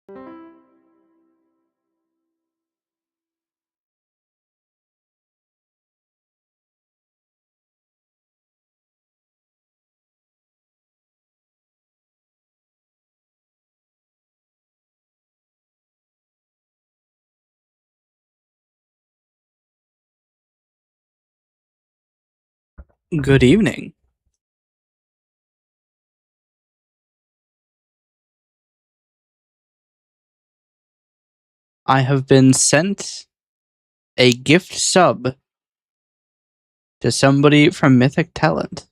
Good evening. I have been sent a gift sub to somebody from Mythic Talent.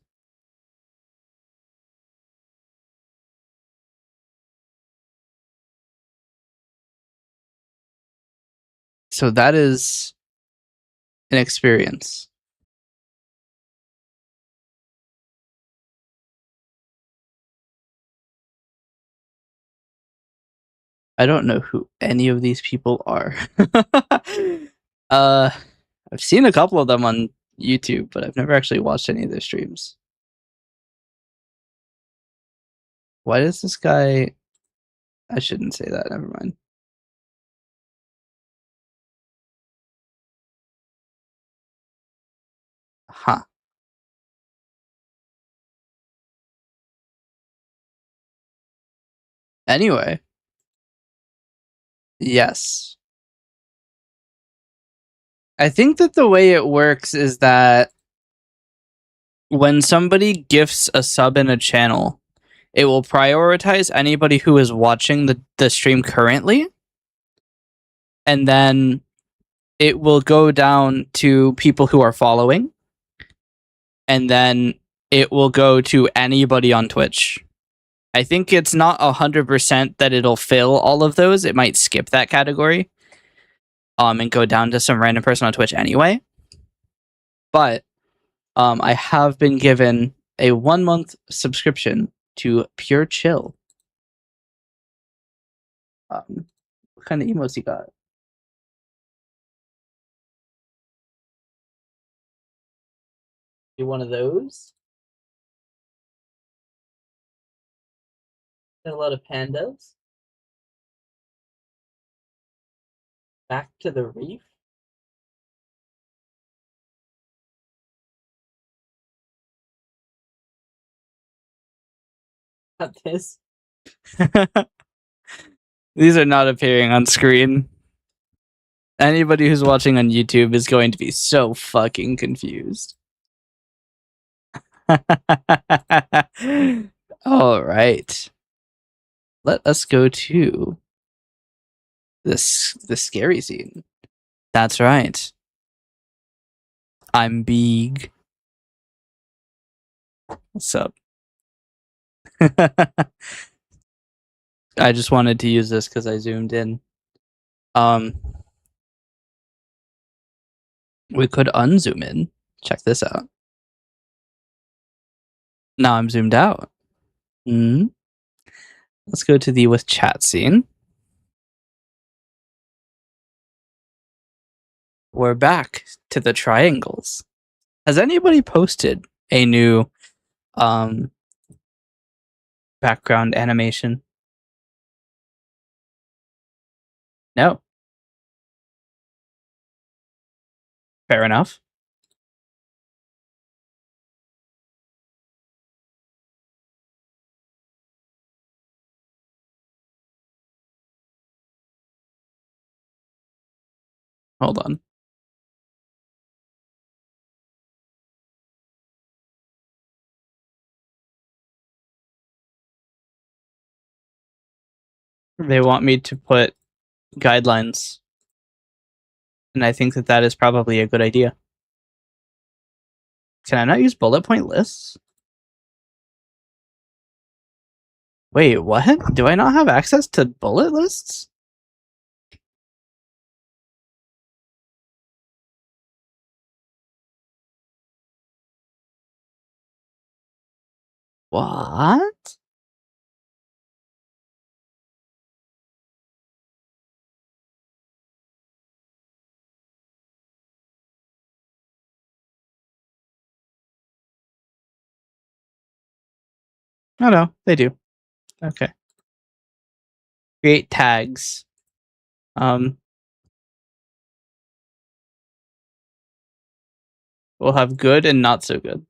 So that is an experience. I don't know who any of these people are. I've seen a couple of them on YouTube, but I've never actually watched any of their streams. Why does this guy... I shouldn't say that, never mind. Huh. Anyway. Yes. I think that the way it works is that when somebody gifts a sub in a channel, it will prioritize anybody who is watching the stream currently, and then it will go down to people who are following, and then it will go to anybody on Twitch. I think it's not 100% that it'll fill all of those. It might skip that category and go down to some random person on Twitch anyway. But I have been given a 1-month subscription to Pure Chill. What kind of emotes you got? You one of those? Got a lot of pandas. Back to the reef. Not this. These are not appearing on screen. Anybody who's watching on YouTube is going to be so fucking confused. All right. Let us go to the scary scene. That's right. I'm big. What's up? I just wanted to use this because I zoomed in. We could unzoom in. Check this out. Now I'm zoomed out. Let's go to the with chat scene. We're back to the triangles. Has anybody posted a new background animation? No. Fair enough. Hold on. They want me to put guidelines, and I think that that is probably a good idea. Can I not use bullet point lists? Wait, what? Do I not have access to bullet lists? What? Oh no, they do. Okay. create tags. We'll have good and not so good.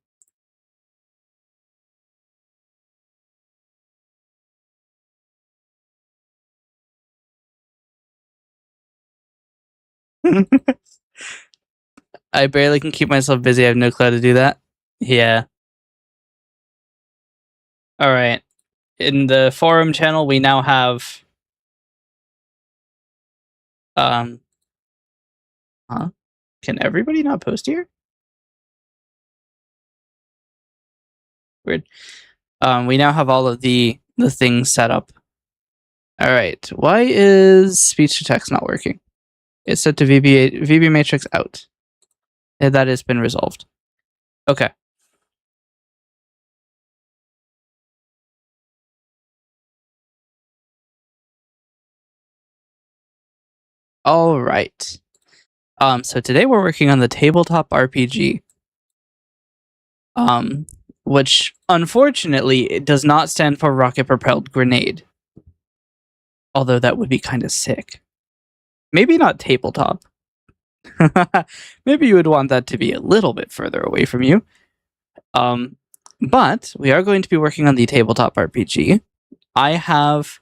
I barely can keep myself busy. I have no clue how to do that. Yeah. All right. In the forum channel, we now have Can everybody not post here? Weird. We now have all of the things set up. All right. Why is speech to text not working? It's set to VB matrix out. Yeah, that has been resolved. Okay. All right. So today we're working on the tabletop RPG. Which unfortunately it does not stand for rocket propelled grenade. Although that would be kind of sick. Maybe not tabletop. Maybe you would want that to be a little bit further away from you. But we are going to be working on the tabletop RPG. I have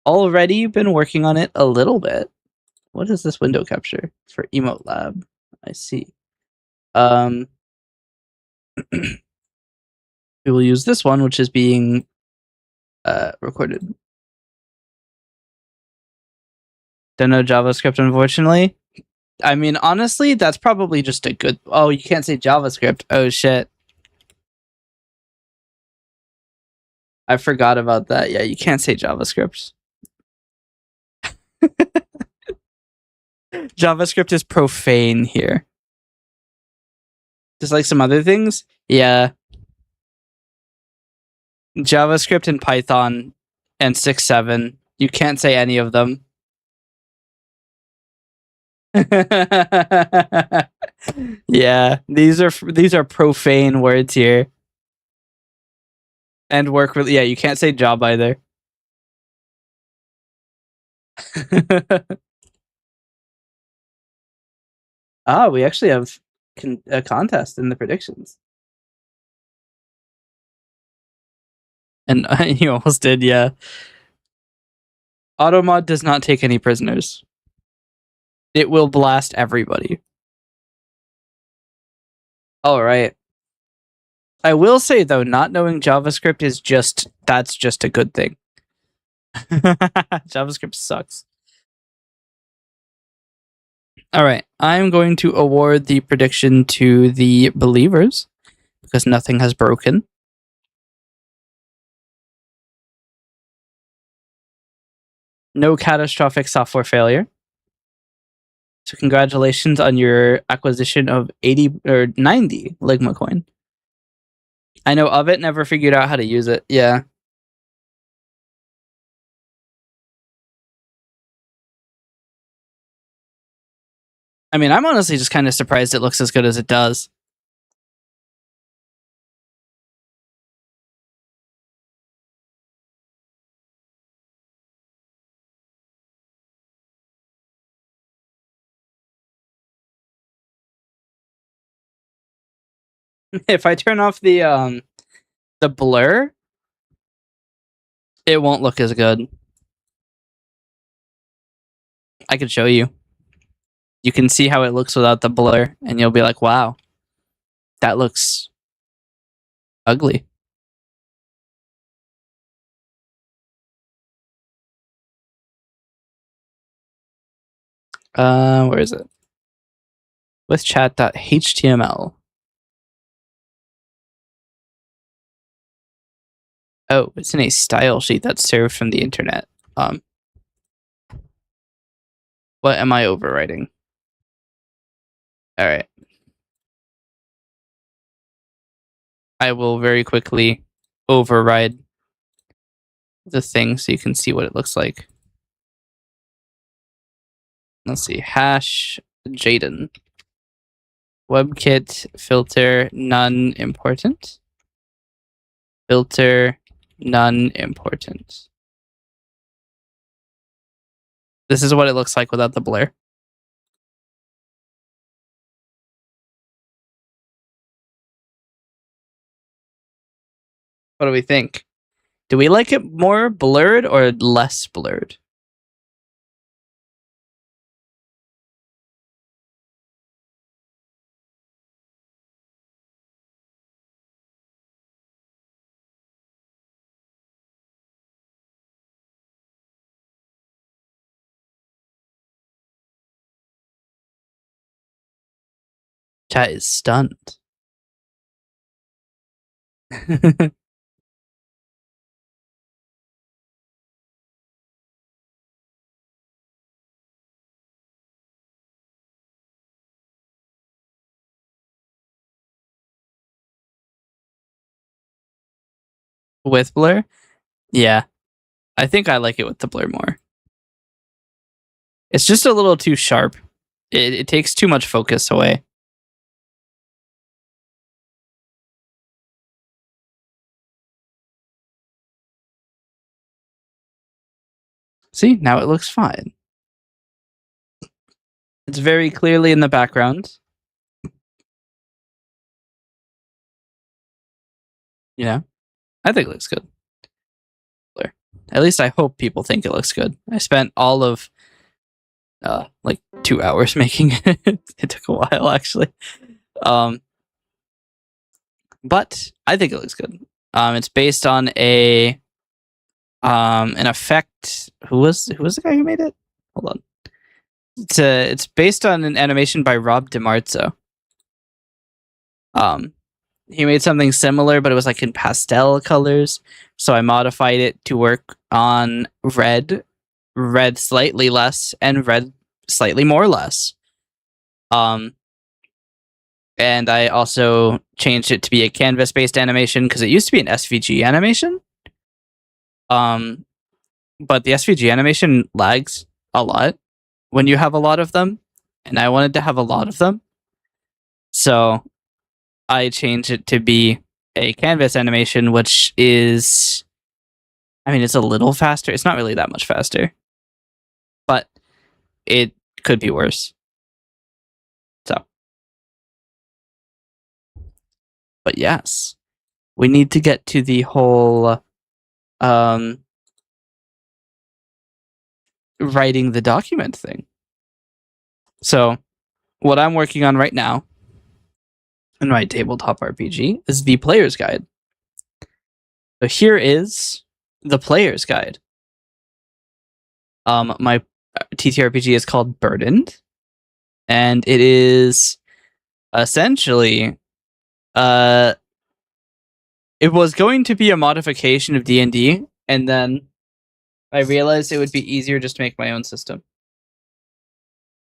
already been working on it a little bit. What is this window capture? For Emote Lab. I see. We will use this one, which is being recorded. Don't know JavaScript, unfortunately. I mean, honestly, that's probably just a good... Oh, you can't say JavaScript. Oh, shit. I forgot about that. Yeah, you can't say JavaScript. JavaScript is profane here. Just like some other things. Yeah. JavaScript and Python and 6.7. You can't say any of them. Yeah, these are profane words here. And work with... Yeah, you can't say job either. We actually have a contest in the predictions. And you almost did, yeah. Automod does not take any prisoners. It will blast everybody. All right. I will say, though, not knowing JavaScript is that's just a good thing. JavaScript sucks. All right. I'm going to award the prediction to the believers because nothing has broken. No catastrophic software failure. So congratulations on your acquisition of 80 or 90 Ligma coin. I know of it, never figured out how to use it. Yeah. I mean, I'm honestly just kind of surprised it looks as good as it does. If I turn off the blur, it won't look as good. I can show you. You can see how it looks without the blur, and you'll be like, wow, that looks ugly. Where is it? With chat.html. Oh, it's in a style sheet that's served from the internet. What am I overwriting? All right. I will very quickly override the thing so you can see what it looks like. Let's see. Hash Jaden. WebKit filter none important. Filter none important. This is what it looks like without the blur. What do we think? Do we like it more blurred or less blurred? Chat is stunned. With blur? Yeah. I think I like it with the blur more. It's just a little too sharp. It takes too much focus away. See, now it looks fine. It's very clearly in the background. You know? I think it looks good. Blur. At least I hope people think it looks good. I spent all of like 2 hours making it. It took a while actually. But I think it looks good. It's based on an effect. Who was the guy who made it? Hold on. It's based on an animation by Rob DiMarzo. He made something similar, but it was like in pastel colors. So I modified it to work on red slightly less, and red slightly more less. And I also changed it to be a canvas-based animation because it used to be an SVG animation. But the SVG animation lags a lot when you have a lot of them, and I wanted to have a lot of them. So I changed it to be a canvas animation, which is, I mean, it's a little faster. It's not really that much faster, but it could be worse. So, but yes, we need to get to the whole writing the document thing. So what I'm working on right now in my tabletop RPG is the player's guide. So here is the player's guide. My ttrpg is called Burdened, and it is essentially it was going to be a modification of D&D, and then I realized it would be easier just to make my own system.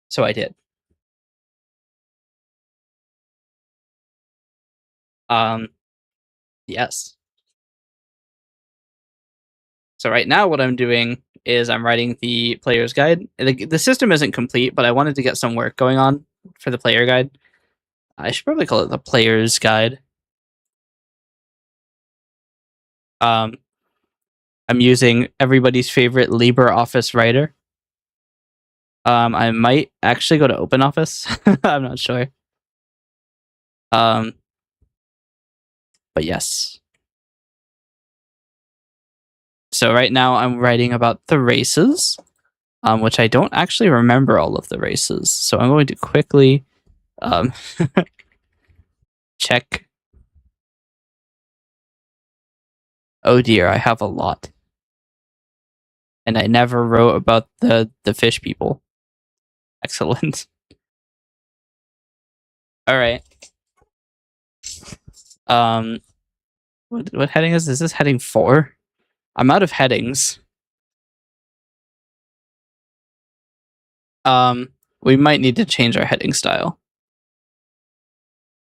So I did. Yes. So right now what I'm doing is I'm writing the player's guide. The system isn't complete, but I wanted to get some work going on for the player guide. I should probably call it the player's guide. I'm using everybody's favorite LibreOffice writer. I might actually go to OpenOffice. I'm not sure. But yes. So right now I'm writing about the races, which I don't actually remember all of the races. So I'm going to quickly check. Oh dear, I have a lot. And I never wrote about the fish people. Excellent. All right. What heading is this? Is this heading 4? I'm out of headings. We might need to change our heading style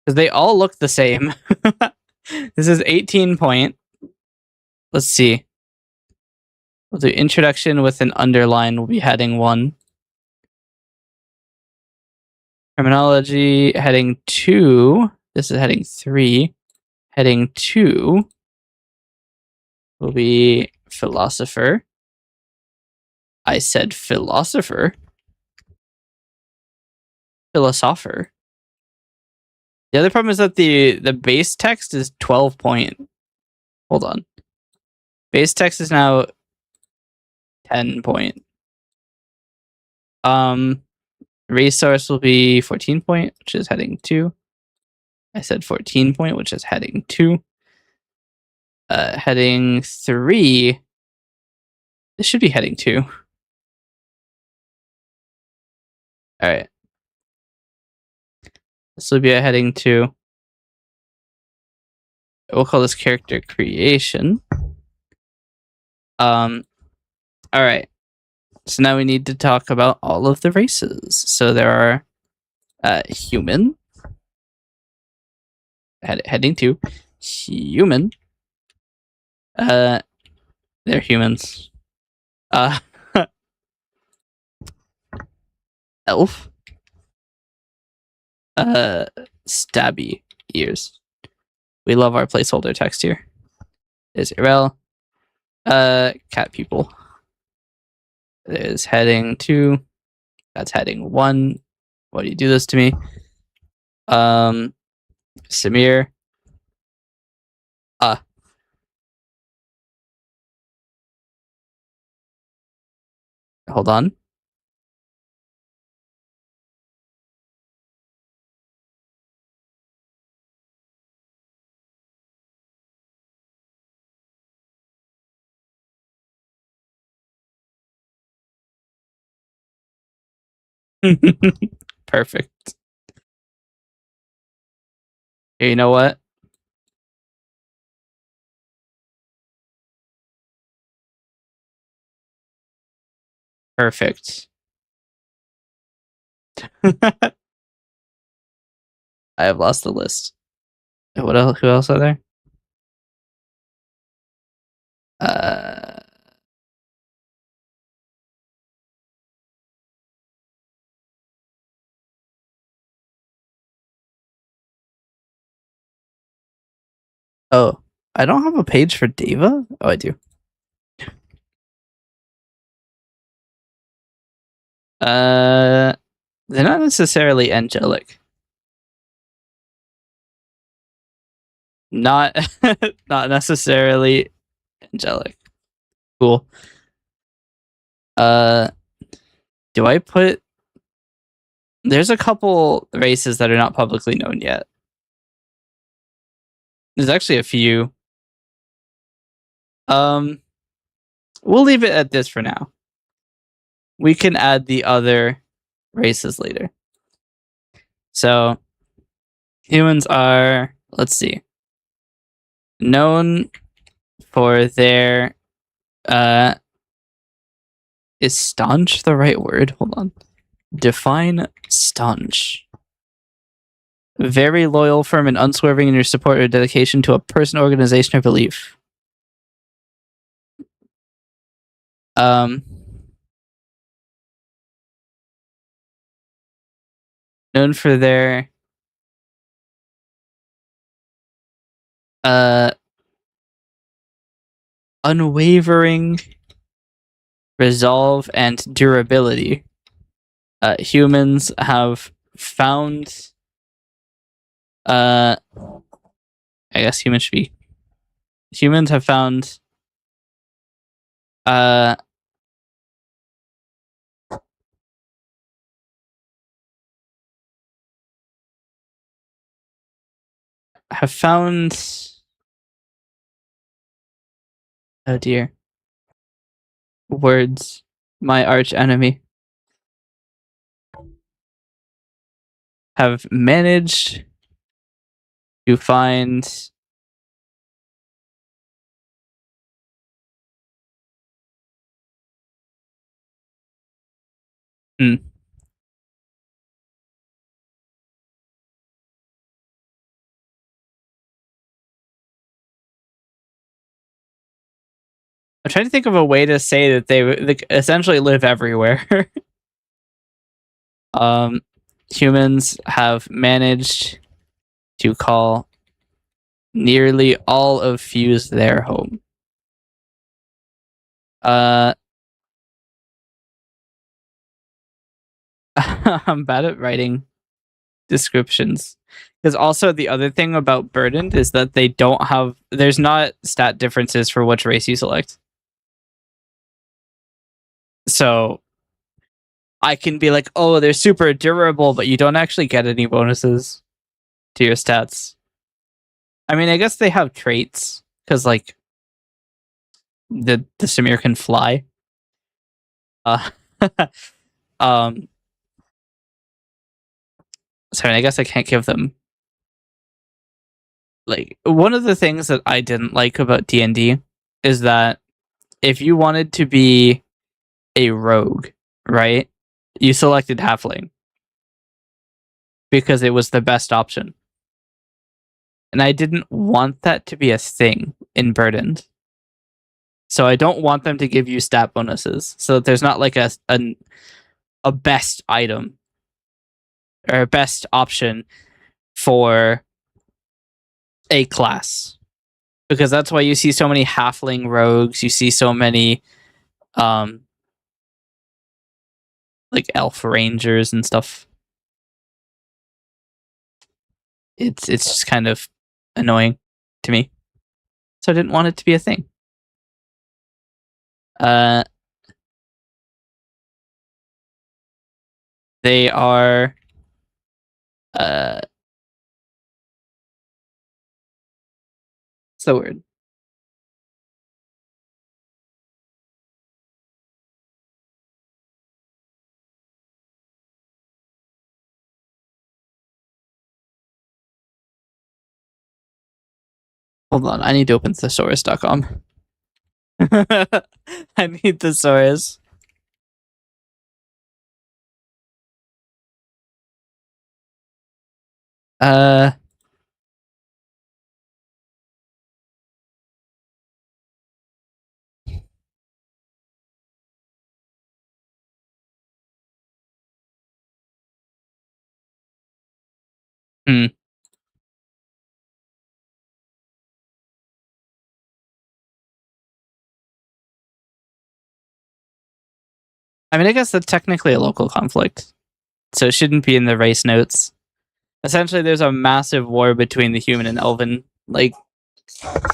because they all look the same. This is 18 point. Let's see. We'll do introduction with an underline. Will be heading 1. Terminology heading 2. This is heading 3. Heading 2 will be philosopher. I said philosopher. Philosopher. The other problem is that the base text is 12 point. Hold on. Base text is now 10 point. Resource will be 14 point, which is heading 2. I said 14 point, which is heading 2. Heading 3. This should be heading 2. Alright. This will be a heading 2. We'll call this character creation. Alright. So now we need to talk about all of the races. So there are human. Heading 2. Human. They're humans. Elf. Stabby ears. We love our placeholder text here. There's Irel. Cat people. There's heading 2. That's heading 1. Why do you do this to me? Samir. Hold on. Perfect. Hey, you know what? Perfect. I have lost the list. What else? Who else are there? Oh, I don't have a page for Deva? Oh, I do. They're not necessarily angelic. Not not necessarily angelic. Cool. Do I put... There's a couple races that are not publicly known yet. There's actually a few. We'll leave it at this for now. We can add the other races later. So, humans are, let's see, known for their, is staunch the right word? Hold on. Define staunch. Very loyal, firm, and unswerving in your support or dedication to a person, organization, or belief. Known for their unwavering resolve and durability. Humans have found... I guess humans have found oh dear, words, my arch enemy, have managed to find I'm trying to think of a way to say that they essentially live everywhere. Humans have managed to call nearly all of Fuse their home. I'm bad at writing descriptions. Because also the other thing about Burdened is that they don't have, there's not stat differences for which race you select. So I can be like, oh, they're super durable, but you don't actually get any bonuses to your stats. I mean, I guess they have traits because like the Samir can fly. Um, so I guess I can't give them like one of the things that I didn't like about D&D is that if you wanted to be a rogue, right? You selected halfling because it was the best option. And I didn't want that to be a thing in Burdened. So I don't want them to give you stat bonuses. So that there's not like a best item or a best option for a class. Because that's why you see so many halfling rogues, you see so many like elf rangers and stuff. It's just kind of annoying to me. So I didn't want it to be a thing. They are what's the word? Hold on, I need to open thesaurus.com. I need thesaurus. Uh hmm. I mean, I guess that's technically a local conflict, so it shouldn't be in the race notes. Essentially, there's a massive war between the human and elven like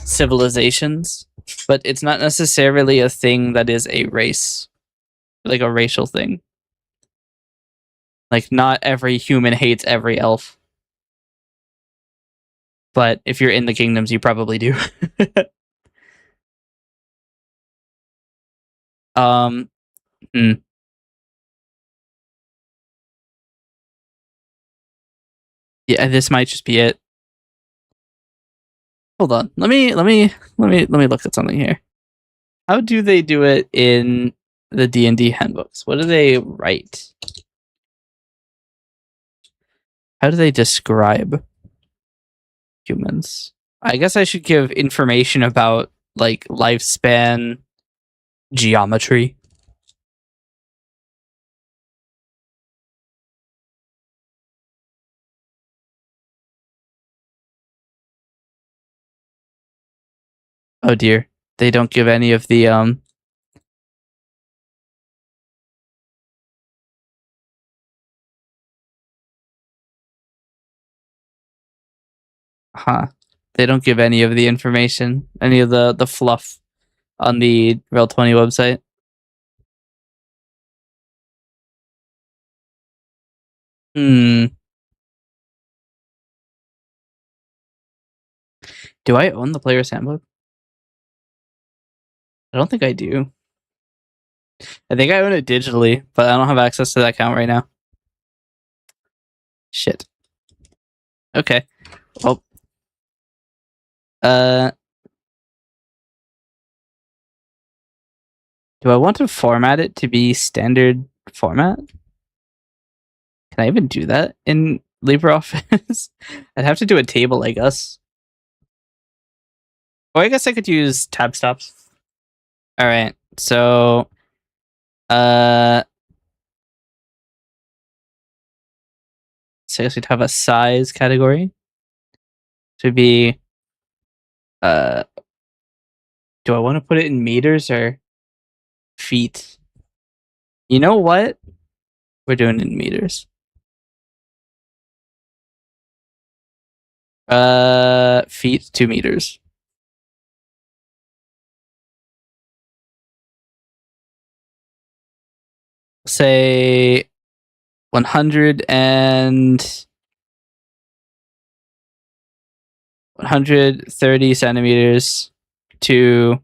civilizations, but it's not necessarily a thing that is a race, like a racial thing. Like, not every human hates every elf, but if you're in the kingdoms, you probably do. Hmm. Yeah, this might just be it. Hold on. Let me look at something here. How do they do it in the D&D handbooks? What do they write? How do they describe humans? I guess I should give information about like lifespan, geometry. Oh dear. They don't give any of the huh. They don't give any of the information, any of the fluff on the Roll20 website. Hmm. Do I own the player's handbook? I don't think I do. I think I own it digitally, but I don't have access to that account right now. Shit. Okay. Well, do I want to format it to be standard format? Can I even do that in LibreOffice? I'd have to do a table, I guess. Oh, I guess I could use tab stops. All right. So, so I guess we'd have a size category to be, do I want to put it in meters or feet? You know what? We're doing it in meters. Feet, 2 meters. Say 100 and 130 centimeters to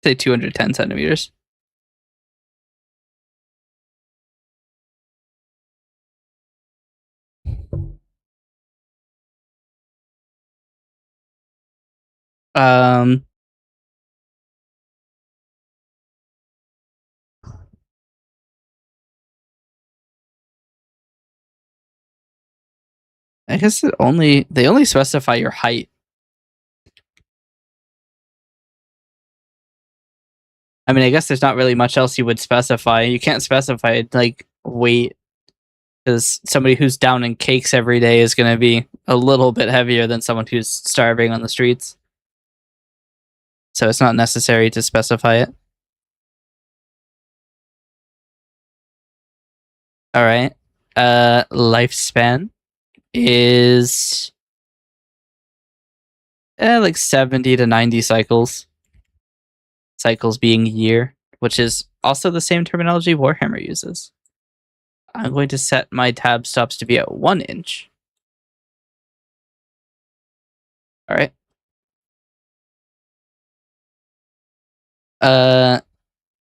say 210 centimeters. Um, I guess they only specify your height. I mean, I guess there's not really much else you would specify. You can't specify like weight, because somebody who's down in cakes every day is going to be a little bit heavier than someone who's starving on the streets. So it's not necessary to specify it. All right. Lifespan is like 70 to 90 cycles. Cycles being year, which is also the same terminology Warhammer uses. I'm going to set my tab stops to be at 1 inch. All right.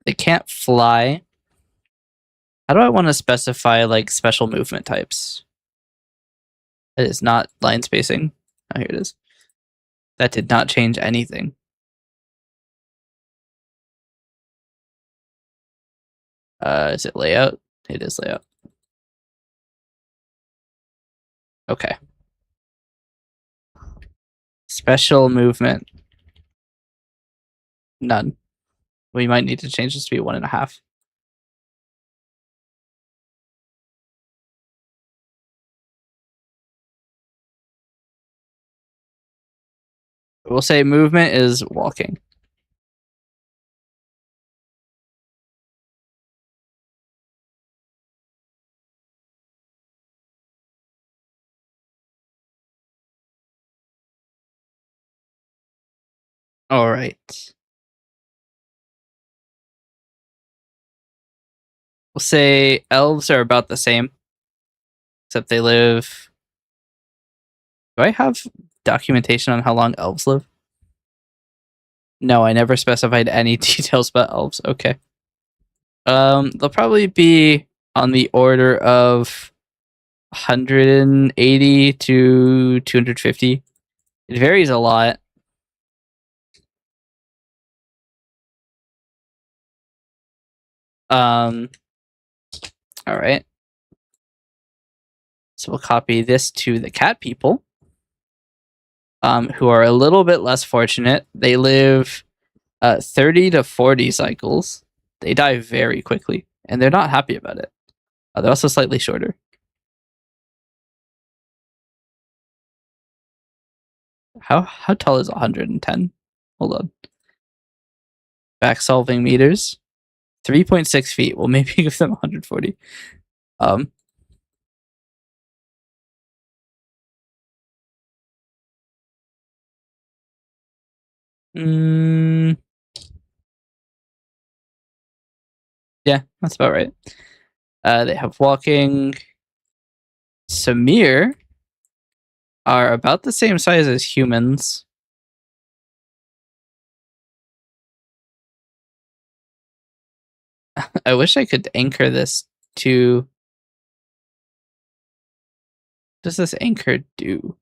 They can't fly. How do I want to specify like special movement types? It is not line spacing. Oh, here it is. That did not change anything. Is it layout? It is layout. Okay. Special movement. None. We might need to change this to be 1.5. We'll say movement is walking. All right. We'll say elves are about the same, except they live. Do I have documentation on how long elves live? No, I never specified any details about elves. Okay. They'll probably be on the order of 180 to 250. It varies a lot. All right. So we'll copy this to the cat people, who are a little bit less fortunate. They live 30 to 40 cycles. They die very quickly, and they're not happy about it. They're also slightly shorter. How tall is 110? Hold on. Back solving meters. 3.6 feet. Well, maybe give them 140. Yeah, that's about right. They have walking. Samir are about the same size as humans. I wish I could anchor this to. What does this anchor do?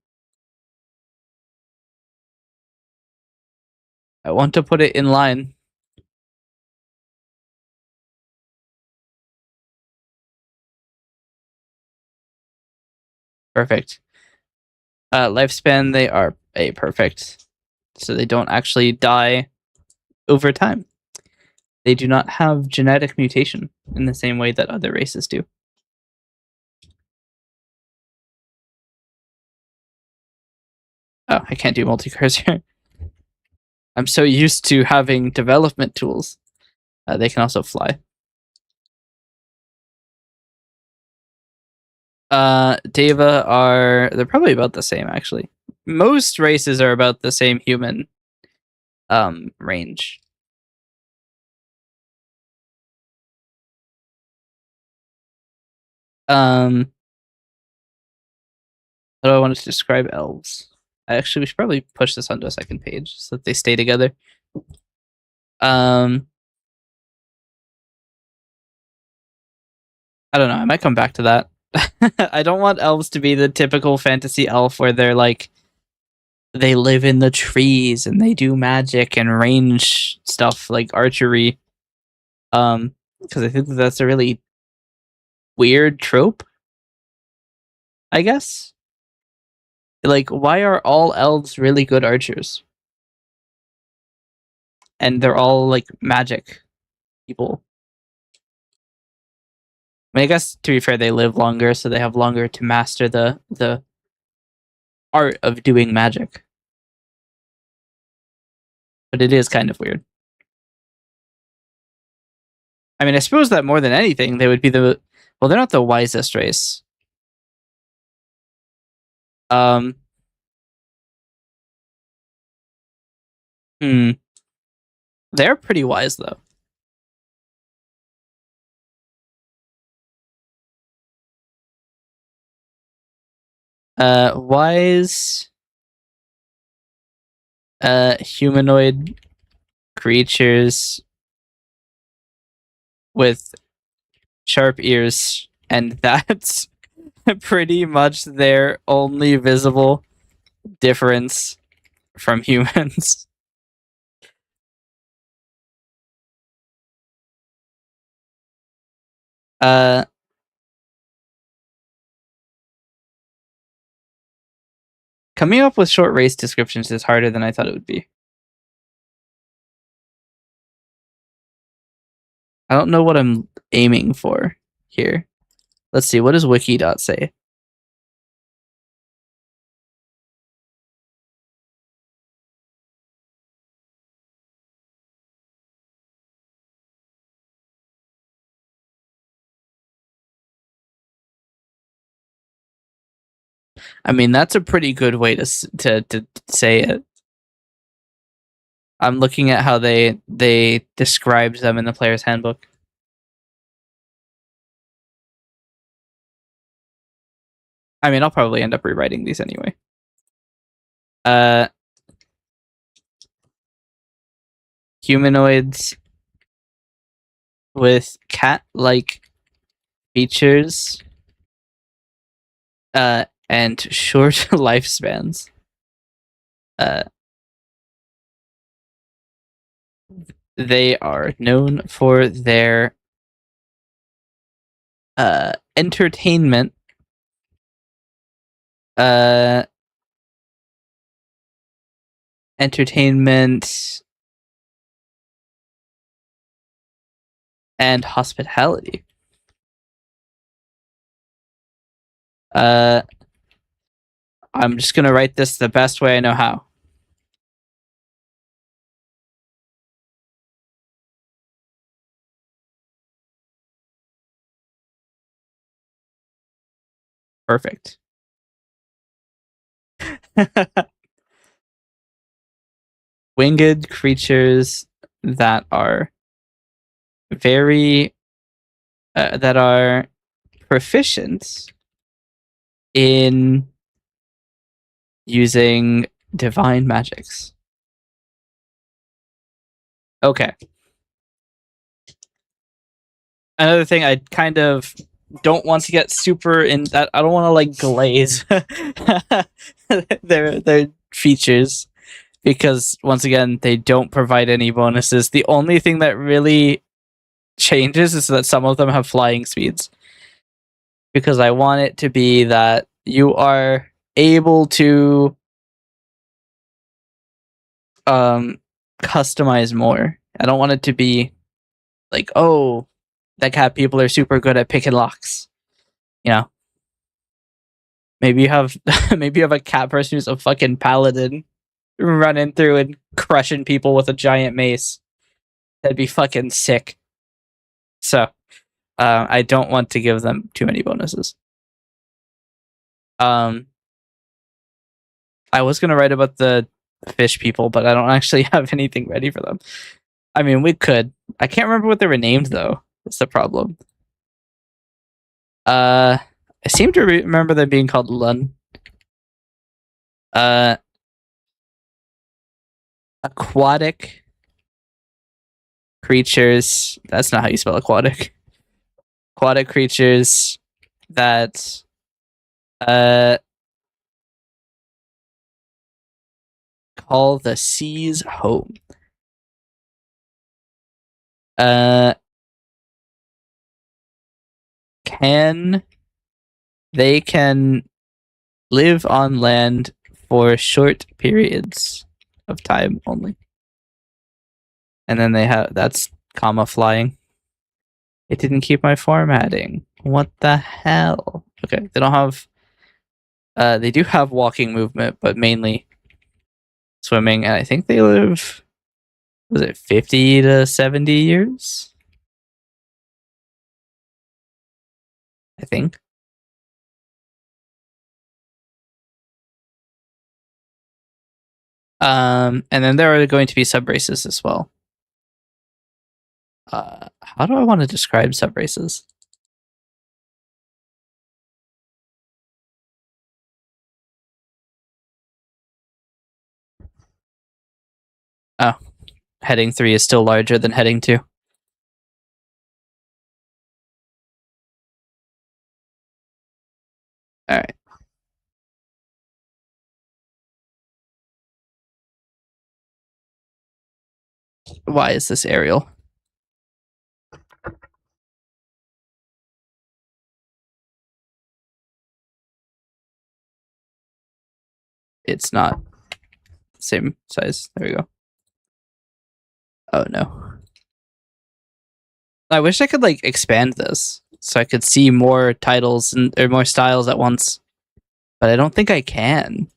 I want to put it in line. Perfect. Lifespan, they are a perfect. So they don't actually die over time. They do not have genetic mutation in the same way that other races do. Oh, I can't do multi-cursor. I'm so used to having development tools. They can also fly. Deva they're probably about the same, actually. Most races are about the same human range. How do I want to describe elves? Actually, we should probably push this onto a second page so that they stay together. I don't know. I might come back to that. I don't want elves to be the typical fantasy elf where they're like, they live in the trees and they do magic and range stuff like archery. Because I think that's a really weird trope, I guess. Like, why are all elves really good archers? And they're all like magic people. I mean, I guess to be fair, they live longer, so they have longer to master the art of doing magic. But it is kind of weird. I mean, I suppose that more than anything, they would be well, they're not the wisest race. They're pretty wise though. Wise humanoid creatures with sharp ears, and that's pretty much their only visible difference from humans. Coming up with short race descriptions is harder than I thought it would be. I don't know what I'm aiming for here. Let's see, what does wiki.dot say? I mean, that's a pretty good way to say it. I'm looking at how they described them in the player's handbook. I mean, I'll probably end up rewriting these anyway. Humanoids with cat-like features and short lifespans. They are known for their entertainment, and hospitality. I'm just gonna write this the best way I know how. Perfect. Winged creatures that are that are proficient in using divine magics. Okay. Another thing I kind of don't want to get super in that. I don't want to like glaze their features, because once again, they don't provide any bonuses. The only thing that really changes is that some of them have flying speeds, because I want it to be that you are able to customize more. I don't want it to be like, oh, that cat people are super good at picking locks. You know, maybe you have maybe you have a cat person who's a fucking paladin running through and crushing people with a giant mace. That'd be fucking sick. So, I don't want to give them too many bonuses. I was gonna write about the fish people, but I don't actually have anything ready for them. I mean, we could. I can't remember what they were named though. That's the problem. I seem to remember them being called Lun. Aquatic creatures. That's not how you spell aquatic. Aquatic creatures that call the seas home. They can live on land for short periods of time only. And then they have that's comma flying. It didn't keep my formatting. What the hell? Okay, they don't have they do have walking movement, but mainly swimming, and I think they live, was it 50 to 70 years? I think. And then there are going to be sub races as well. How do I want to describe sub races? Oh, heading 3 is still larger than heading 2. All right. Why is this aerial? It's not the same size. There we go. Oh no. I wish I could like expand this so I could see more titles and or more styles at once, but I don't think I can.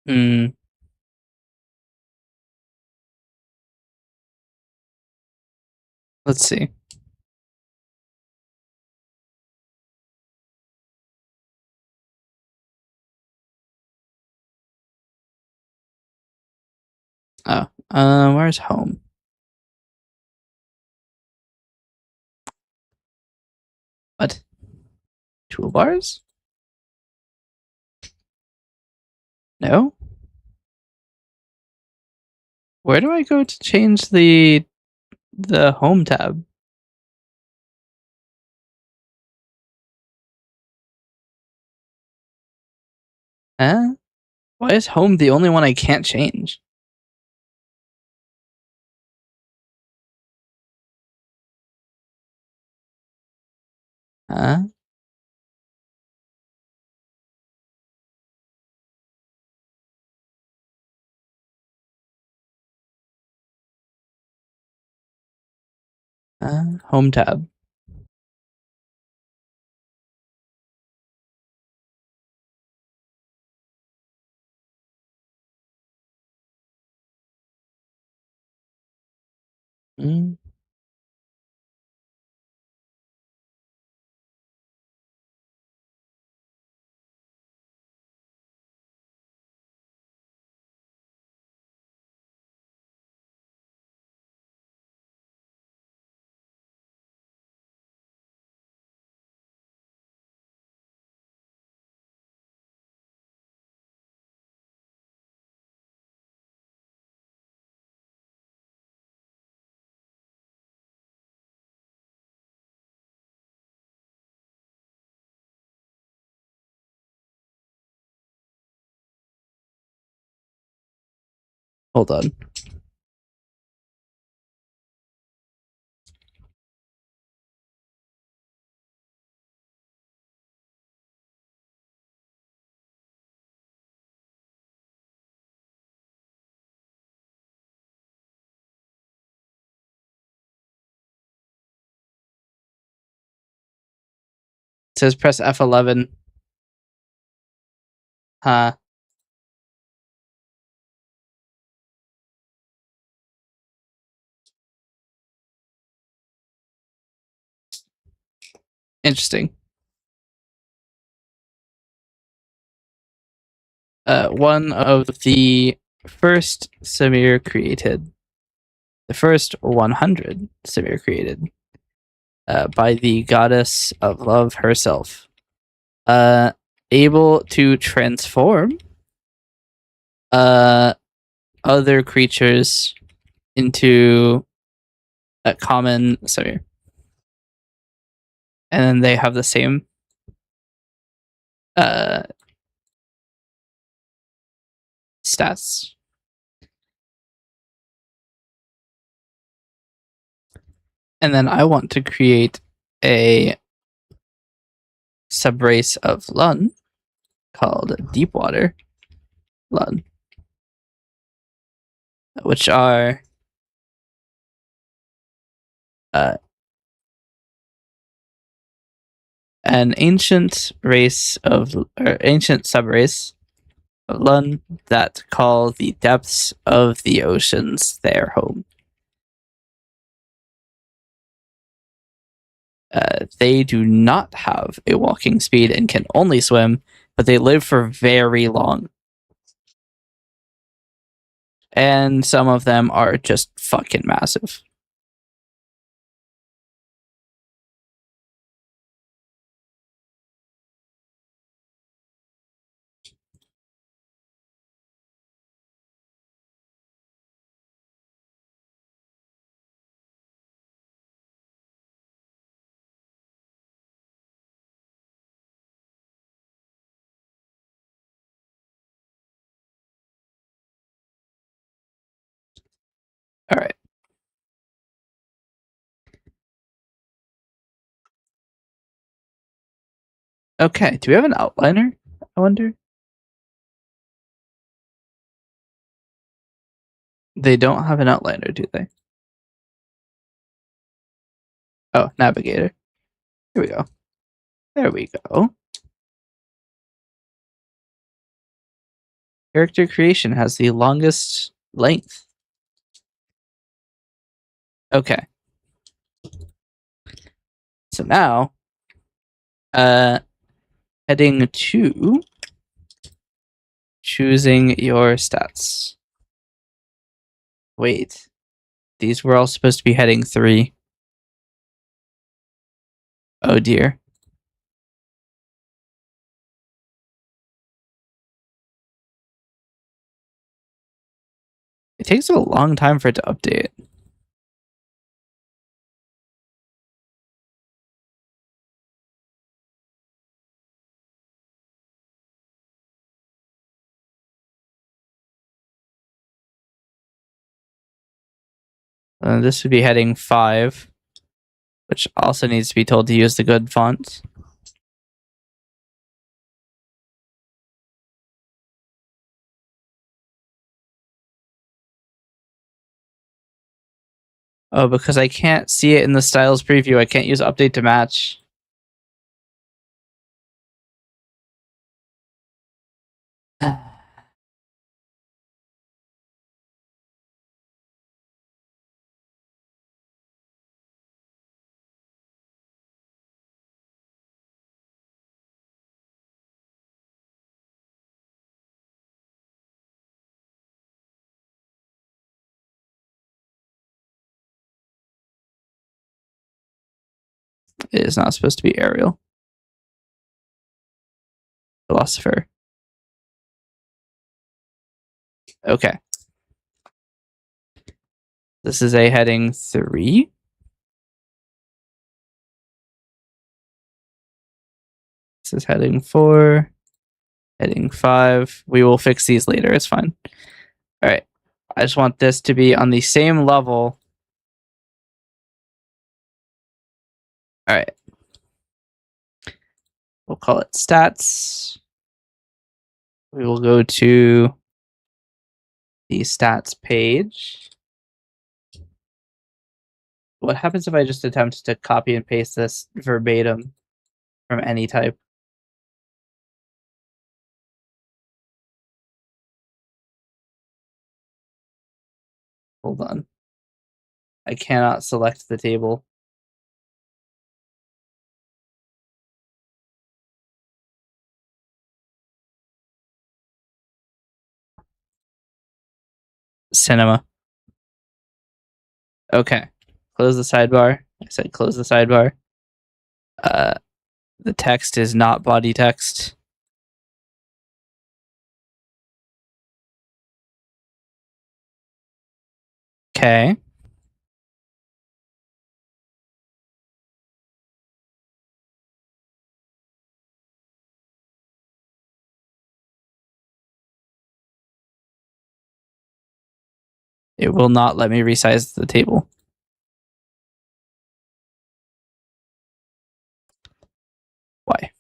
Hmm. Let's see. Oh, where's home? What? Toolbars? No. Where do I go to change the home tab? Huh? Why is home the only one I can't change? Huh? Home tab. Mm. Hold on. says press F11. Huh. Interesting. One of the first Samir created. The first 100 Samir created. By the goddess of love herself. Able to transform other creatures into a common Samir. And then they have the same stats. And then I want to create a subrace of Lun called Deepwater Lun, which are an ancient race of, or ancient subrace of Lun that call the depths of the oceans their home. They do not have a walking speed and can only swim, but they live for very long. And some of them are just fucking massive. All right. Okay, do we have an outliner? I wonder. They don't have an outliner, do they? Oh, navigator. Here we go. There we go. Character creation has the longest length. Okay. So now, heading to choosing your stats. Wait, these were all supposed to be heading 3. Oh dear. It takes a long time for it to update. This would be heading 5, which also needs to be told to use the good font. Oh, because I can't see it in the styles preview, I can't use update to match. It is not supposed to be Arial. Philosopher. Okay. This is a heading 3. This is heading 4. Heading 5. We will fix these later. It's fine. All right. I just want this to be on the same level. All right. We'll call it stats. We will go to the stats page. What happens if I just attempt to copy and paste this verbatim? from any type. Hold on. I cannot select the table. Cinema. Okay. Close the sidebar. I said close the sidebar. The text is not body text. Okay. It will not let me resize the table. Why?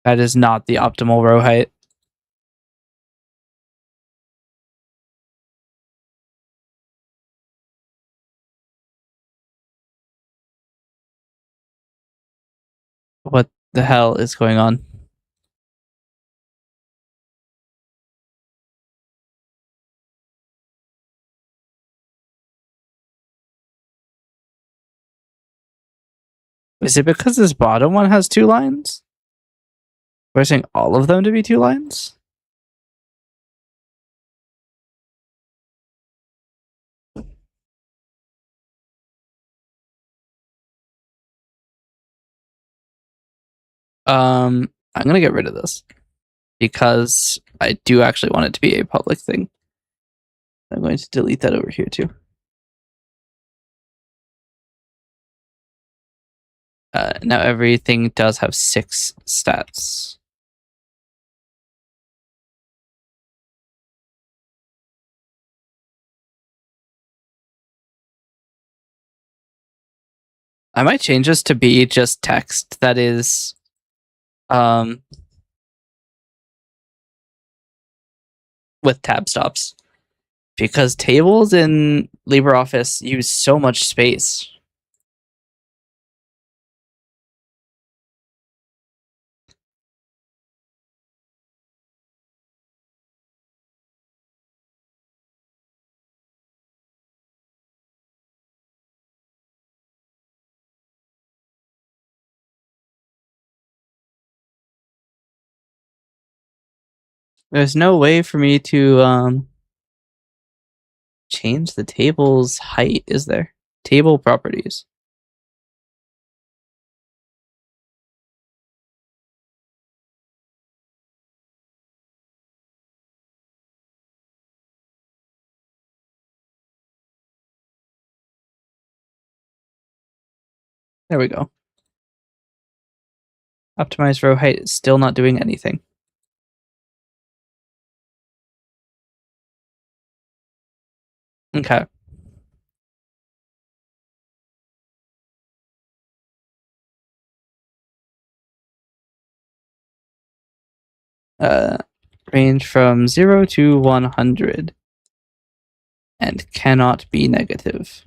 That is not the optimal row height. What the hell is going on? Is it because this bottom one has 2 lines? We're saying all of them to be 2 lines? I'm gonna get rid of this because I do actually want it to be a public thing. I'm going to delete that over here too. Now everything does have 6 stats. I might change this to be just text that is with tab stops, because tables in LibreOffice use so much space. There's no way for me to change the table's height, is there? Table properties. There we go. Optimize row height is still not doing anything. Okay. Range from 0 to 100 and cannot be negative.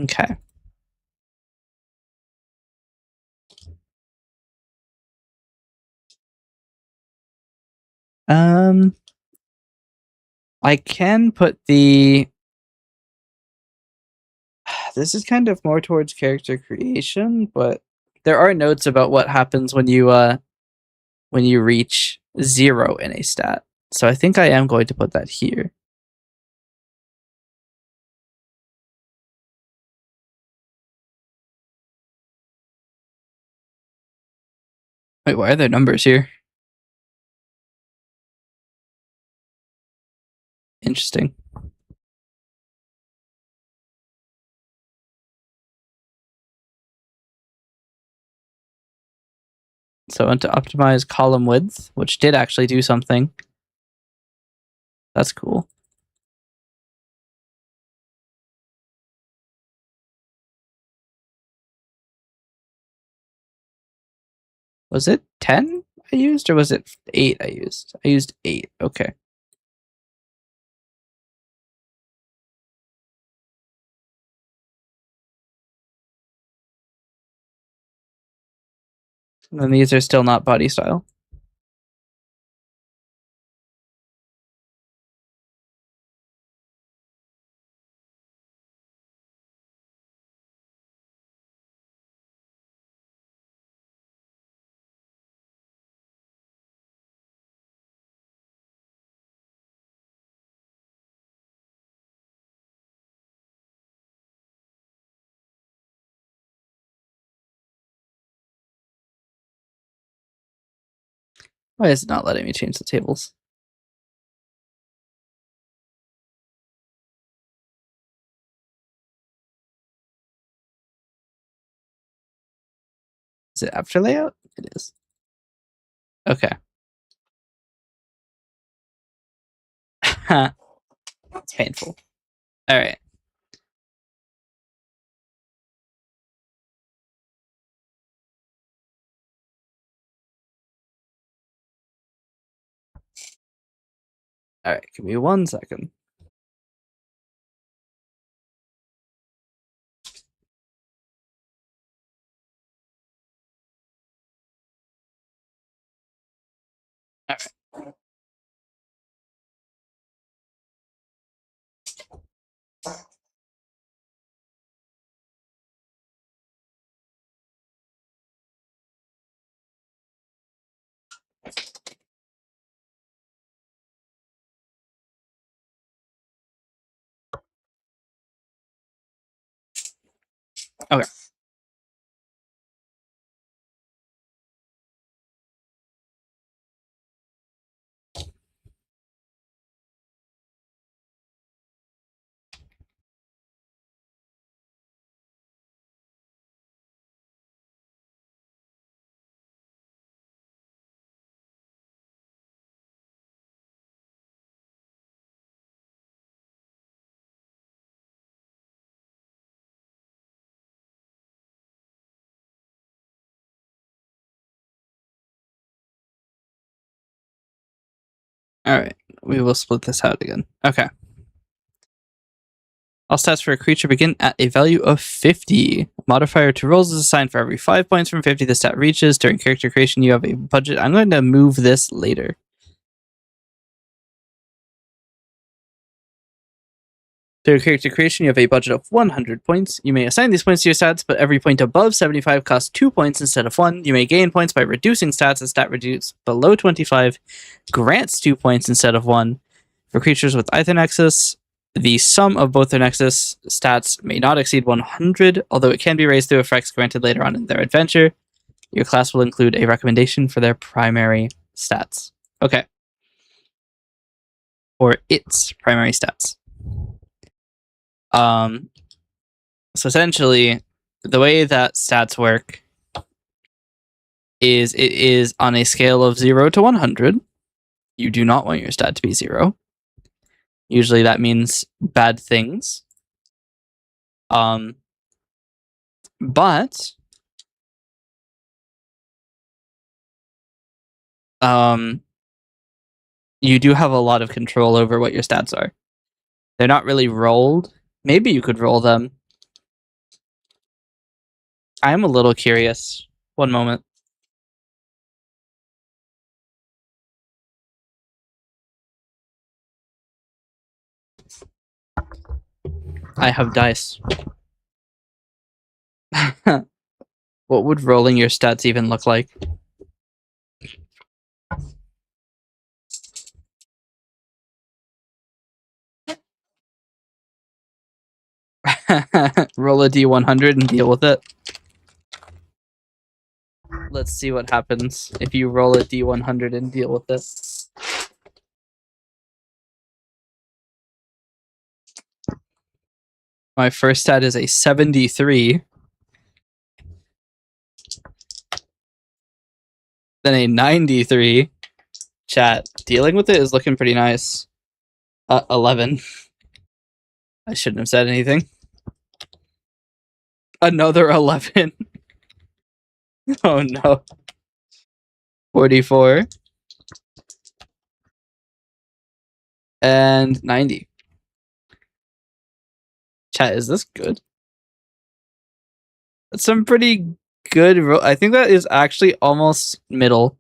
Okay. I can put the... This is kind of more towards character creation, but there are notes about what happens when you reach 0 in a stat. So I think I am going to put that here. Wait, why are there numbers here? Interesting. So I went to optimize column width, which did actually do something. That's cool. Was it 10 I used, or was it 8 I used? I used 8. Okay. And then these are still not body style. Why is it not letting me change the tables? Is it after layout? It is. Okay. It's painful. All right. All right. Give me 1 second. All right. Okay. All right. We will split this out again. Okay. All stats for a creature begin at a value of 50. Modifier to rolls is assigned for every 5 points from 50 the stat reaches. During character creation, you have a budget. I'm going to move this later. During character creation, you have a budget of 100 points. You may assign these points to your stats, but every point above 75 costs 2 points instead of 1. You may gain points by reducing stats. A stat reduced below 25 grants 2 points instead of 1. For creatures with either nexus, the sum of both their nexus stats may not exceed 100, although it can be raised through effects granted later on in their adventure. Your class will include a recommendation for their primary stats. Okay. Or its primary stats. So essentially, the way that stats work is it is on a scale of 0 to 100. You do not want your stat to be 0. Usually that means bad things. But you do have a lot of control over what your stats are. They're not really rolled. Maybe you could roll them. I am a little curious. One moment. I have dice. What would rolling your stats even look like? Roll a d100 and deal with it. Let's see what happens if you roll a d100 and deal with this. My first stat is a 73. Then a 93. Chat, dealing with it is looking pretty nice. 11. I shouldn't have said anything. Another 11. Oh no. 44. And 90. Chat, is this good? That's some pretty good. I think that is actually almost middle.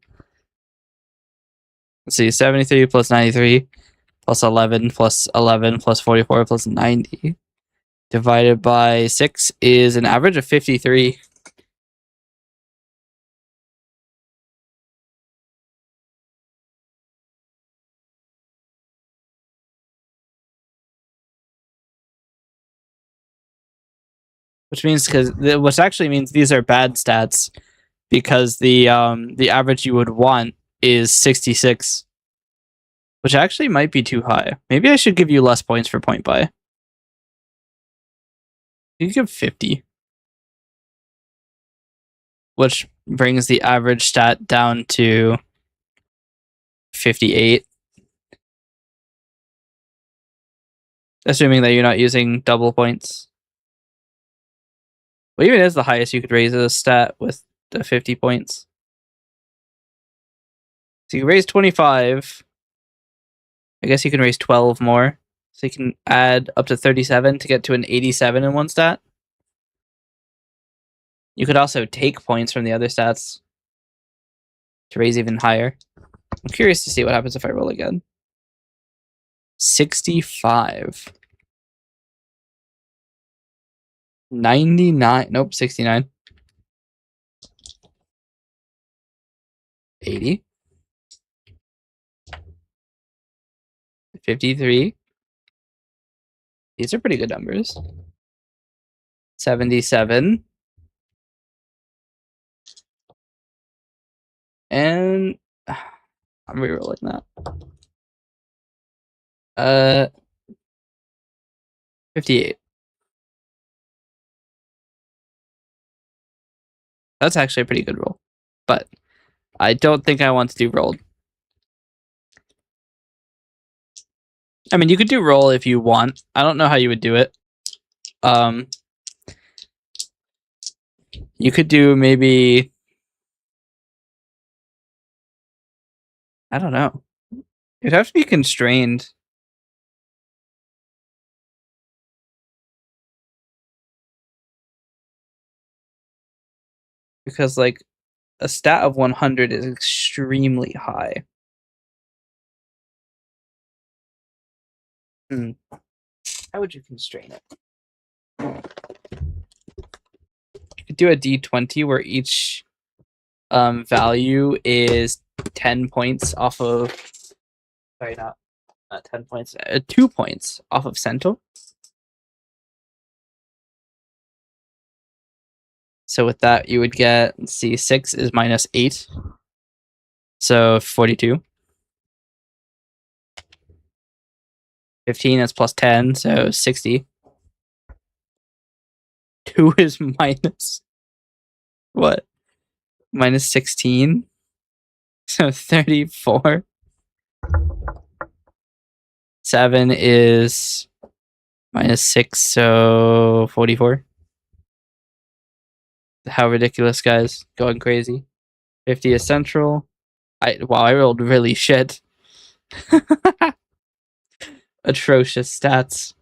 Let's see, 73 plus 93 plus 11 plus 11 plus 44 plus 90 divided by 6 is an average of 53. Which actually means these are bad stats because the average you would want is 66, which actually might be too high. Maybe I should give you less points for point buy. You can give 50, which brings the average stat down to 58. Assuming that you're not using double points. What even is the highest you could raise a stat with the 50 points? So you raise 25. I guess you can raise 12 more. So you can add up to 37 to get to an 87 in one stat. You could also take points from the other stats to raise even higher. I'm curious to see what happens if I roll again. 65. 99. Nope, 69. 80. 53. These are pretty good numbers. 77. And I'm rerolling that. 58. That's actually a pretty good roll. But I don't think I want to do rolled. I mean, you could do roll if you want. I don't know how you would do it. You could do maybe... I don't know. You'd have to be constrained. Because, like, a stat of 100 is extremely high. How would you constrain it? You could do a d20 where each value is 10 points off of... Sorry, not 10 points. 2 points off of Cento. So with that, you would get, let's see, 6 is minus 8. So 42. 15 is plus 10, so 60. 2 is minus... What? Minus 16. So 34. 7 is minus 6, so 44. How ridiculous, guys. Going crazy. 50 is central. Wow, I rolled really shit. Atrocious stats.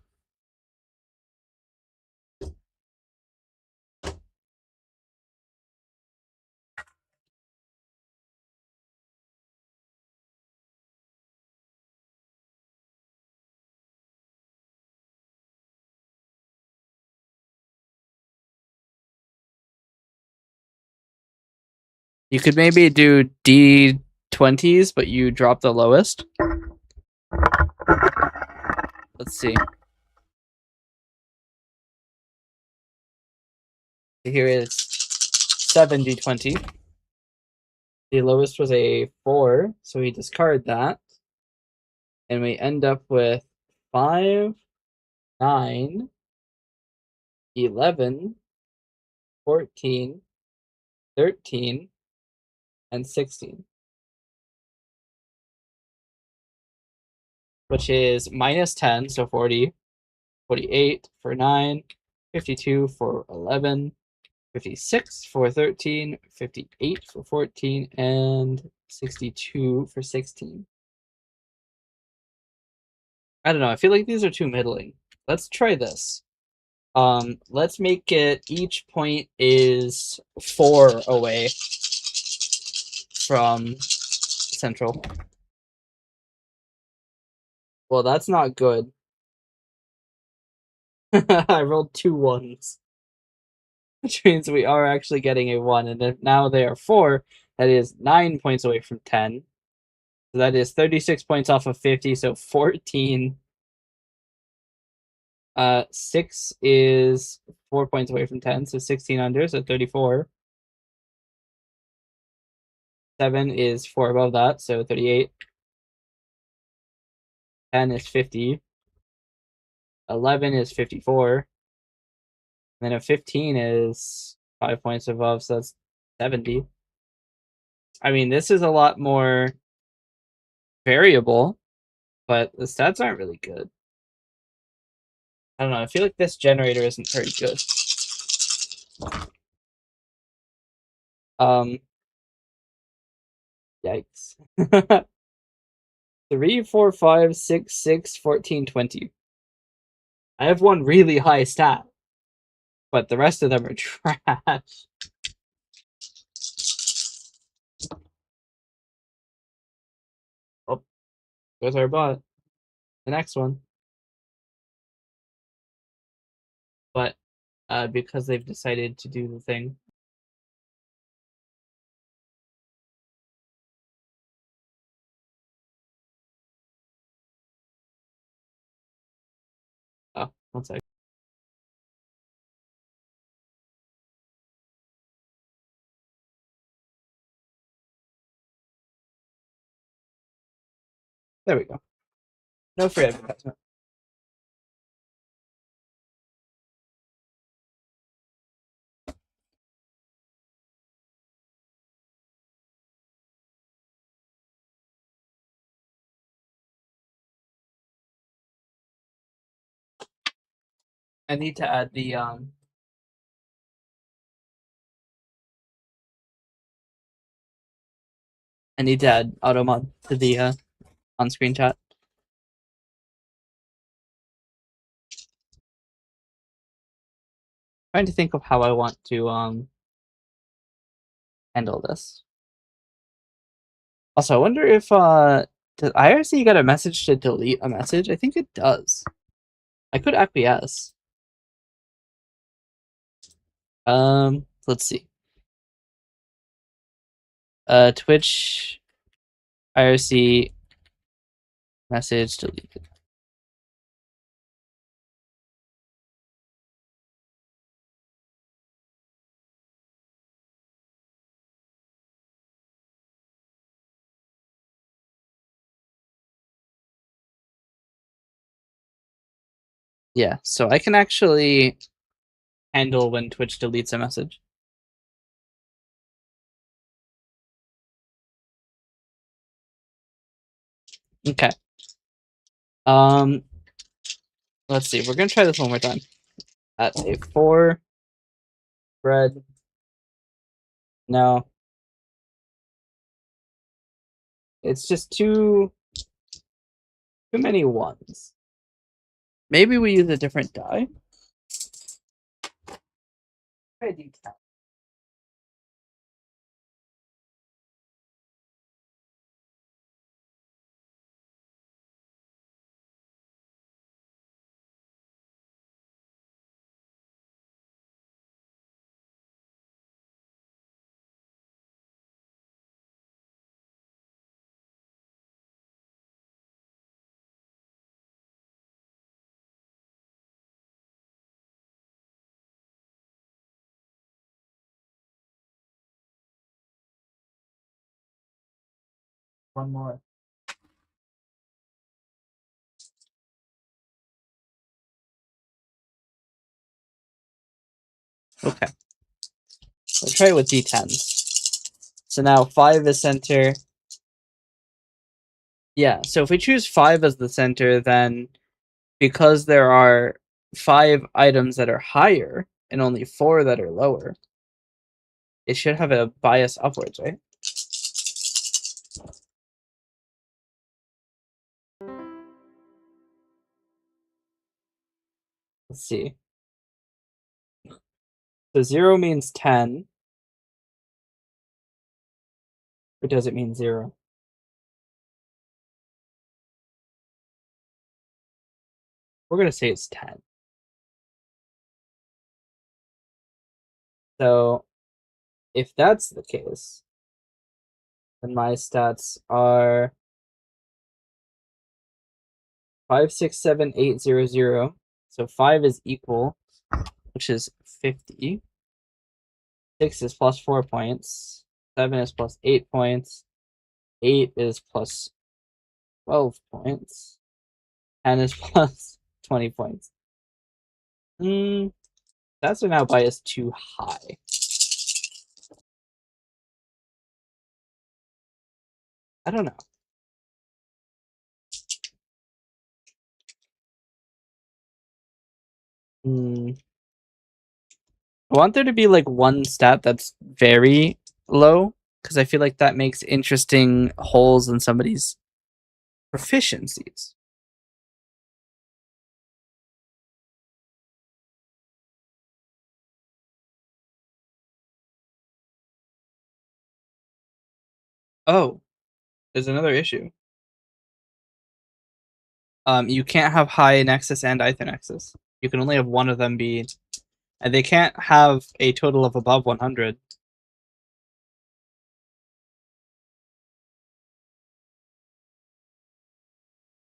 You could maybe do D20s, but you drop the lowest. Let's see. Here is 7 D20. The lowest was a 4, so we discard that. And we end up with 5, 9, 11, 14, 13, and 16. Which is minus 10, so 40, 48 for 9, 52 for 11, 56 for 13, 58 for 14, and 62 for 16. I don't know. I feel like these are too middling. Let's try this. Let's make it each point is 4 away from central. Well, that's not good. I rolled 2 ones, which means we are actually getting a 1. And if now they are 4, that is 9 points away from 10. So that is 36 points off of 50, so 14. 6 is 4 points away from 10, so 16 under, so 34. 7 is 4 above that, so 38. 10 is 50. 11 is 54. And then a 15 is 5 points above, so that's 70. I mean, this is a lot more variable, but the stats aren't really good. I don't know. I feel like this generator isn't very good. Yikes. 3, 4, 5, 6, 6, 14, 20. I have one really high stat, but the rest of them are trash. Oh, goes our bot. The next one. But because they've decided to do the thing. Oh, one sec. There we go. No free advertisement. I need to add the I need to add auto mod to the on screen chat. Trying to think of how I want to handle this. Also, I wonder if does IRC get a message to delete a message? I think it does. I could acquiesce. Let's see. Twitch IRC message deleted. Yeah, so I can actually handle when Twitch deletes a message. Okay. Let's see. We're gonna try this one more time. That's a 4. Red. No. It's just too many ones. Maybe we use a different die. One more. Okay. We'll try it with d10s. So now 5 is center. Yeah, so if we choose 5 as the center, then because there are 5 items that are higher and only 4 that are lower, it should have a bias upwards, right? Let's see. So 0 means 10. Or does it mean 0? We're going to say it's 10. So if that's the case, then my stats are 5, 6, 7, 8, 0, 0. So 5 is equal, which is 50. 6 is plus 4 points. 7 is plus 8 points. 8 is plus 12 points. 10 is plus 20 points. That's now bias too high. I don't know. I want there to be like one stat that's very low, because I feel like that makes interesting holes in somebody's proficiencies. Oh, there's another issue. You can't have high nexus and nexus. You can only have one of them be, and they can't have a total of above 100.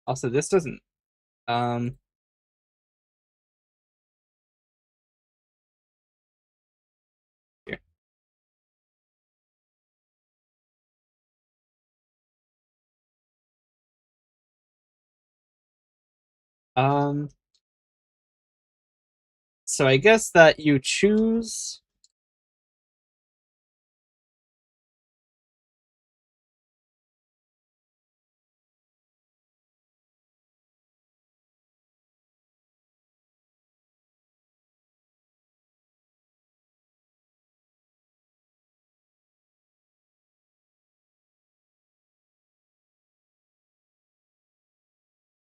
Also, this doesn't. Here. So I guess that you choose.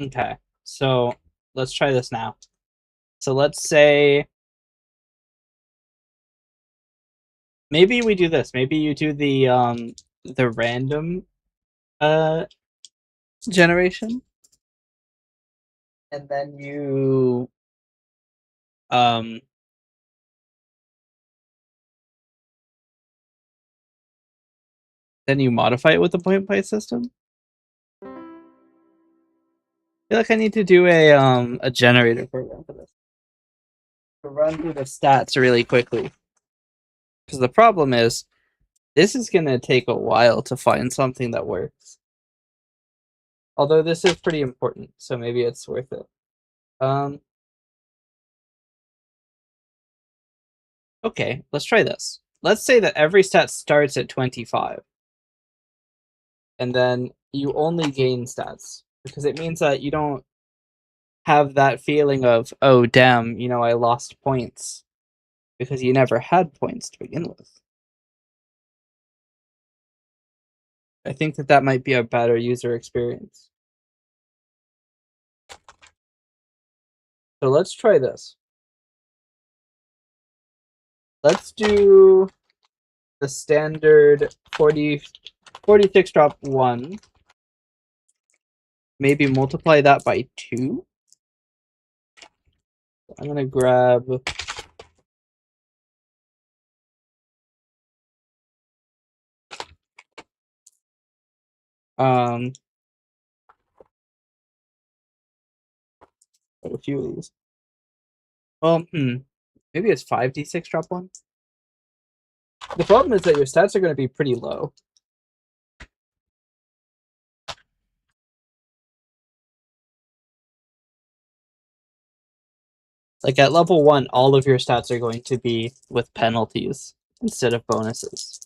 Okay, so let's try this now. So let's say maybe we do this. Maybe you do the random uh generation, and then um you modify it with the point price system. I feel like I need to do a generator program for this to run through the stats really quickly. Because the problem is this is gonna take a while to find something that works. Although this is pretty important, so maybe it's worth it. Okay, let's try this. Let's say that every stat starts at 25, and then you only gain stats, because it means that you don't have that feeling of, oh, damn, I lost points, because you never had points to begin with. I think that that might be a better user experience. So let's try this. Let's do the standard 46 drop 1. Maybe multiply that by 2. I'm going to grab quite a few of these. Well, maybe it's 5d6 drop 1. The problem is that your stats are going to be pretty low. Like at level 1, all of your stats are going to be with penalties instead of bonuses.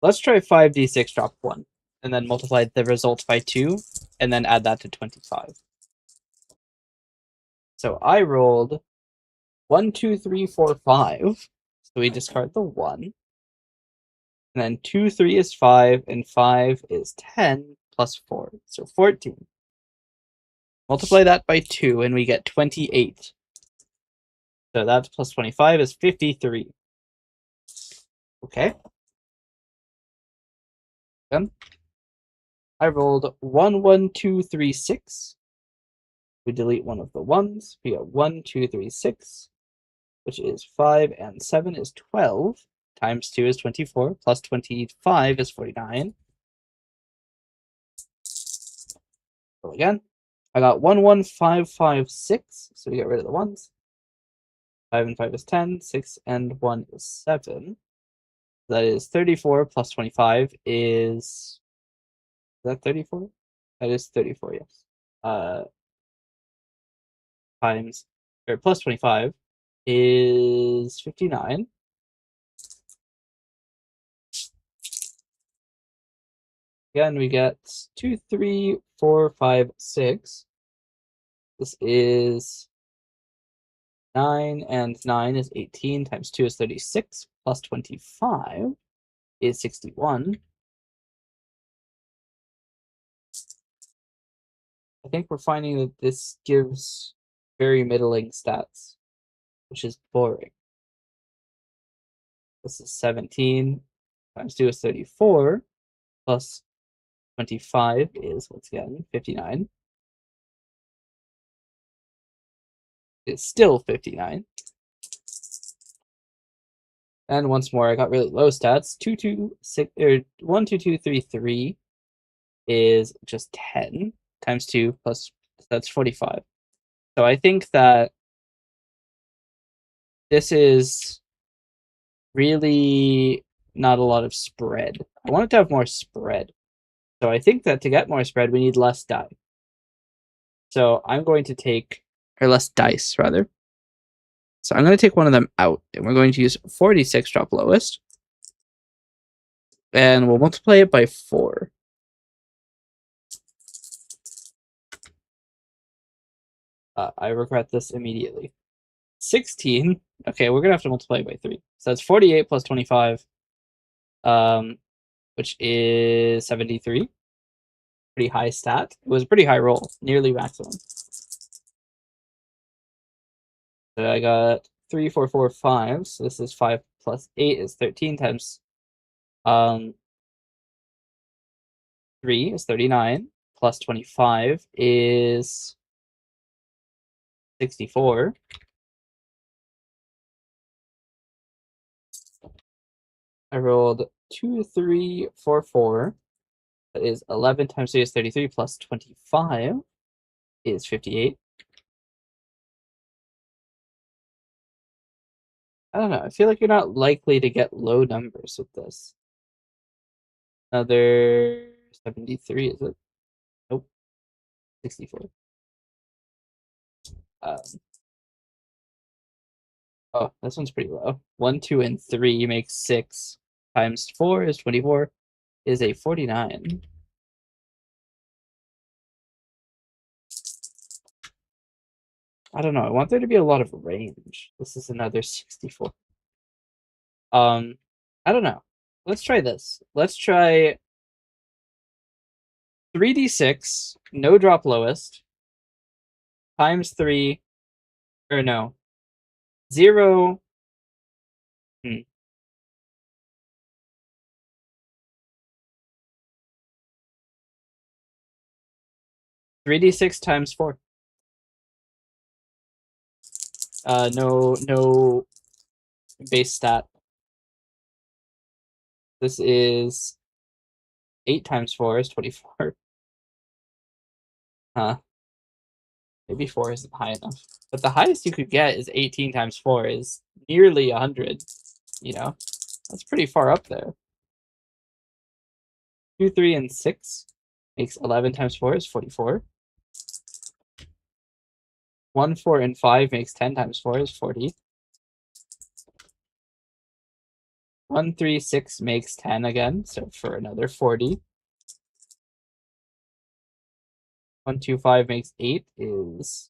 Let's try 5d6 drop 1, and then multiply the result by 2, and then add that to 25. So I rolled 1, 2, 3, 4, 5. So we discard the 1. And then 2, 3 is 5, and 5 is 10 plus 4. So 14. Multiply that by 2, and we get 28. So that's plus 25 is 53. Okay. Then I rolled 1, 1, 2, 3, 6. We delete one of the 1s. We get 1, 2, 3, 6, which is 5, and 7 is 12. Times 2 is 24, plus 25 is 49. Roll again. I got 1, 1, 5, 5, 6, so we get rid of the 1s. 5 and 5 is 10, 6 and 1 is 7. That is 34 plus 25 is that 34? That is 34, yes. Times, or plus 25 is 59. Again, we get 2, 3, 4, 5, 6. This is 9, and 9 is 18, times 2 is 36, plus 25 is 61. I think we're finding that this gives very middling stats, which is boring. This is 17, times 2 is 34, plus 25 is, once again, 59. It's still 59. And once more, I got really low stats. 2, 2, 6, or 1, 2, 2, 3, 3 is just 10 times 2 plus, that's 45. So I think that this is really not a lot of spread. I want it to have more spread. So I think that to get more spread, we need less die. So I'm going to take, or less dice, rather. So I'm going to take one of them out, and we're going to use 46 drop lowest. And we'll multiply it by 4. I regret this immediately. 16. Okay, we're going to have to multiply it by 3. So that's 48 plus 25, which is 73. Pretty high stat. It was a pretty high roll, nearly maximum. So I got 3, 4, 4, 5. So this is 5 plus 8 is 13 times 3 is 39, plus 25 is 64. I rolled 2, 3, 4, 4. That is 11 times 3 is 33, plus 25 is 58. I don't know. I feel like you're not likely to get low numbers with this. Another 73, is it? Nope. 64. Oh, this one's pretty low. 1, 2, and 3 makes 6. Times 4 is 24. Is a 49. I don't know. I want there to be a lot of range. This is another 64. I don't know. Let's try this. Let's try 3d6, no drop lowest, times 3, or no, 0. 3d6 times 4. No base stat. This is 8 times 4 is 24. Huh. Maybe 4 isn't high enough. But the highest you could get is 18 times 4 is nearly 100. You know, that's pretty far up there. 2, 3, and 6 makes 11 times 4 is 44. 1, 4, and 5 makes 10 times 4 is 40. 1, 3, 6 makes 10 again, so for another 40. 1, 2, 5 makes 8 is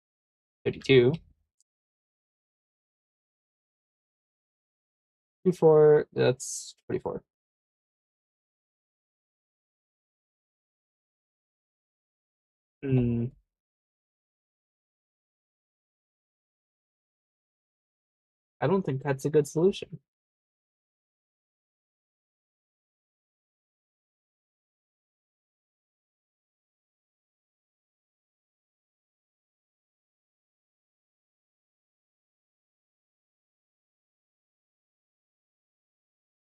32. 2, 4, that's 24. Hmm. I don't think that's a good solution.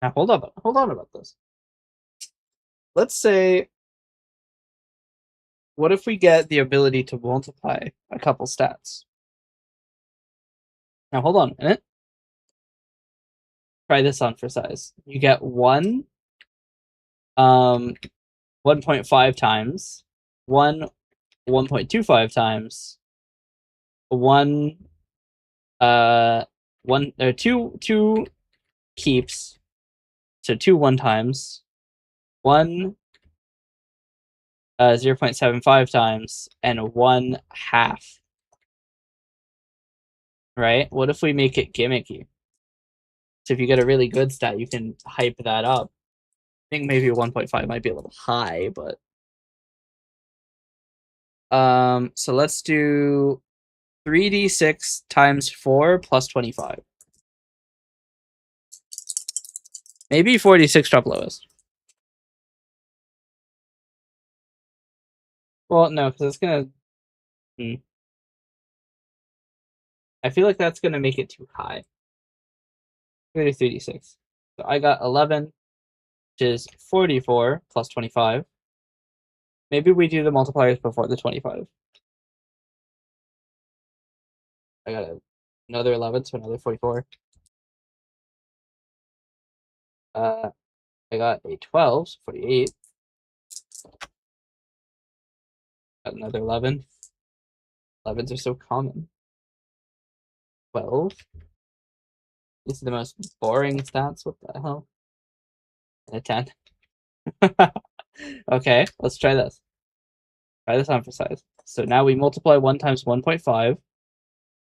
Now hold on about this. Let's say, what if we get the ability to multiply a couple stats? Now hold on a minute. Try this on for size. You get 1.5 times, 1.25 times, 1 one or two keeps, so 2 1 times, 1 0.75 times, and 1 half. Right? What if we make it gimmicky? So if you get a really good stat, you can hype that up. I think maybe 1.5 might be a little high, but so let's do 3d6 times 4 plus 25. Maybe 46 drop lowest. Well, no, because it's gonna. I feel like that's gonna make it too high. 3d6. So I got 11, which is 44 plus 25. Maybe we do the multipliers before the 25. I got another 11, so another 44. I got a 12, so 48. Got another 11. 11s are so common. 12. These are the most boring stats. What the hell? And a 10. Okay, let's try this. Try this on for size. So now we multiply 1 times 1.5.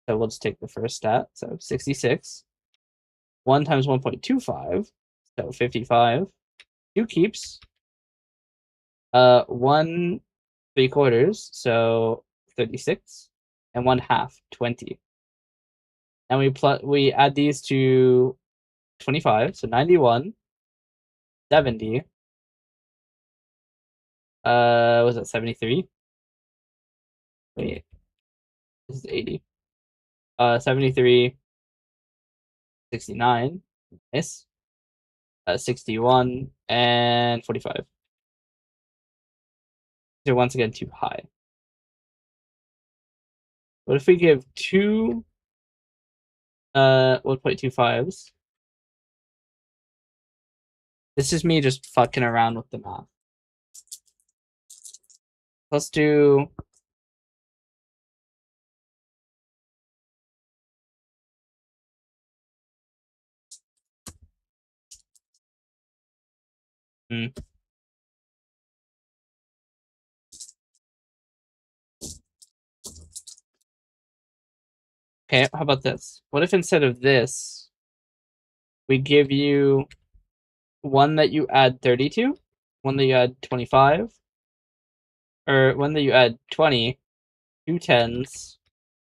So we'll just take the first stat. So 66. 1 times 1.25. So 55. 2 keeps. 1 3/4. So 36. And 1 half, 20. And we add these to 25. So 91. 70. Was it 73? Wait, this is 80. 73, 69, nice. 61, and 45. They're once again too high. What if we give two 1.25s? This is me just fucking around with the math. Let's do Okay, how about this? What if instead of this, we give you one that you add 30 to, one that you add 25, or one that you add 20, 2 10s,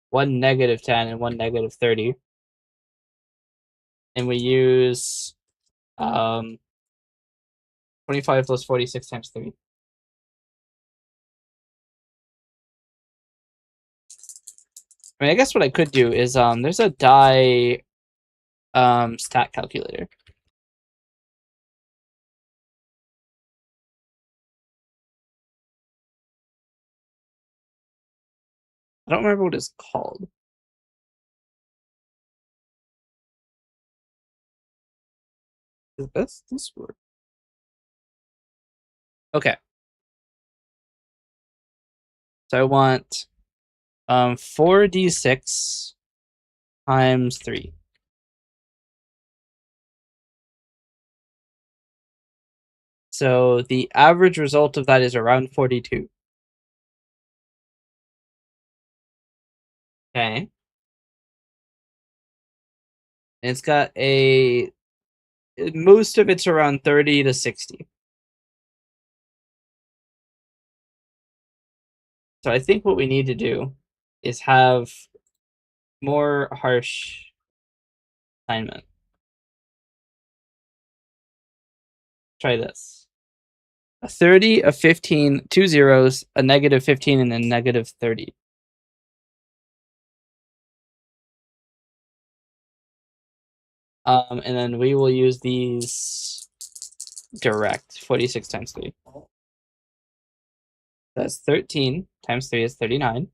one negative 10, and one negative 30. And we use 25 plus 46 times 3. I mean, I guess what I could do is there's a die stat calculator. I don't remember what it's called. Does this work? Okay. So I want 4d6 times 3. So the average result of that is around 42. Okay. And it's got most of it's around 30 to 60. So I think what we need to do is have more harsh assignment. Try this. A 30, a 15, 2 zeros, a negative 15, and a negative 30. And then we will use these direct. 46 times 3. That's 13 times 3 is 39.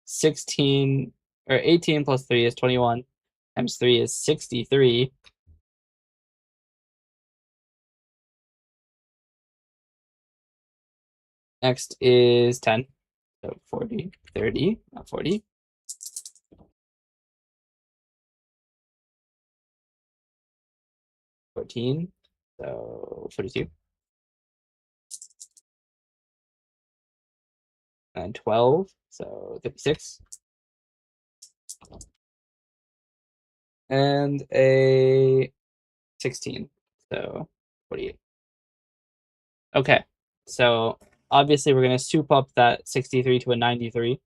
16 or 18 plus 3 is 21. Times 3 is 63. Next is 10. So 40, 30, not 40. 14, so 42. And 12, so 56. And a 16, so 48. Okay, so obviously we're going to soup up that 63 to a 93.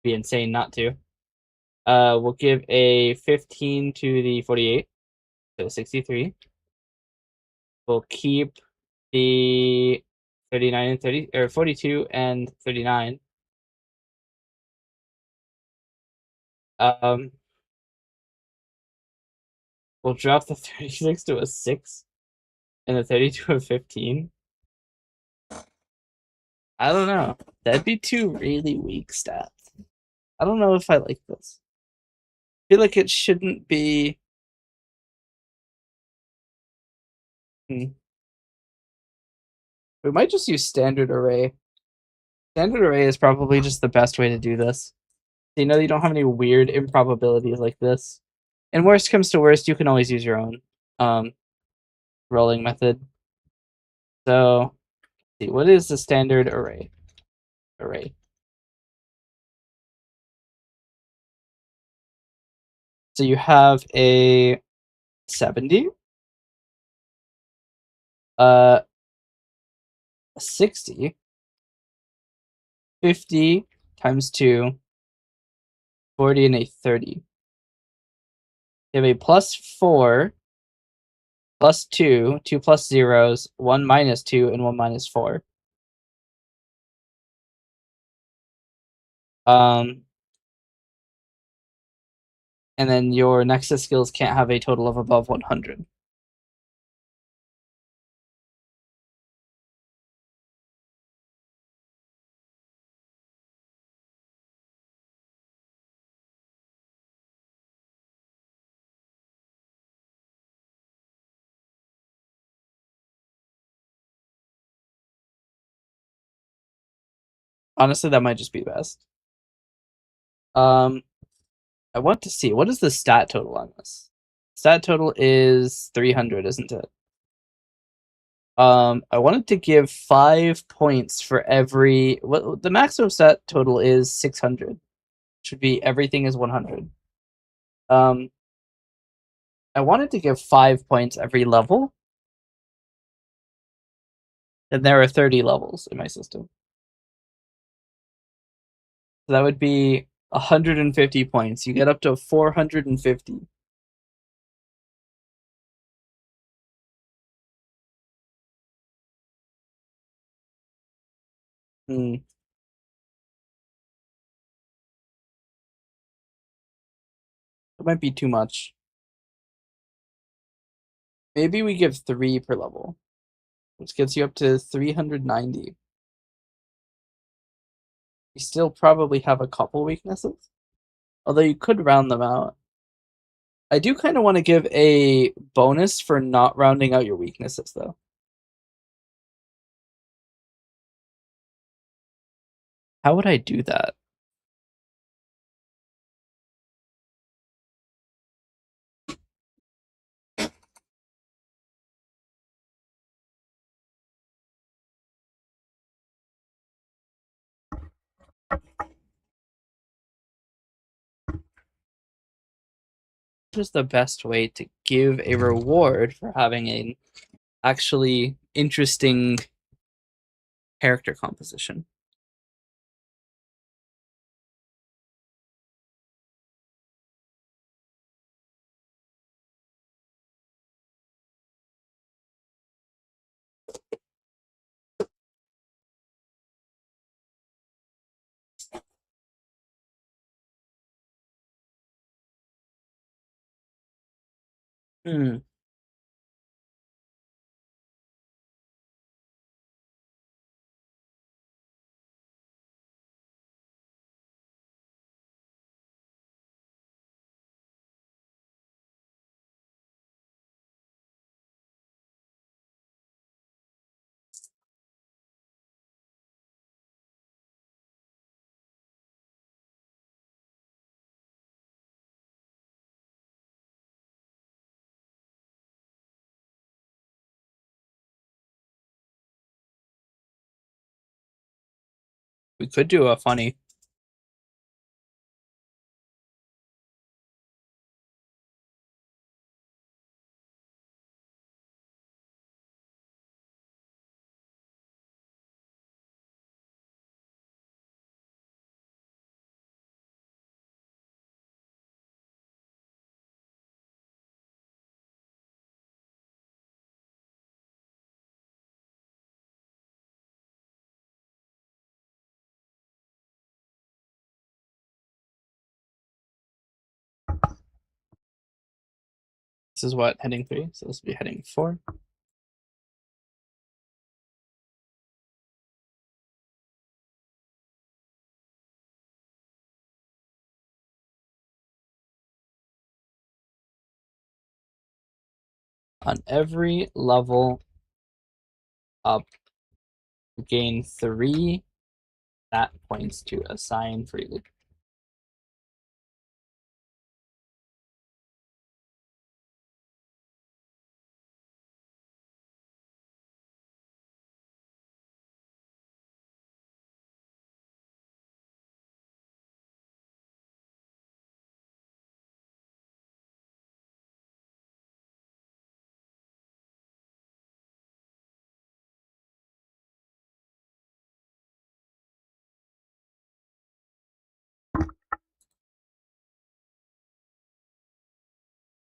Be insane not to. We'll give a 15 to the 48, so 63. We'll keep the 39 and 30, or 42 and 39. We'll drop the 36 to a 6 and the 30 to a 15. I don't know. That'd be two really weak stats. I don't know if I like this. I feel like it shouldn't be. We might just use standard array. Standard array is probably just the best way to do this. You know, you don't have any weird improbabilities like this. And worst comes to worst, you can always use your own rolling method. So, let's see, what is the standard array? So you have a 70, a 60, 50 times 2, 40, and a 30. You have a plus 4, plus 2, 2 plus zeros, 1 minus 2, and 1 minus 4. And then your Nexus skills can't have a total of above 100. Honestly, that might just be best. I want to see, what is the stat total on this? Stat total is 300, isn't it? I wanted to give 5 points for every. What the maximum stat total is 600. Should be everything is 100. I wanted to give 5 points every level, and there are 30 levels in my system. So that would be 150 points. You get up to 450. Hmm. That might be too much. Maybe we give 3 per level, which gets you up to 390. You still probably have a couple weaknesses, although you could round them out. I do kind of want to give a bonus for not rounding out your weaknesses, though. How would I do that? What is the best way to give a reward for having an actually interesting character composition? Hmm. We could do a funny. This is what, heading 3? So this will be heading 4. On every level up, gain 3 stat points to assign freely.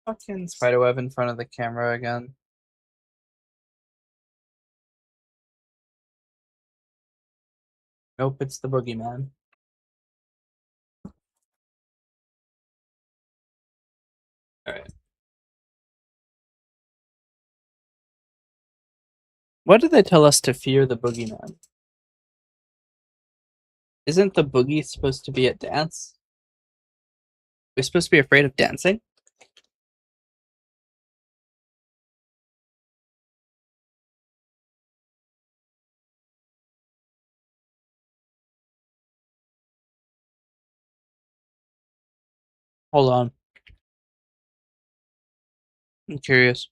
Fucking spiderweb in front of the camera again. Nope, it's the boogeyman. Alright. What did they tell us to fear the boogeyman? Isn't the boogie supposed to be a dance? We're supposed to be afraid of dancing? Hold on. I'm curious.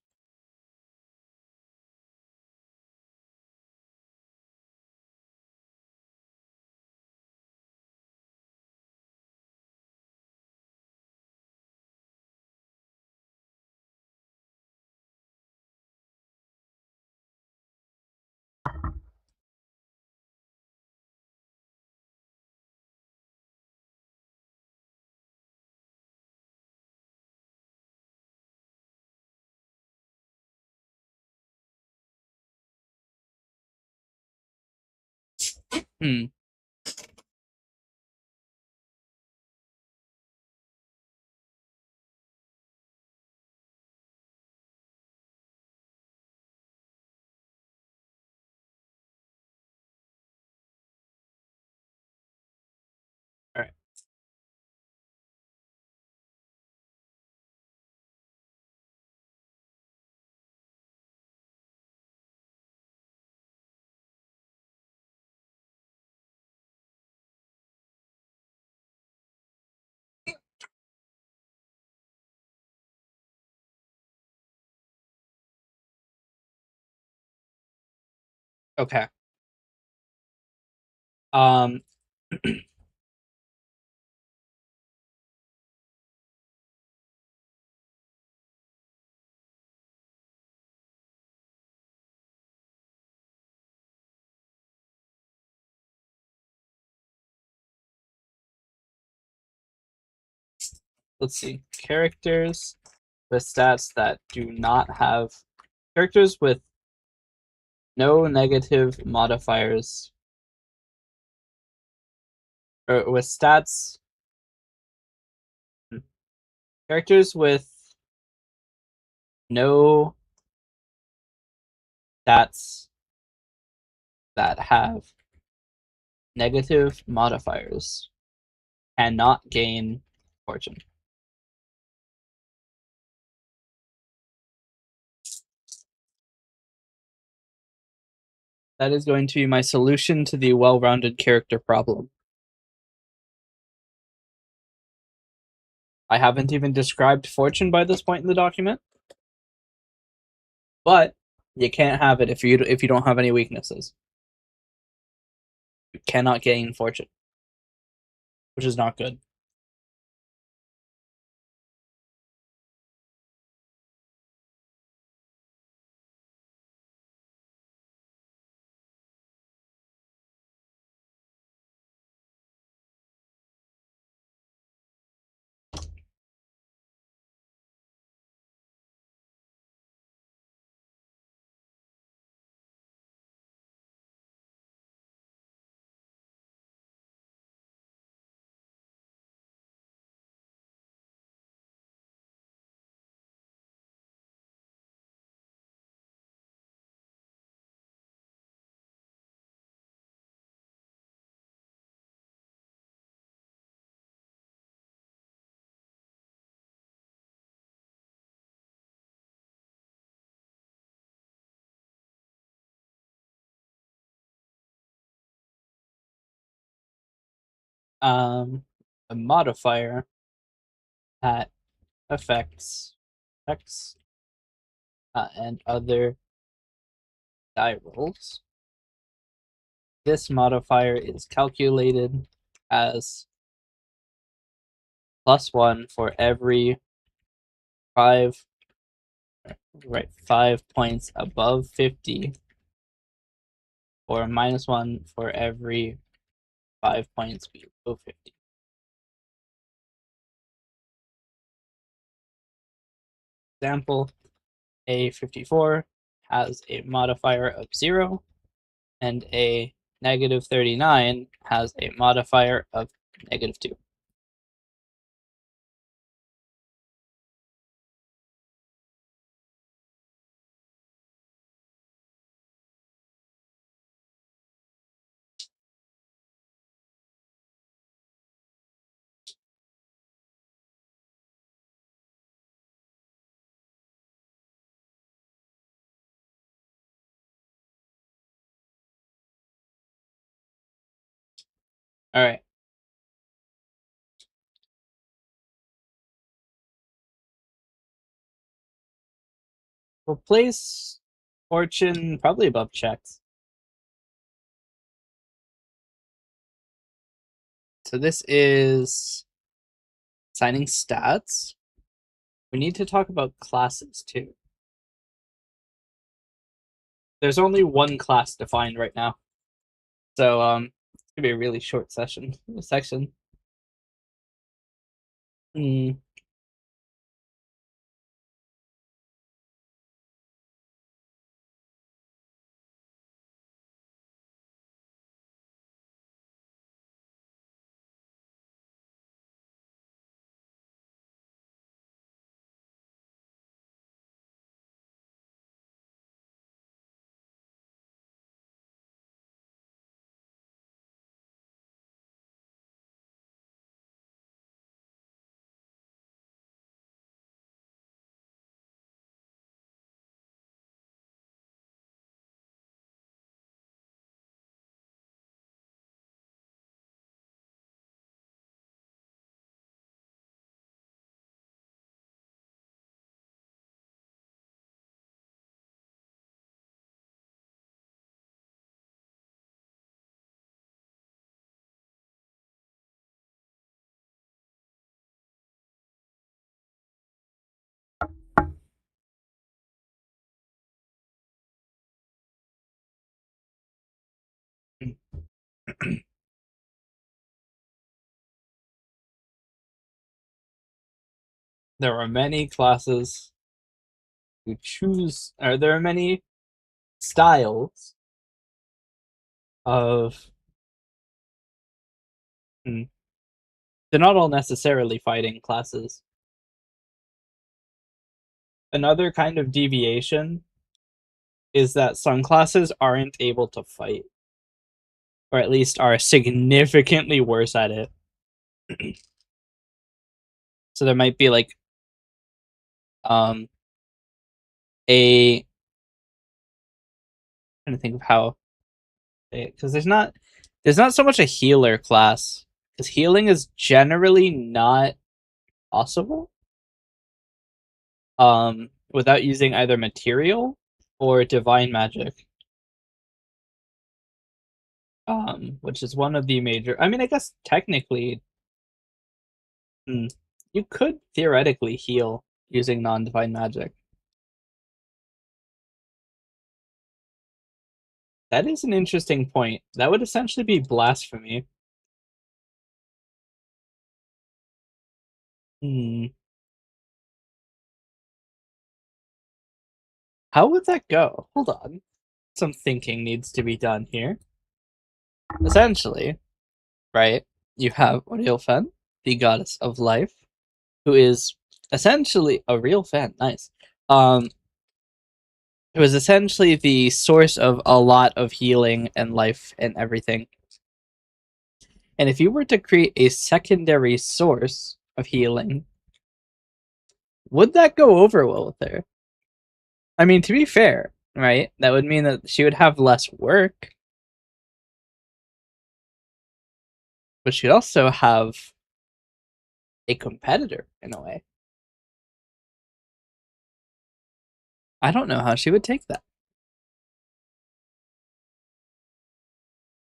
Hmm. Alright. Okay. Um, let's see. Characters with stats that do not have characters with no negative modifiers or with stats characters with no stats that have negative modifiers cannot gain fortune. That is going to be my solution to the well-rounded character problem. I haven't even described fortune by this point in the document, but you can't have it if you don't have any weaknesses. You cannot gain fortune, which is not good. Um, a modifier that affects X and other die rolls. This modifier is calculated as +1 for every 5 5 points above 50, or -1 for every 5 points below 50. Example, a 54 has a modifier of 0, and a -39 has a modifier of -2. All right. We'll place fortune probably above checks. So this is assigning stats. We need to talk about classes too. There's only one class defined right now. So it's gonna be a really short section. Hmm. there are many classes who choose, or there are many styles of. Hmm, they're not all necessarily fighting classes. Another kind of deviation is that some classes aren't able to fight, or at least are significantly worse at it. So there might be like um a I'm trying to think of how, because there's not so much a healer class, because healing is generally not possible without using either material or divine magic, which is one of the major. I mean, I guess technically, hmm, you could theoretically heal using non-divine magic. That is an interesting point. That would essentially be blasphemy. Hmm. How would that go? Hold on. Some thinking needs to be done here. Essentially, right, you have Orilfen, the goddess of life, who is essentially a real fan. Nice. Um, who is essentially the source of a lot of healing and life and everything. And if you were to create a secondary source of healing, would that go over well with her? I mean, to be fair, right, that would mean that she would have less work, but she'd also have a competitor in a way. I don't know how she would take that.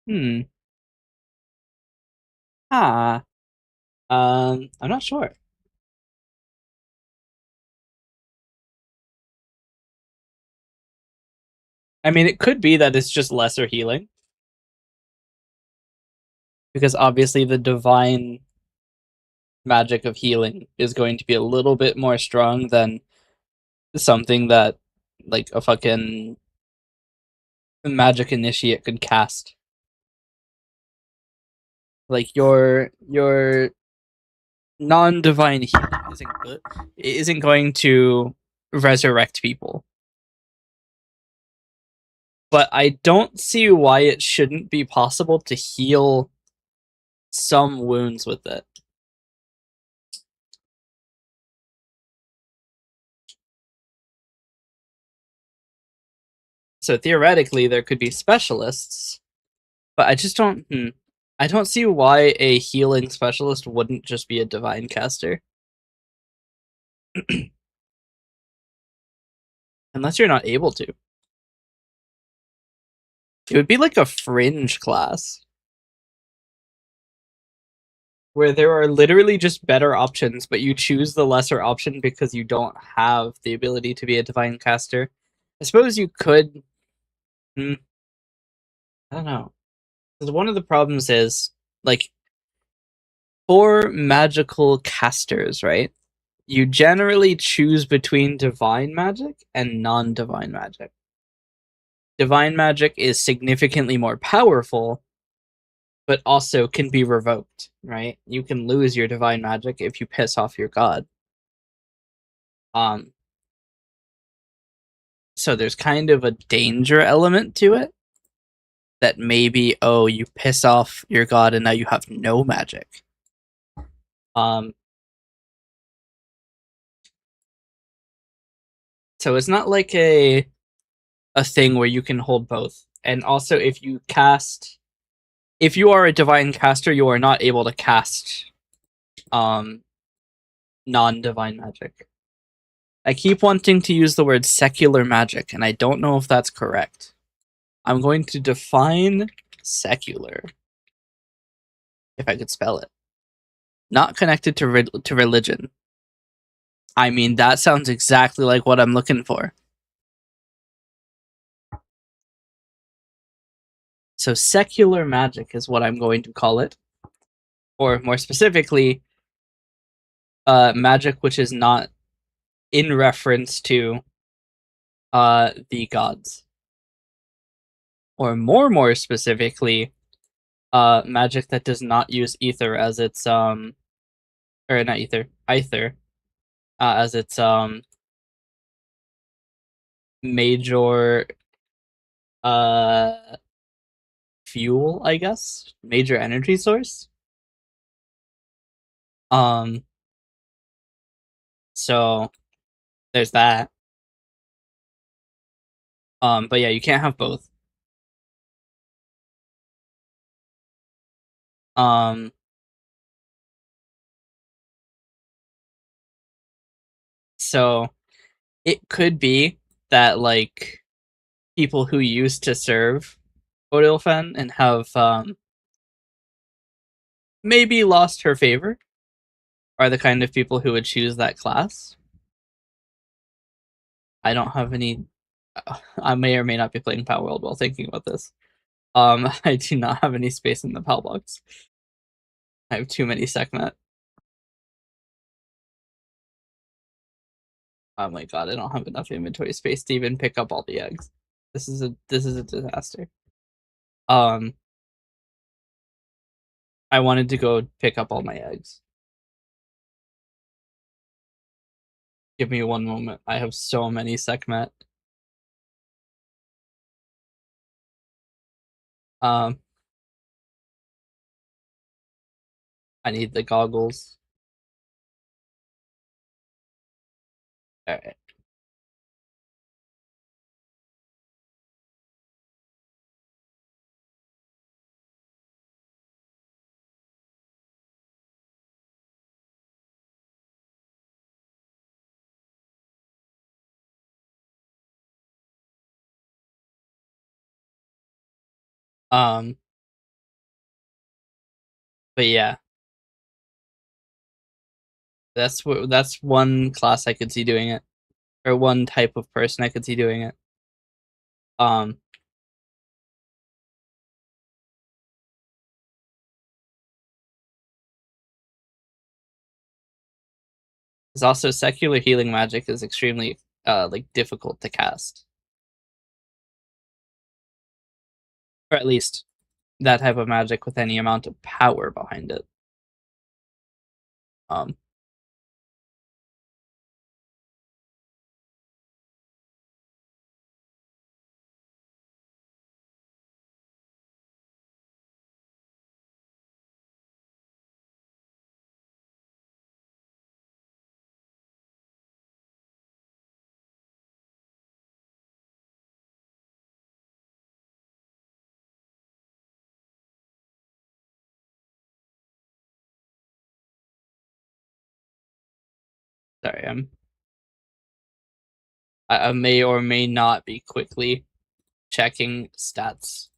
Hmm. Ah. I'm not sure. I mean, it could be that it's just lesser healing, because obviously the divine magic of healing is going to be a little bit more strong than something that like a fucking magic initiate could cast. Like your non-divine healing isn't going to resurrect people. But I don't see why it shouldn't be possible to heal some wounds with it. So theoretically, there could be specialists, but I just don't. I don't see why a healing specialist wouldn't just be a divine caster, unless you're not able to. It would be like a fringe class where there are literally just better options, but you choose the lesser option because you don't have the ability to be a divine caster. I suppose you could. Hmm, I don't know. Because one of the problems is, like, for magical casters, right? You generally choose between divine magic and non divine magic. Divine magic is significantly more powerful, but also can be revoked, right? You can lose your divine magic if you piss off your god. Um, so there's kind of a danger element to it that maybe, oh, you piss off your god and now you have no magic. Um, so it's not like a thing where you can hold both. And also, if you are a divine caster, you are not able to cast um non-divine magic. I keep wanting to use the word secular magic, and I don't know if that's correct. I'm going to define secular, if I could spell it. Not connected to religion. I mean, that sounds exactly like what I'm looking for. So secular magic is what I'm going to call it. Or more specifically, magic which is not in reference to the gods, or more specifically, magic that does not use ether as its or not ether as its major uh fuel, I guess, major energy source. Um, so there's that. But yeah, you can't have both. Um, so it could be that like people who used to serve Odilfen and have maybe lost her favor are the kind of people who would choose that class. I don't have any. I may or may not be playing Power World while thinking about this. I do not have any space in the PAL box. I have too many SecMet. Oh my god, I don't have enough inventory space to even pick up all the eggs. This is a disaster. I wanted to go pick up all my eggs. Give me one moment. I have so many SecMet. Um, I need the goggles. All right. Um, but yeah, that's one class I could see doing it, or one type of person I could see doing it. Um, There's also secular healing magic is extremely like difficult to cast, or at least that type of magic with any amount of power behind it. Um, Sorry, I may or may not be quickly checking stats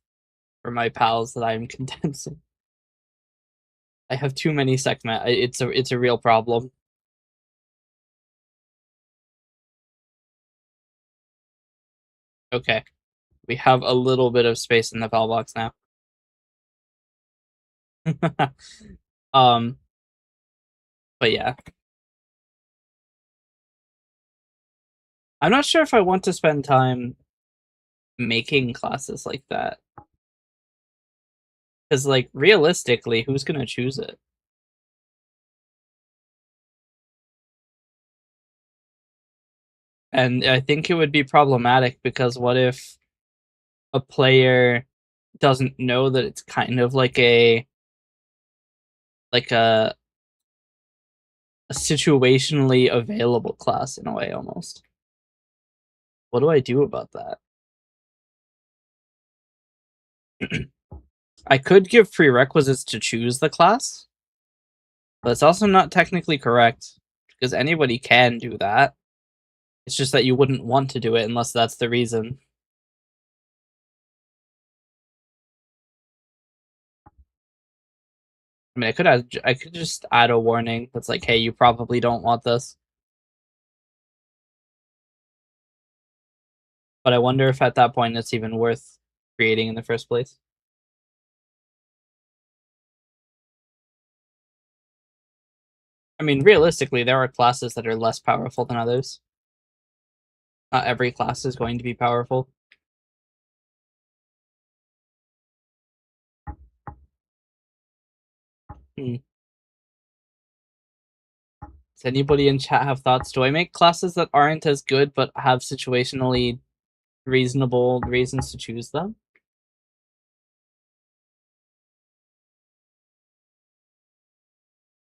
for my pals that I'm condensing. I have too many SecMet. It's a real problem. Okay, we have a little bit of space in the pal box now. um, but yeah, I'm not sure if I want to spend time making classes like that, because like realistically, who's gonna choose it? And I think it would be problematic because what if a player doesn't know that it's kind of like like a situationally available class in a way almost. What do I do about that? I could give prerequisites to choose the class, but it's also not technically correct because anybody can do that. It's just that you wouldn't want to do it unless that's the reason. I mean, I could just add a warning that's like, hey, you probably don't want this. But I wonder if at that point it's even worth creating in the first place. I mean, realistically, there are classes that are less powerful than others. Not every class is going to be powerful. Does anybody in chat have thoughts? Do I make classes that aren't as good but have situationally reasonable reasons to choose them?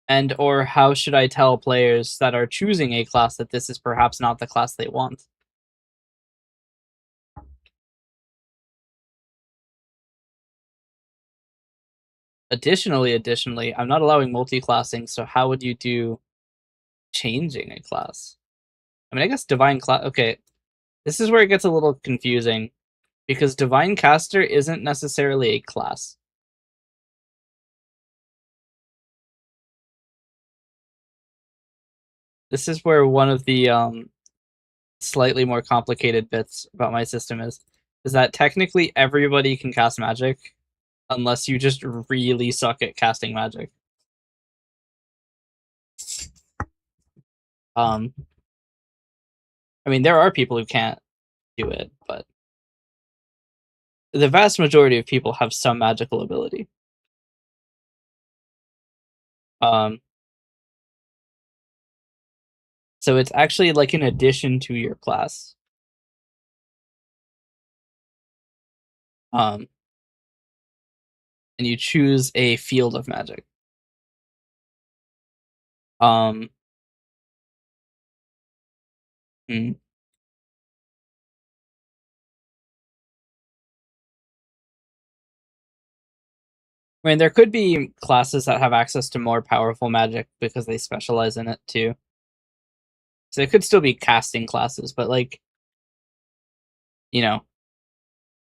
And or how should I tell players that are choosing a class that this is perhaps not the class they want? Additionally, I'm not allowing multi-classing, so how would you do changing a class? I mean, I guess divine class. Okay, this is where it gets a little confusing because divine caster isn't necessarily a class. This is where one of the slightly more complicated bits about my system is that technically everybody can cast magic unless you just really suck at casting magic. I mean, there are people who can't do it, but the vast majority of people have some magical ability. So it's actually like an addition to your class. And you choose a field of magic. Hmm. I mean, there could be classes that have access to more powerful magic because they specialize in it too. So it could still be casting classes, but like, you know,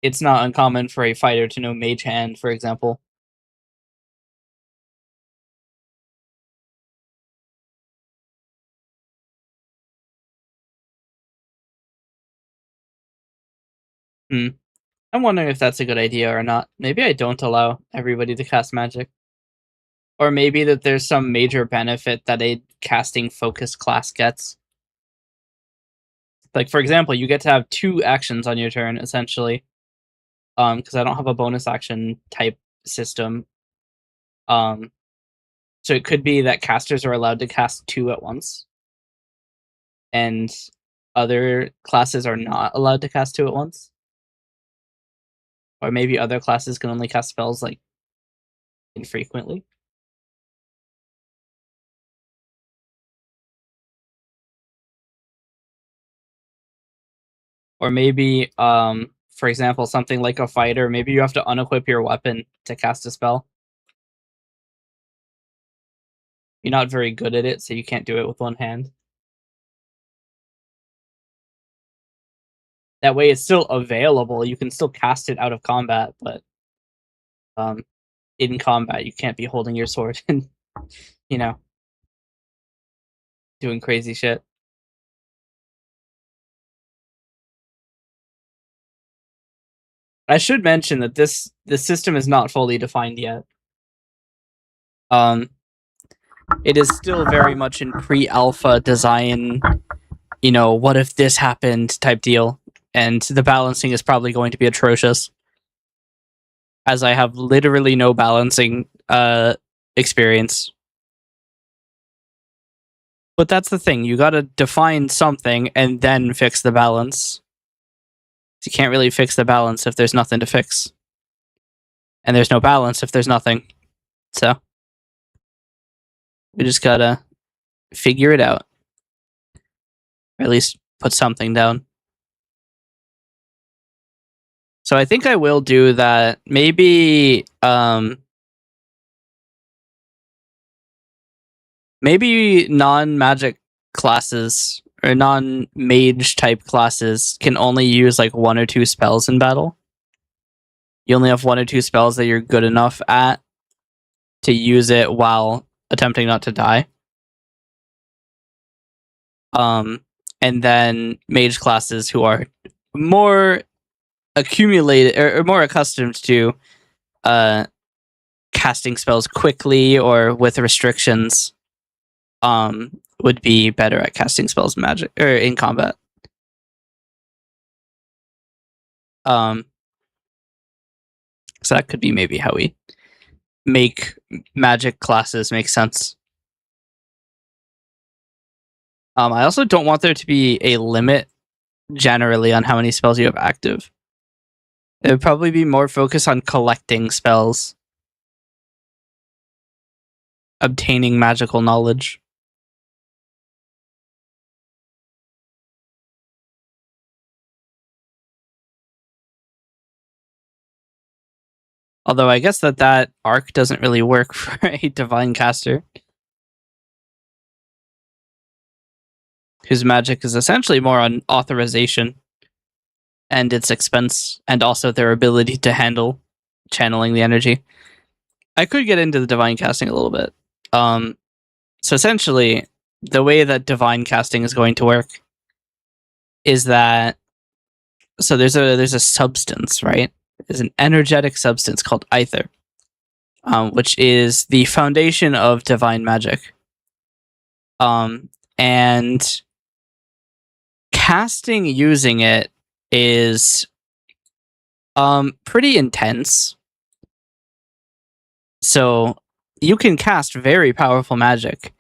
it's not uncommon for a fighter to know Mage Hand, for example. I'm wondering if that's a good idea or not. Maybe I don't allow everybody to cast magic. Or maybe that there's some major benefit that a casting focused class gets. Like, for example, you get to have 2 actions on your turn, essentially. Because I don't have a bonus action type system. So it could be that casters are allowed to cast 2 at once. And other classes are not allowed to cast 2 at once. Or maybe other classes can only cast spells, like, infrequently. Or maybe, for example, something like a fighter, maybe you have to unequip your weapon to cast a spell. You're not very good at it, so you can't do it with one hand. That way it's still available. You can still cast it out of combat, but in combat you can't be holding your sword and, you know, doing crazy shit. I should mention that this system is not fully defined yet. It is still very much in pre-alpha design, you know, what if this happened type deal, and the balancing is probably going to be atrocious, as I have literally no balancing experience. But that's the thing, you gotta define something and then fix the balance. You can't really fix the balance if there's nothing to fix. And there's no balance if there's nothing. So we just gotta figure it out. Or at least put something down. So I think I will do that. Maybe maybe non-magic classes or non-mage type classes can only use like 1 or 2 spells in battle. You only have 1 or 2 spells that you're good enough at to use it while attempting not to die. And then mage classes who are more accumulated or more accustomed to casting spells quickly or with restrictions would be better at casting spells magic or in combat. So that could be maybe how we make magic classes make sense. I also don't want there to be a limit generally on how many spells you have active. It would probably be more focused on collecting spells, obtaining magical knowledge. Although I guess that arc doesn't really work for a divine caster, whose magic is essentially more on authorization and its expense, and also their ability to handle channeling the energy. I could get into the divine casting a little bit. So essentially, the way that divine casting is going to work is that there's a substance, right? There's an energetic substance called ether, which is the foundation of divine magic. And casting using it is pretty intense. So you can cast very powerful magic,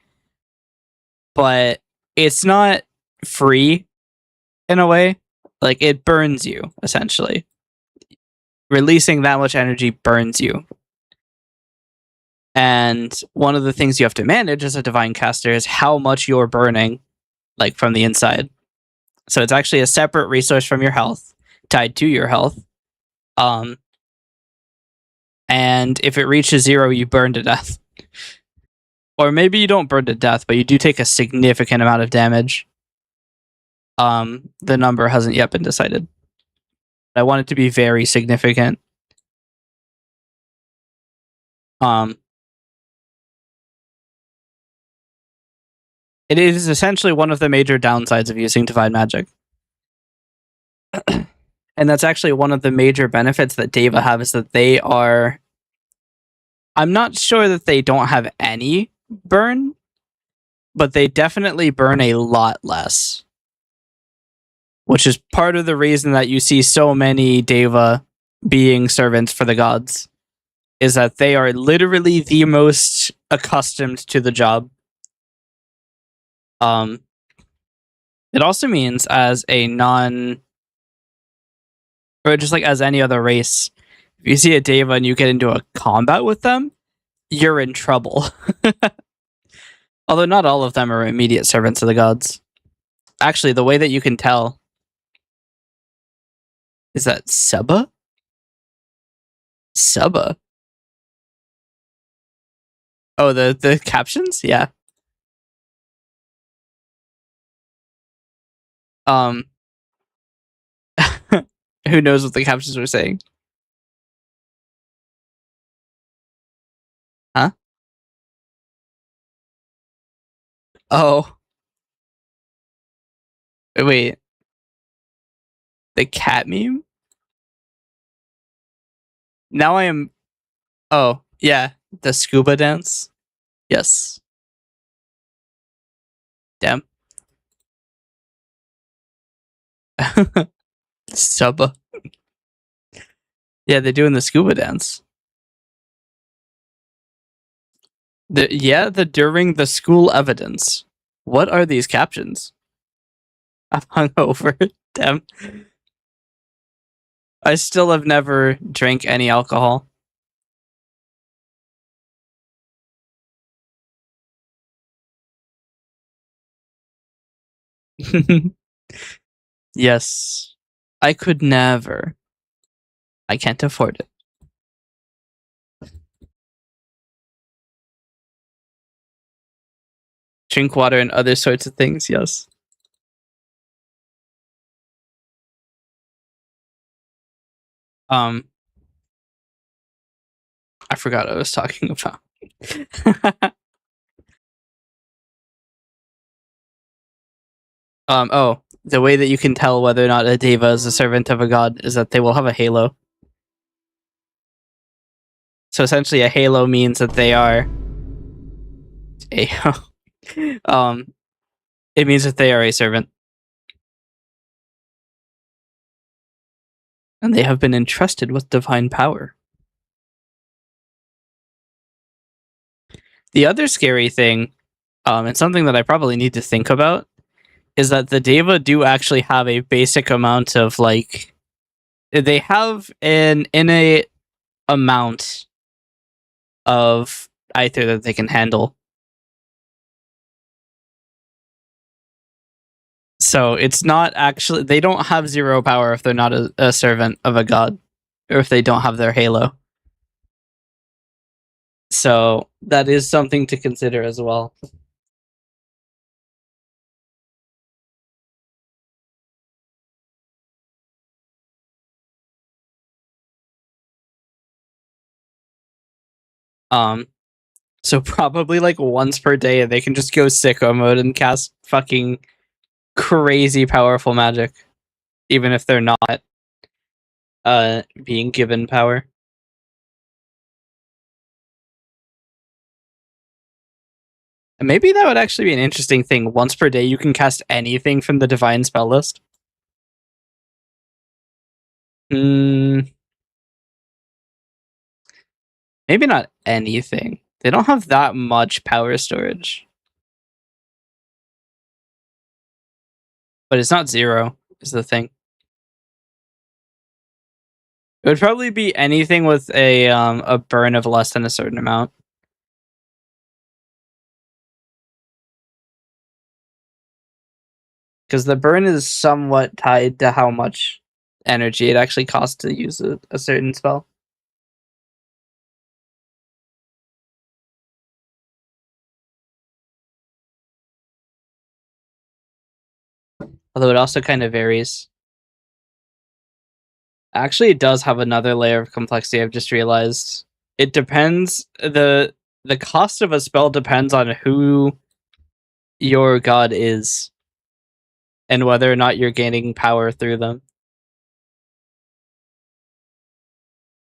but it's not free in a way. Like, it burns you, essentially. Releasing that much energy burns you. And one of the things you have to manage as a divine caster is how much you're burning, like, from the inside. So it's actually a separate resource from your health, tied to your health. And if it reaches 0, you burn to death. Or maybe you don't burn to death, but you do take a significant amount of damage. The number hasn't yet been decided. I want it to be very significant. It is essentially one of the major downsides of using divine magic. And that's actually one of the major benefits that Deva have, is that they are... I'm not sure that they don't have any burn, but they definitely burn a lot less. Which is part of the reason that you see so many Deva being servants for the gods, is that they are literally the most accustomed to the job. It also means as a or just like as any other race, if you see a Deva and you get into a combat with them, you're in trouble. Although not all of them are immediate servants of the gods. Actually, the way that you can tell is that Saba? Saba? Oh, the captions? Yeah. Who knows what the captions were saying? Huh? Oh. Wait. The cat meme? Now I am... Oh, yeah. The scuba dance? Yes. Damn. Saba. Yeah, they're doing the scuba dance. The during the school evidence. What are these captions? I'm hungover. Damn. I still have never drank any alcohol. Yes. I could never. I can't afford it. Drink water and other sorts of things, yes. I forgot what I was talking about. Oh, the way that you can tell whether or not a Deva is a servant of a god is that they will have a halo. So essentially a halo means that they are It means that they are a servant. And they have been entrusted with divine power. The other scary thing, and something that I probably need to think about, is that the Deva do actually have a basic amount of, like, they have an innate amount of ether that they can handle. So it's not actually, they don't have zero power if they're not a servant of a god, or if they don't have their halo. So that is something to consider as well. So probably like once per day they can just go sicko mode and cast fucking crazy powerful magic, even if they're not being given power. And maybe that would actually be an interesting thing. Once per day you can cast anything from the divine spell list. Maybe not anything. They don't have that much power storage. But it's not zero, is the thing. It would probably be anything with a burn of less than a certain amount. Because the burn is somewhat tied to how much energy it actually costs to use a certain spell. Although it also kind of varies. Actually, it does have another layer of complexity. I've just realized it depends. The cost of a spell depends on who your god is and whether or not you're gaining power through them,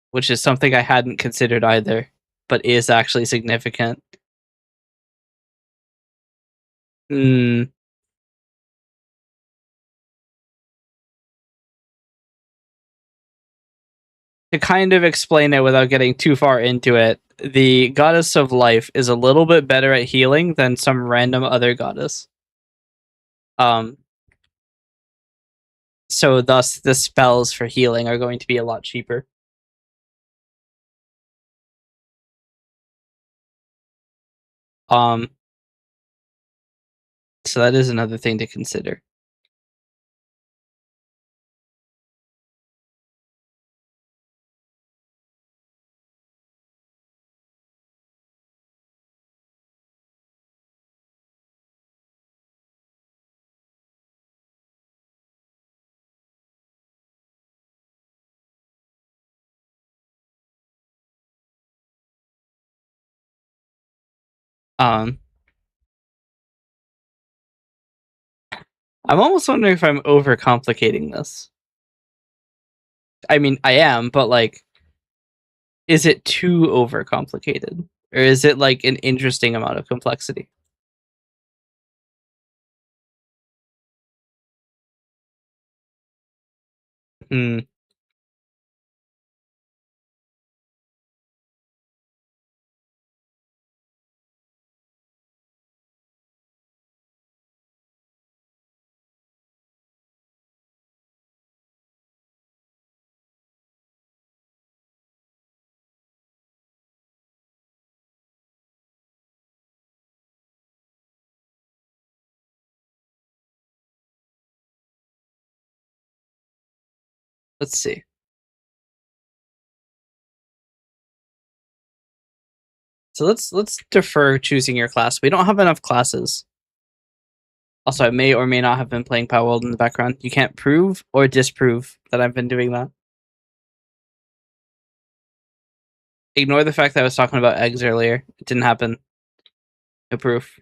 which is something I hadn't considered either, but is actually significant. To kind of explain it without getting too far into it, the goddess of life is a little bit better at healing than some random other goddess. So thus the spells for healing are going to be a lot cheaper. So that is another thing to consider. Um, I'm almost wondering if I'm overcomplicating this. I mean, I am, but like, is it too overcomplicated? Or is it like an interesting amount of complexity? Hmm. Let's see. So let's defer choosing your class. We don't have enough classes. Also, I may or may not have been playing Power World in the background. You can't prove or disprove that I've been doing that. Ignore the fact that I was talking about eggs earlier. It didn't happen. No proof.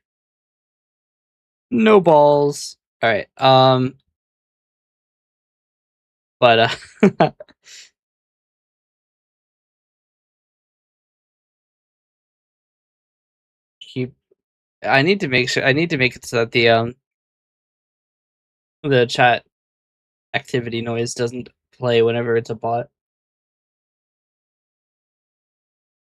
No balls. All right. But keep I need to make sure. I need to make it so that the chat activity noise doesn't play whenever it's a bot.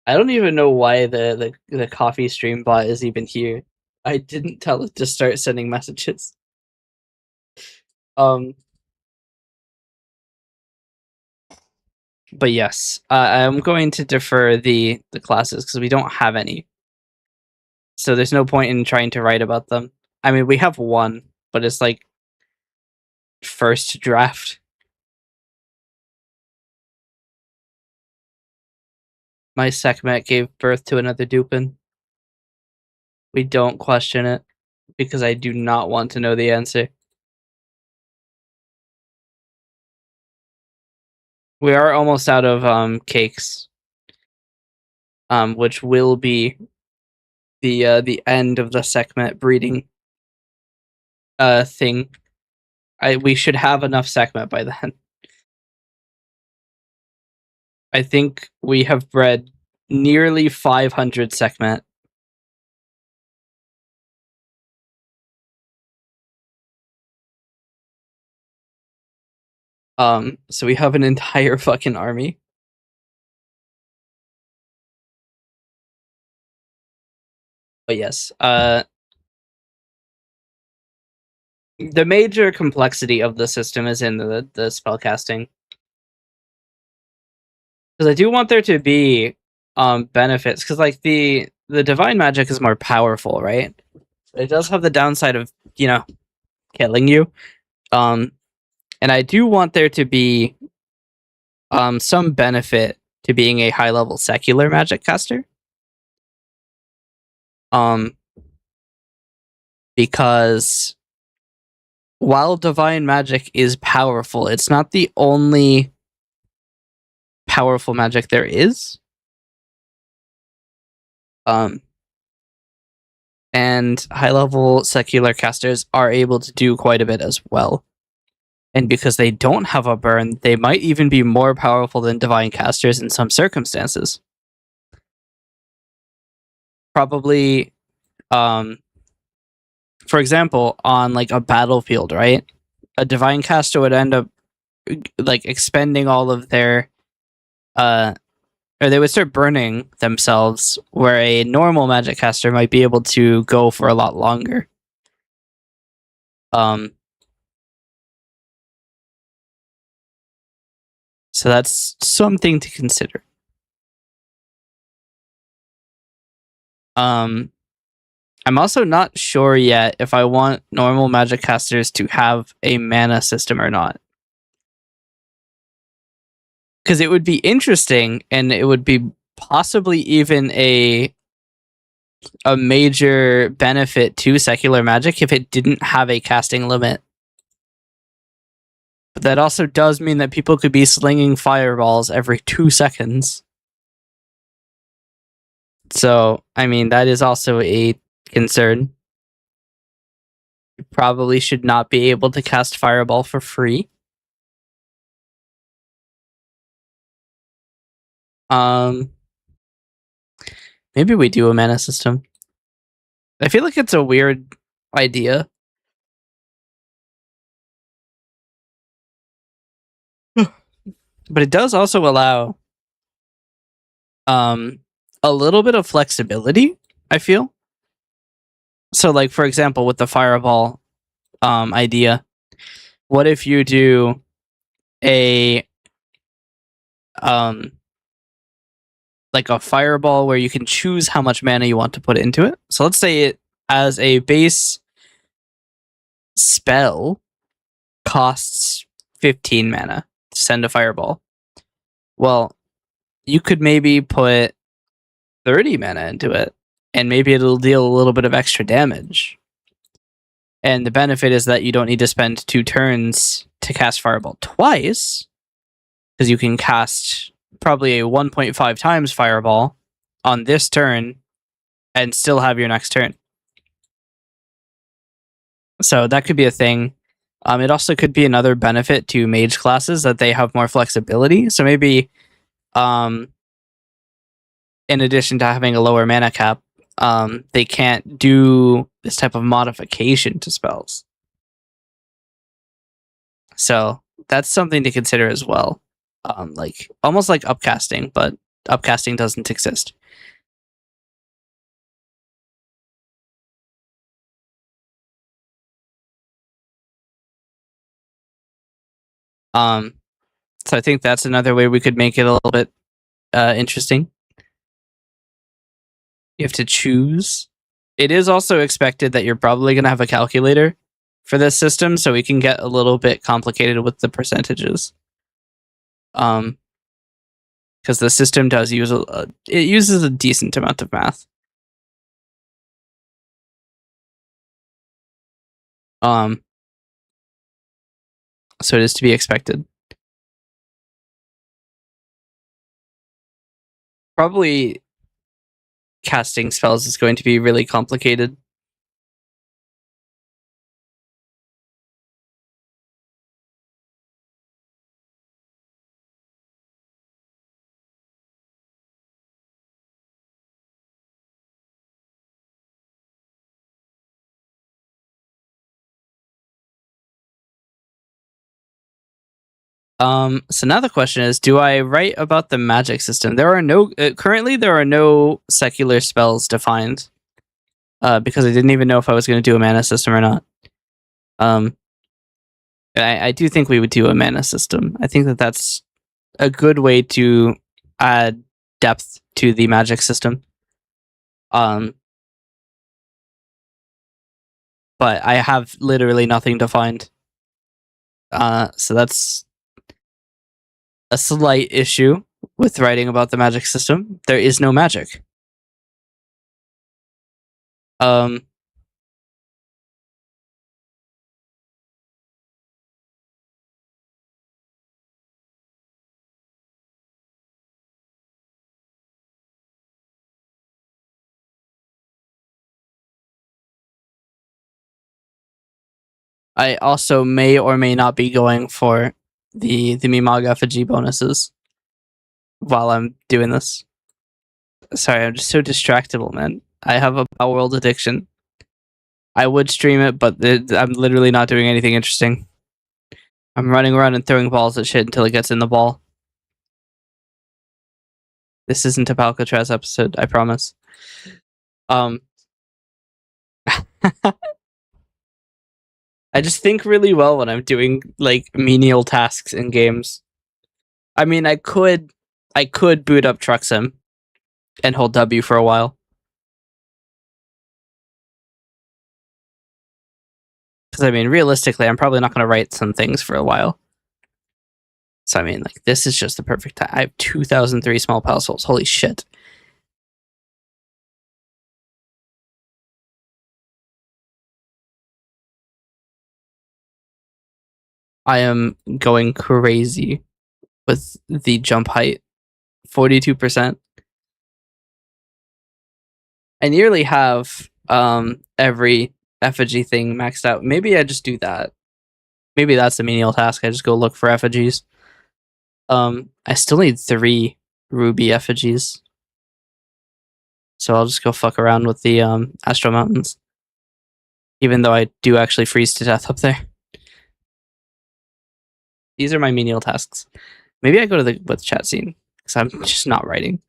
I don't even know why the coffee stream bot is even here. I didn't tell it to start sending messages. But yes, I'm going to defer the classes because we don't have any. So there's no point in trying to write about them. I mean, we have one, but it's like first draft. My Sekhmet gave birth to another Dupin. We don't question it because I do not want to know the answer. We are almost out of cakes, which will be the end of the Sekhmet breeding thing. We should have enough Sekhmet by then. I think we have bred nearly 500 Sekhmet. So we have an entire fucking army. But yes, the major complexity of the system is in the spellcasting. Because I do want there to be benefits, because like the divine magic is more powerful, right? It does have the downside of, you know, killing you. And I do want there to be some benefit to being a high level secular magic caster. Because while divine magic is powerful, it's not the only powerful magic there is. And high level secular casters are able to do quite a bit as well. And because they don't have a burn, they might even be more powerful than divine casters in some circumstances. Probably, for example, on like a battlefield, right? A divine caster would end up like expending all of their or they would start burning themselves, where a normal magic caster might be able to go for a lot longer. So that's something to consider. I'm also not sure yet if I want normal magic casters to have a mana system or not. Because it would be interesting, and it would be possibly even a major benefit to secular magic if it didn't have a casting limit. But that also does mean that people could be slinging fireballs every 2 seconds. So, I mean, that is also a concern. You probably should not be able to cast fireball for free. Maybe we do a mana system. I feel like it's a weird idea. But it does also allow a little bit of flexibility, I feel. So like, for example, with the fireball idea, what if you do a like a fireball where you can choose how much mana you want to put into it? So let's say it as a base spell costs 15 mana to send a fireball. Well, you could maybe put 30 mana into it, and maybe it'll deal a little bit of extra damage. And the benefit is that you don't need to spend 2 turns to cast fireball twice, because you can cast probably a 1.5 times fireball on this turn and still have your next turn. So that could be a thing. It also could be another benefit to mage classes that they have more flexibility. So maybe in addition to having a lower mana cap, they can't do this type of modification to spells. So that's something to consider as well. Like almost like upcasting, but upcasting doesn't exist. So I think that's another way we could make it a little bit interesting. You have to choose. It is also expected that you're probably going to have a calculator for this system, so we can get a little bit complicated with the percentages. Because the system does use it uses a decent amount of math. So it is to be expected. Probably casting spells is going to be really complicated. So now the question is, do I write about the magic system? There are no currently there are no secular spells defined. Because I didn't even know if I was going to do a mana system or not. I do think we would do a mana system. I think that that's a good way to add depth to the magic system. But I have literally nothing defined. So that's a slight issue with writing about the magic system. There is no magic. I also may or may not be going for the Mimag effigy bonuses while I'm doing this. Sorry, I'm just so distractible, man. I have a Power World addiction. I would stream it, but I'm literally not doing anything interesting. I'm running around and throwing balls at shit until it gets in the ball. This isn't a Palcatraz episode, I promise. I just think really well when I'm doing like menial tasks in games. I mean, I could boot up Truck Sim and hold W for a while. Because I mean, realistically, I'm probably not going to write some things for a while. So I mean, like, this is just the perfect time. I have 2003 small pal souls. Holy shit. I am going crazy with the jump height. 42%. I nearly have every effigy thing maxed out. Maybe I just do that. Maybe that's the menial task. I just go look for effigies. I still need 3 ruby effigies. So I'll just go fuck around with the Astral Mountains. Even though I do actually freeze to death up there. These are my menial tasks. Maybe I go to the with chat scene, because I'm just not writing.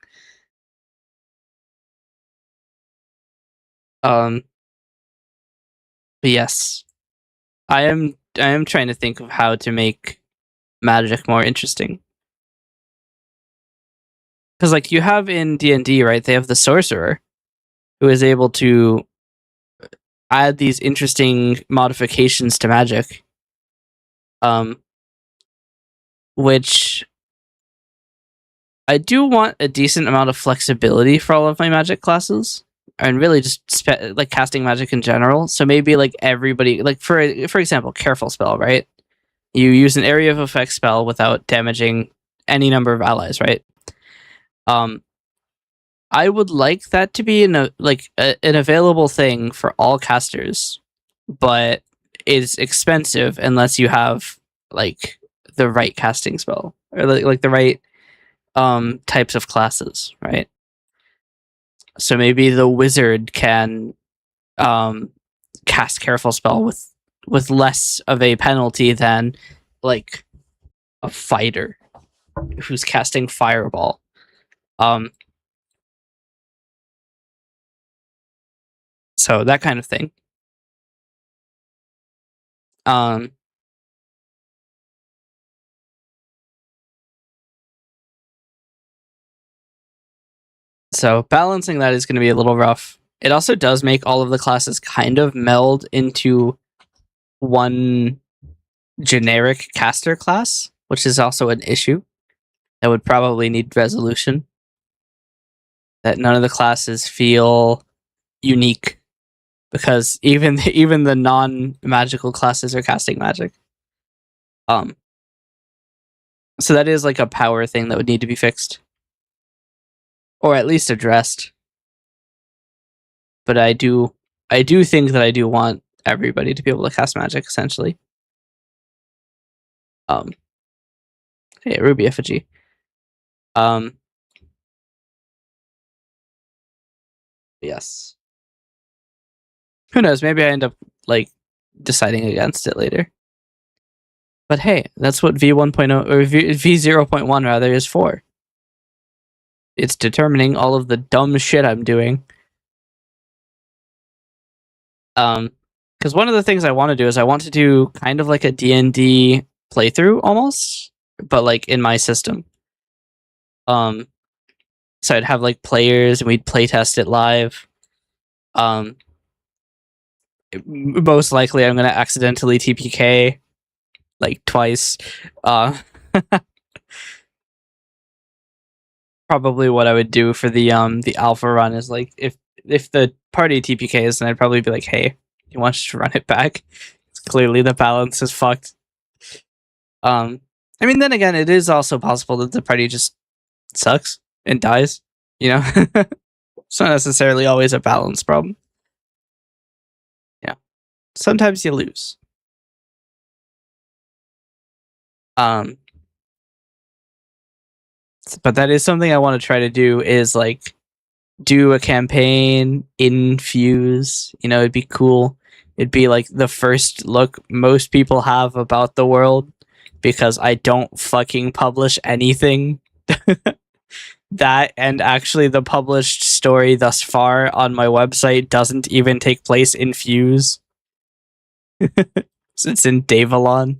But yes. I am trying to think of how to make magic more interesting. Because like you have in D&D, right? They have the sorcerer who is able to add these interesting modifications to magic. Which I do want a decent amount of flexibility for all of my magic classes, and really just like casting magic in general. So maybe like everybody, like for example, careful spell, right? You use an area of effect spell without damaging any number of allies, right? I would like that to be an available thing for all casters, but it's expensive unless you have like the right casting spell or like the right types of classes, right? So maybe the wizard can cast Careful Spell with less of a penalty than like a fighter who's casting Fireball. So that kind of thing. So balancing that is going to be a little rough. It also does make all of the classes kind of meld into one generic caster class, which is also an issue that would probably need resolution. That none of the classes feel unique, because even the non-magical classes are casting magic. So that is like a power thing that would need to be fixed, or at least addressed. But I do think that I do want everybody to be able to cast magic, essentially. Hey, Ruby Effigy. Yes. Who knows? Maybe I end up like deciding against it later. But hey, that's what V1.0 or V0.1 rather is for. It's determining all of the dumb shit I'm doing. Because one of the things I want to do is I want to do kind of like a D&D playthrough almost, but like in my system. So I'd have like players and we'd playtest it live. Most likely I'm gonna accidentally TPK like twice. Probably what I would do for the alpha run is like if the party TPKs, then I'd probably be like, hey, you want to run it back? Clearly the balance is fucked. I mean, then again, it is also possible that the party just sucks and dies. You know, it's not necessarily always a balance problem. Yeah, sometimes you lose. But that is something I want to try to do. Is like do a campaign in Fuse. You know, it'd be cool. It'd be like the first look most people have about the world, because I don't fucking publish anything. That, and actually the published story thus far on my website doesn't even take place in Fuse. It's in Davalon,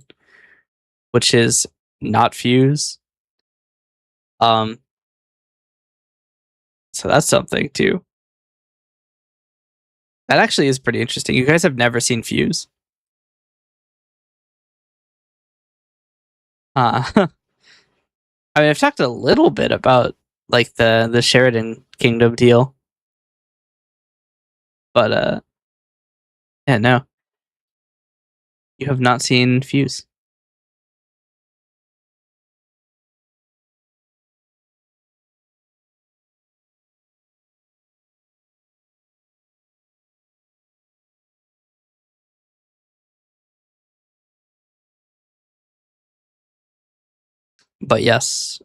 which is not Fuse. So that's something too. That actually is pretty interesting. You guys have never seen Fuse. I mean, I've talked a little bit about like the Sheridan Kingdom deal, but yeah, no, you have not seen Fuse. But yes,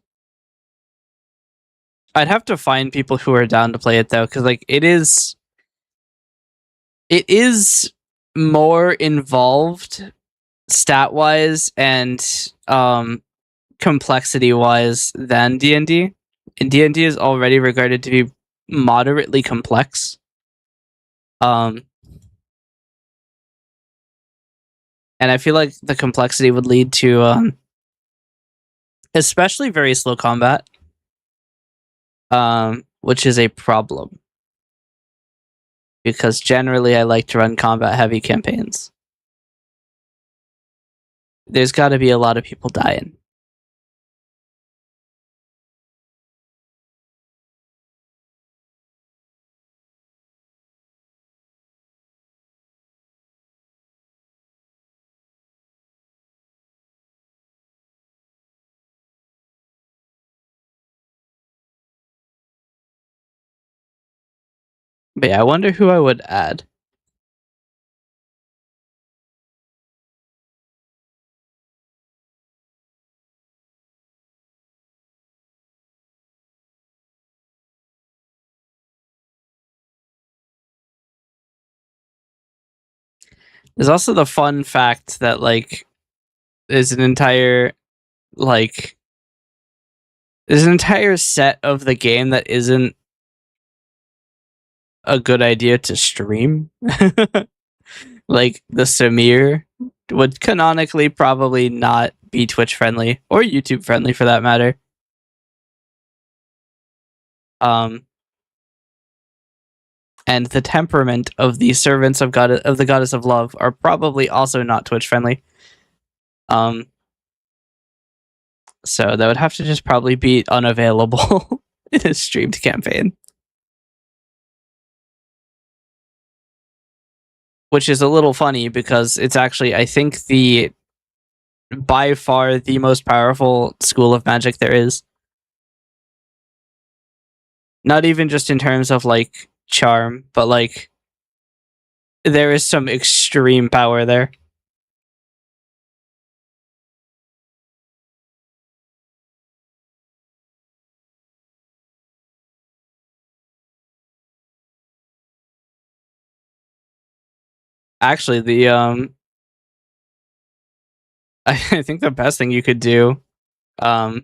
I'd have to find people who are down to play it though, because like it is more involved stat wise and complexity wise than D&D. And D&D is already regarded to be moderately complex. And I feel like the complexity would lead to especially very slow combat, which is a problem, because generally I like to run combat heavy campaigns. There's got to be a lot of people dying. But yeah, I wonder who I would add. There's also the fun fact that like there's an entire set of the game that isn't a good idea to stream. Like the Samir would canonically probably not be Twitch friendly or YouTube friendly for that matter. And the temperament of the servants of the goddess of love are probably also not Twitch friendly. So that would have to just probably be unavailable in a streamed campaign. Which is a little funny because it's actually, I think, by far the most powerful school of magic there is. Not even just in terms of like charm, but like there is some extreme power there. Actually, I think the best thing you could do is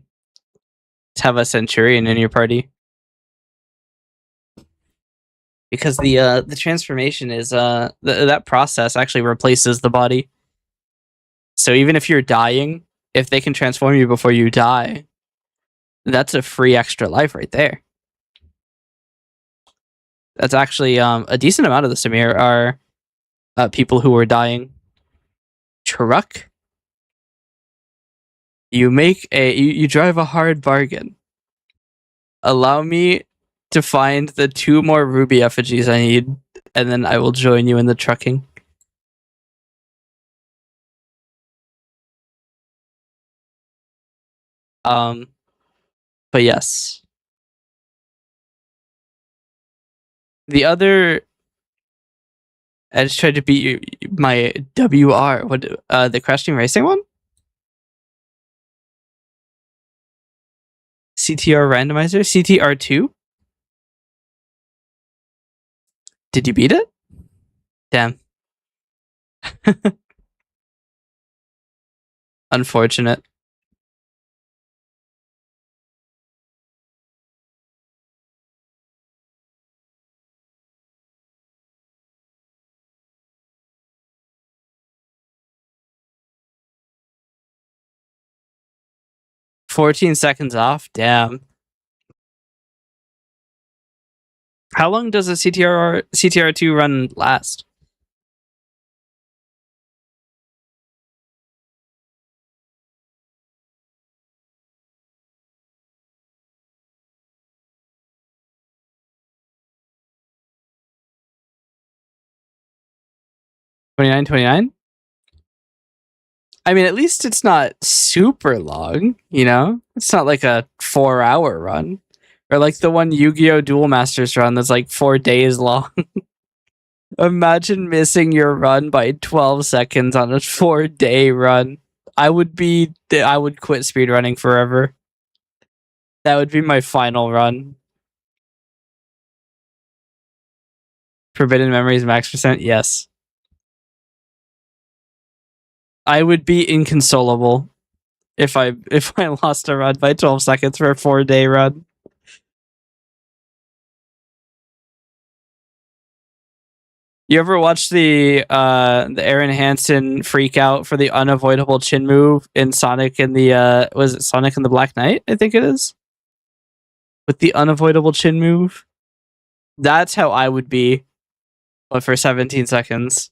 have a centurion in your party. Because the transformation is that process actually replaces the body. So even if you're dying, if they can transform you before you die, that's a free extra life right there. That's actually a decent amount of the Samir are people who are dying. Truck. You drive a hard bargain. Allow me to find the 2 more ruby effigies I need, and then I will join you in the trucking. But yes. The other, I just tried to beat my WR. What the Crash Team Racing one? CTR randomizer? CTR2? Did you beat it? Damn. Unfortunate. $14 seconds off? Damn. How long does a CTR2 run last? $29.29? I mean, at least it's not super long, you know? It's not like a 4-hour run. Or like the one Yu-Gi-Oh! Duel Masters run that's like 4 days long. Imagine missing your run by 12 seconds on a 4-day run. I would quit speedrunning forever. That would be my final run. Forbidden Memories max percent? Yes. I would be inconsolable if I lost a run by 12 seconds for a 4-day run. You ever watch the Aaron Hansen freak out for the unavoidable chin move in Sonic and the was it Sonic and the Black Knight? I think it is. With the unavoidable chin move. That's how I would be, but for 17 seconds.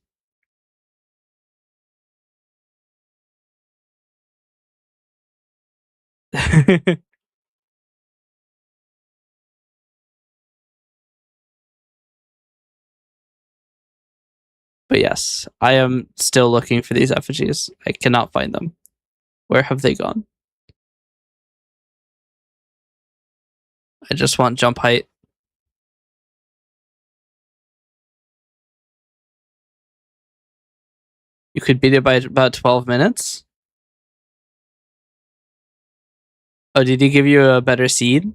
But yes, I am still looking for these effigies. I cannot find them. Where have they gone? I just want jump height. You could beat it by about 12 minutes. Oh, did he give you a better seed?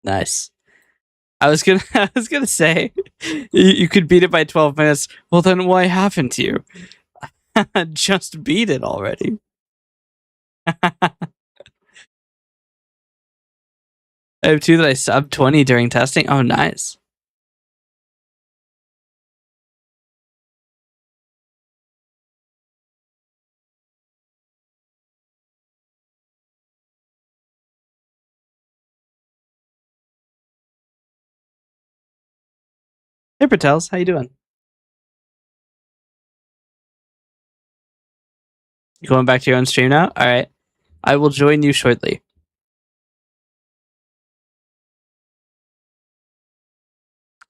Nice. I was gonna I was gonna say you could beat it by 12 minutes. Well then why haven't you? Just beat it already. I have two that I sub 20 during testing. Oh nice. Hey Patels, how you doing? You going back to your own stream now? Alright. I will join you shortly.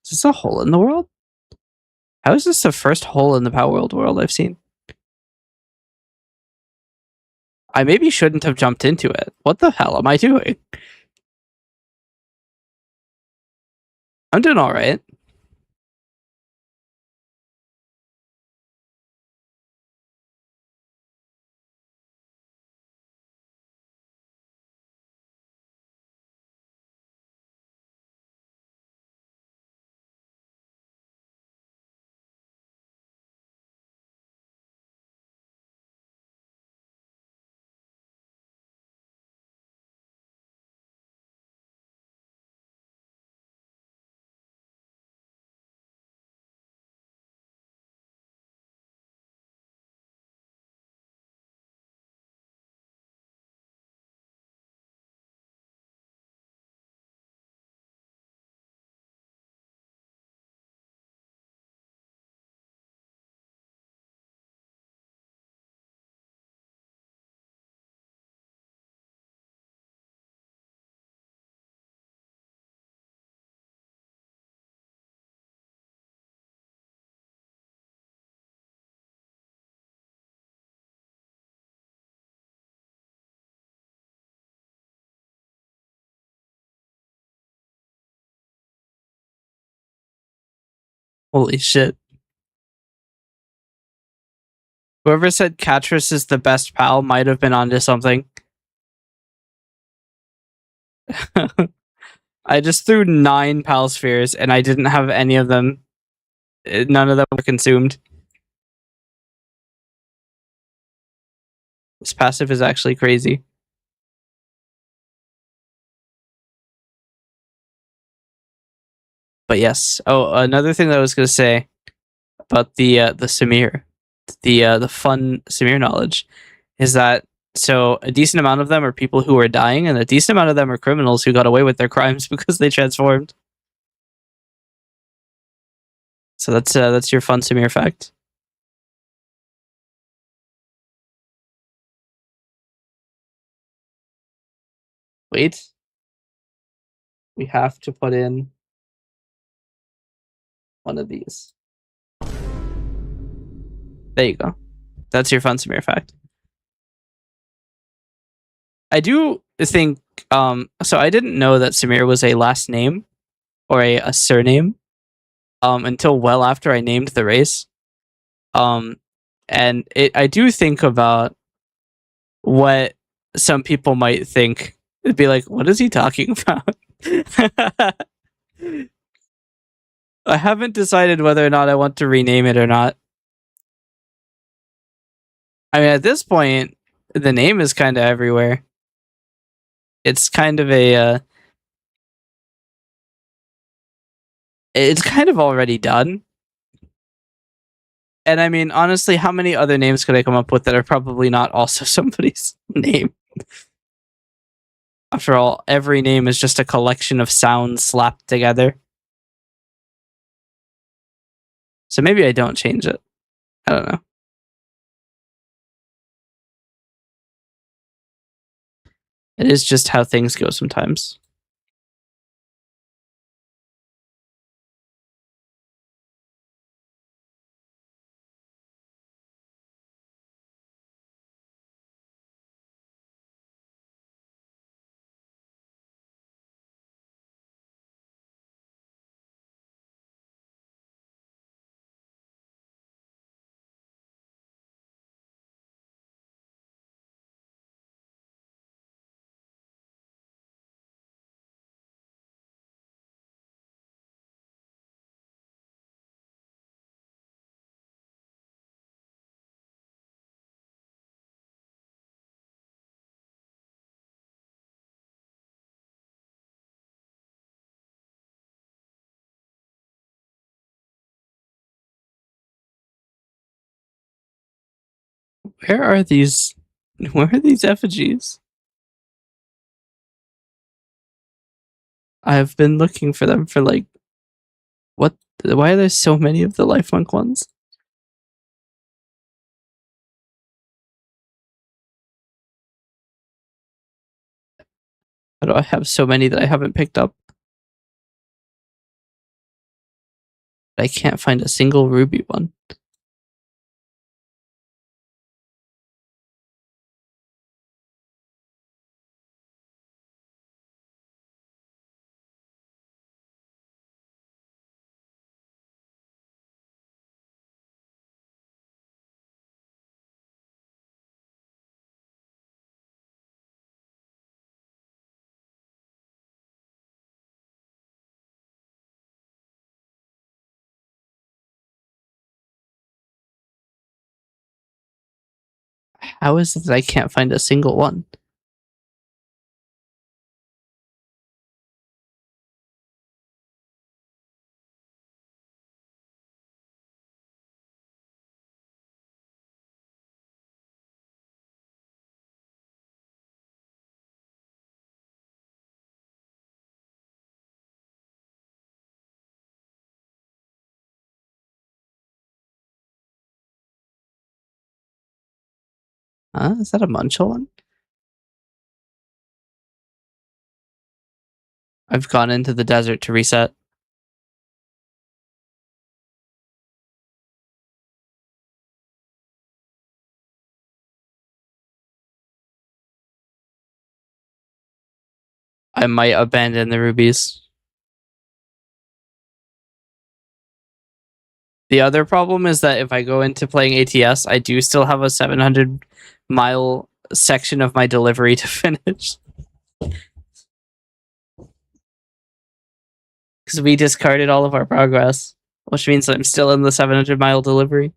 Is this a hole in the world? How is this the first hole in the Power world I've seen? I maybe shouldn't have jumped into it. What the hell am I doing? I'm doing alright. Holy shit. Whoever said Catrus is the best pal might have been onto something. I just threw 9 pal spheres and I didn't have any of them. None of them were consumed. This passive is actually crazy. But yes. Oh, another thing that I was gonna say about the Samir, the fun Samir knowledge, is that so a decent amount of them are people who are dying, and a decent amount of them are criminals who got away with their crimes because they transformed. So that's your fun Samir fact. Wait, we have to put in one of these. There you go. That's your fun Samir fact. I do think so I didn't know that Samir was a last name or a surname until well after I named the race. And I do think about what some people might think. It'd be like, what is he talking about? I haven't decided whether or not I want to rename it or not. I mean, at this point, the name is kind of everywhere. It's kind of a it's kind of already done. And I mean, honestly, how many other names could I come up with that are probably not also somebody's name? After all, every name is just a collection of sounds slapped together. So maybe I don't change it. I don't know. It is just how things go sometimes. Where are these? Where are these effigies? I've been looking for them for like what? Why are there so many of the life monk ones? How do I have so many that I haven't picked up? I can't find a single ruby one. How is it that I can't find a single one? Huh? Is that a Munchel one? I've gone into the desert to reset. I might abandon the rubies. The other problem is that if I go into playing ATS, I do still have a 700-mile section of my delivery to finish. Because we discarded all of our progress, which means I'm still in the 700-mile delivery.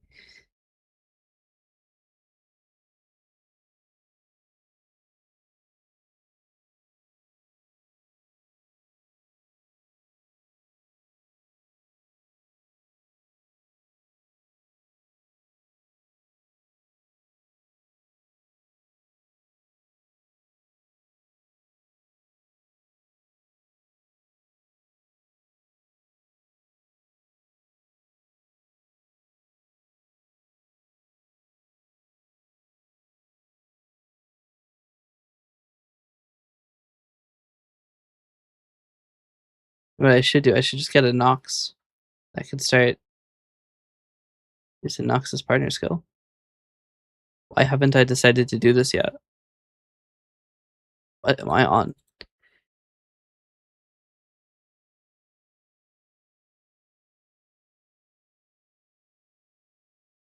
What I should do, I should just get a Nox. I could start using Nox's partner skill. Why haven't I decided to do this yet? What am I on?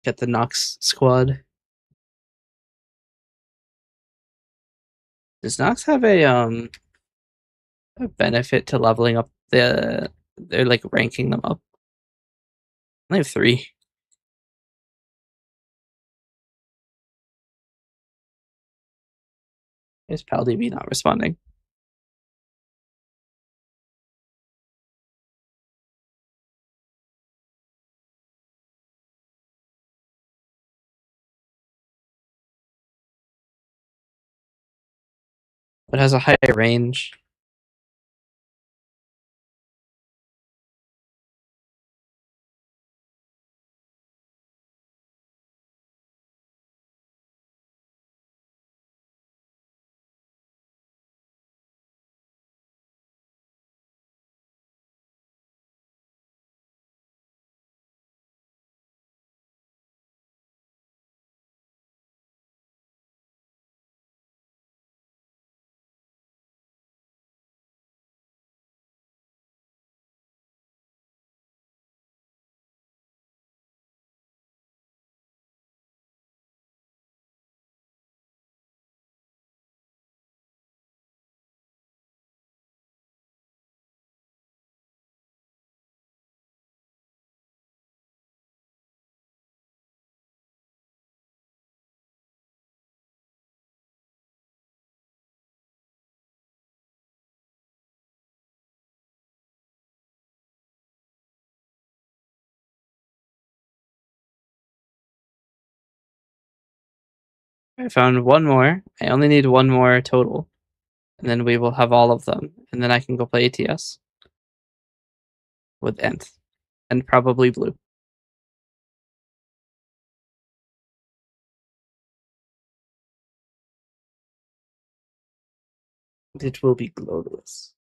Get the Nox squad. Does Nox have a benefit to leveling up they're like ranking them up? I have 3. Is PalDB not responding? It has a higher range. I found one more. I only need one more total. And then we will have all of them. And then I can go play ATS. With Nth. And probably blue. It will be glorious.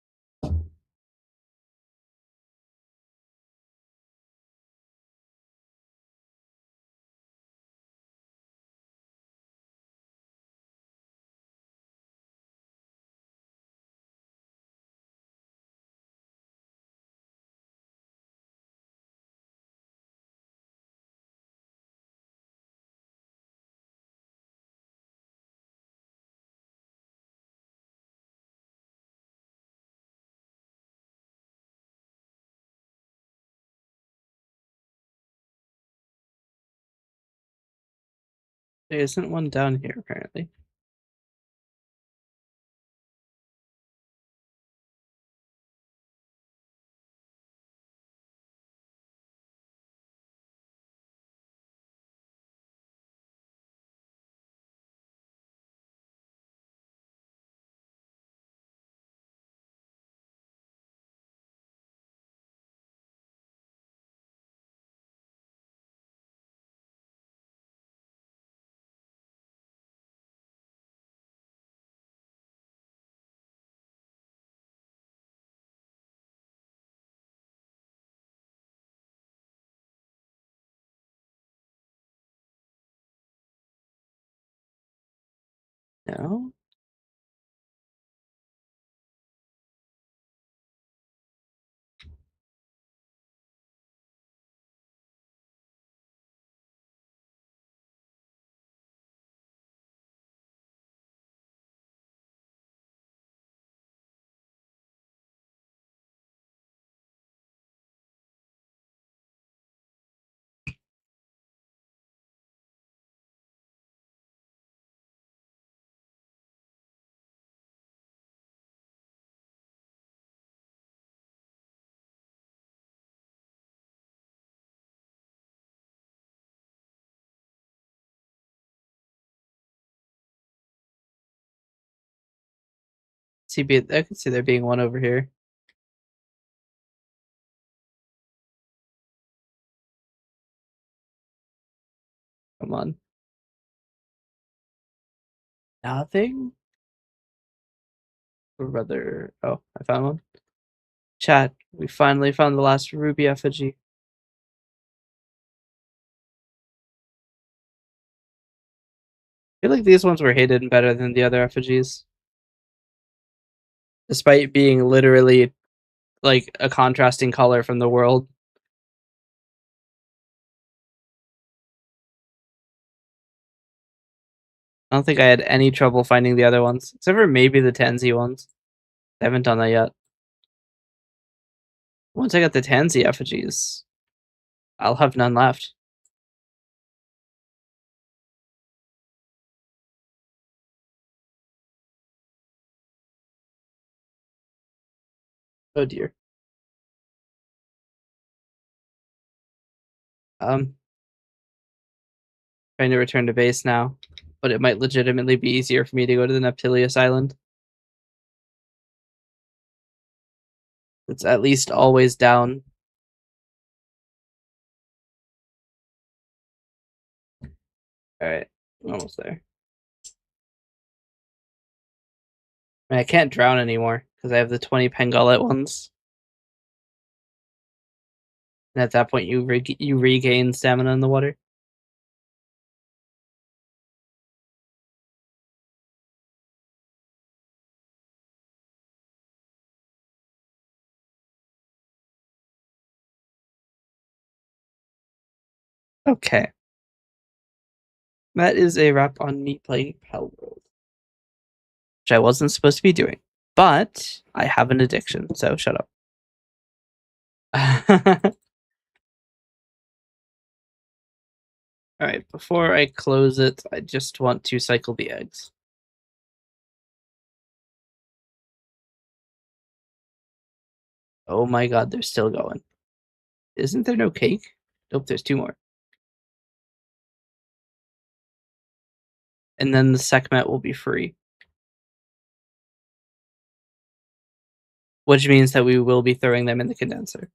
There isn't one down here, apparently. No? I can see there being one over here. Come on. Nothing? Or rather, oh, I found one. Chat, we finally found the last ruby effigy. I feel like these ones were hidden better than the other effigies. Despite being literally like a contrasting color from the world. I don't think I had any trouble finding the other ones, except for maybe the Tansy ones. I haven't done that yet. Once I get the Tansy effigies, I'll have none left. Oh dear. Trying to return to base now, but it might legitimately be easier for me to go to the Neptilius Island. It's at least always down. Alright, almost there. I can't drown anymore because I have the 20 Pengullet ones. And at that point, you regain stamina in the water. Okay. That is a wrap on me playing Pal World, which I wasn't supposed to be doing. But I have an addiction, so shut up. Alright, before I close it, I just want to cycle the eggs. Oh my god, they're still going. Isn't there no cake? Nope, there's two more. and then the Sekhmet will be free. Which means that we will be throwing them in the condenser.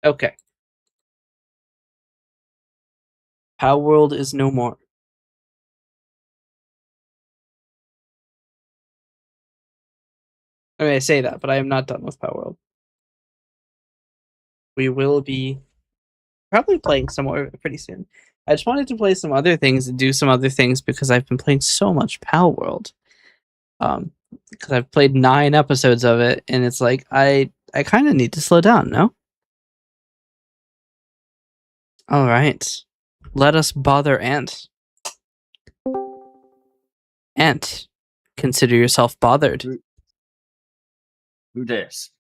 Okay. Power World is no more. I mean, I say that, but I am not done with Power World. We will be probably playing some more pretty soon. I just wanted to play some other things and do some other things because I've been playing so much Power World. Because I've played 9 episodes of it, and it's like I kind of need to slow down, no? All right, let us bother Ant. Ant, consider yourself bothered. Who this?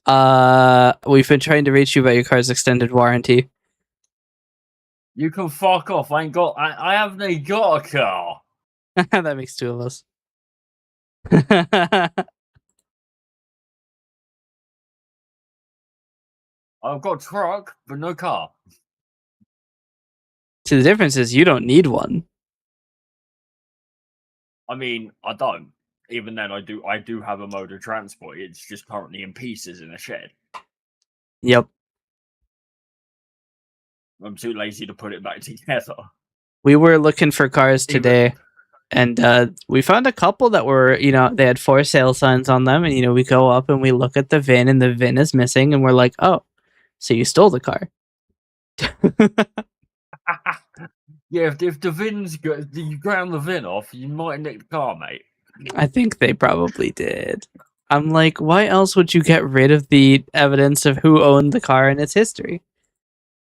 We've been trying to reach you about your car's extended warranty. You can fuck off. I haven't got a car. That makes 2 of us. I've got a truck, but no car. See, the difference is you don't need one. I mean, I don't. Even then, I do have a mode of transport. It's just currently in pieces in a shed. Yep. I'm too lazy to put it back together. We were looking for cars today, and we found a couple that were, they had for sale signs on them, and, we go up and we look at the VIN, and the VIN is missing, and we're like, oh, so you stole the car. Yeah, if the VIN's good, you ground the VIN off, you might nick the car, mate. I think they probably did. I'm like, why else would you get rid of the evidence of who owned the car and its history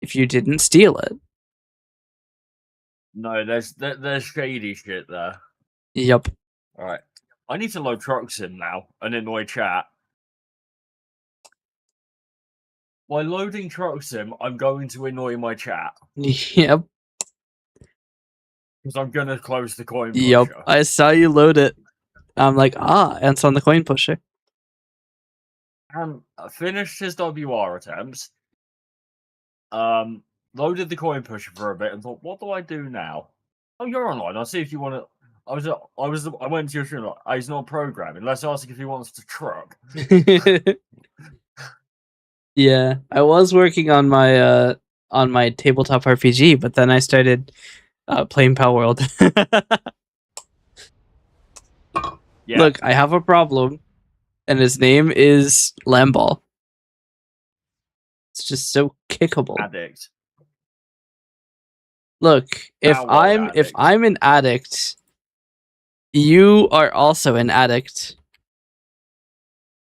if you didn't steal it? No, there's shady shit there. Yep. All right, I need to load trucks in now and annoy chat. By loading trucks in, I'm going to annoy my chat. Yep. Because I'm gonna close the coin pusher. Yep. I saw you load it. I'm like, Ant's on the coin pusher. Finished his WR attempts. Loaded the coin pusher for a bit and thought, what do I do now? Oh, you're online. I'll see if you want to. I went to your stream. Like, he's not programming. Let's ask if he wants to truck. Yeah, I was working on my tabletop RPG, but then I started playing Power World. Yeah. Look, I have a problem, and his name is Lamball. It's just so kickable. Addict. Look, if I'm an addict, you are also an addict.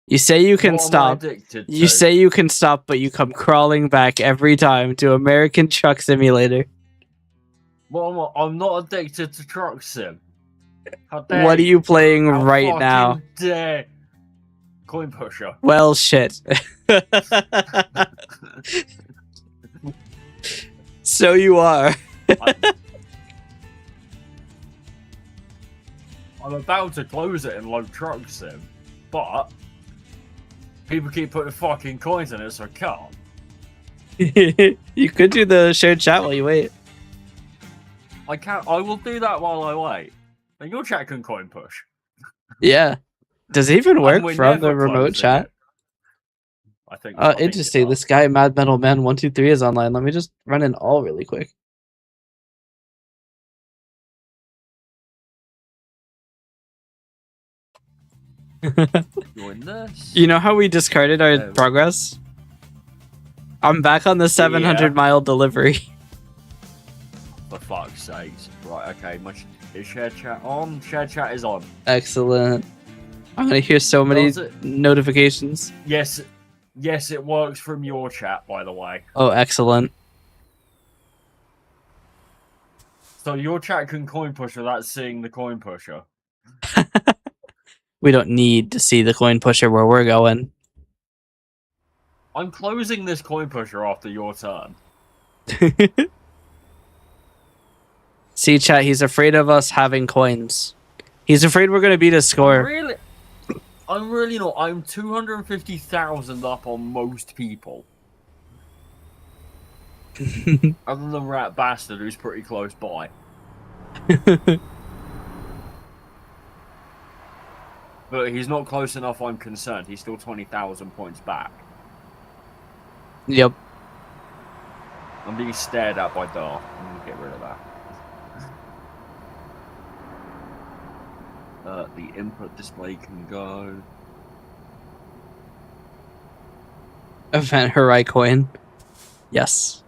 You say you can stop. You say you can stop, but you come crawling back every time to American Truck Simulator. Well, I'm not addicted to Truck Sim. What are you playing right now? Coin pusher. Well, shit. So you are. I'm about to close it and load Truck Sim, but people keep putting fucking coins in it, so I can't. You could do the shared chat while you wait. I can't. I will do that while I wait. And your chat can coin push. Yeah. Does it even work from the remote chat? It. I think. Interesting. This guy, Mad Metal Man 123, is online. Let me just run an all really quick. Doing this. You know how we discarded our progress? I'm back on the 700-mile delivery. For fuck's sakes. Right, okay. Is shared chat on? Shared chat is on. Excellent. I'm gonna hear so many notifications. Yes, it works from your chat, by the way. Oh, excellent. So your chat can coin push without seeing the coin pusher. We don't need to see the coin pusher where we're going. I'm closing this coin pusher after your turn. See, chat, he's afraid of us having coins. He's afraid we're going to beat his score. I'm really not. I'm 250,000 up on most people. Other than Rat Bastard, who's pretty close by. But he's not close enough, I'm concerned. He's still 20,000 points back. Yep. I'm being stared at by Darth. I'm going to get rid of that. The input display can go. Event Harai coin. Yes.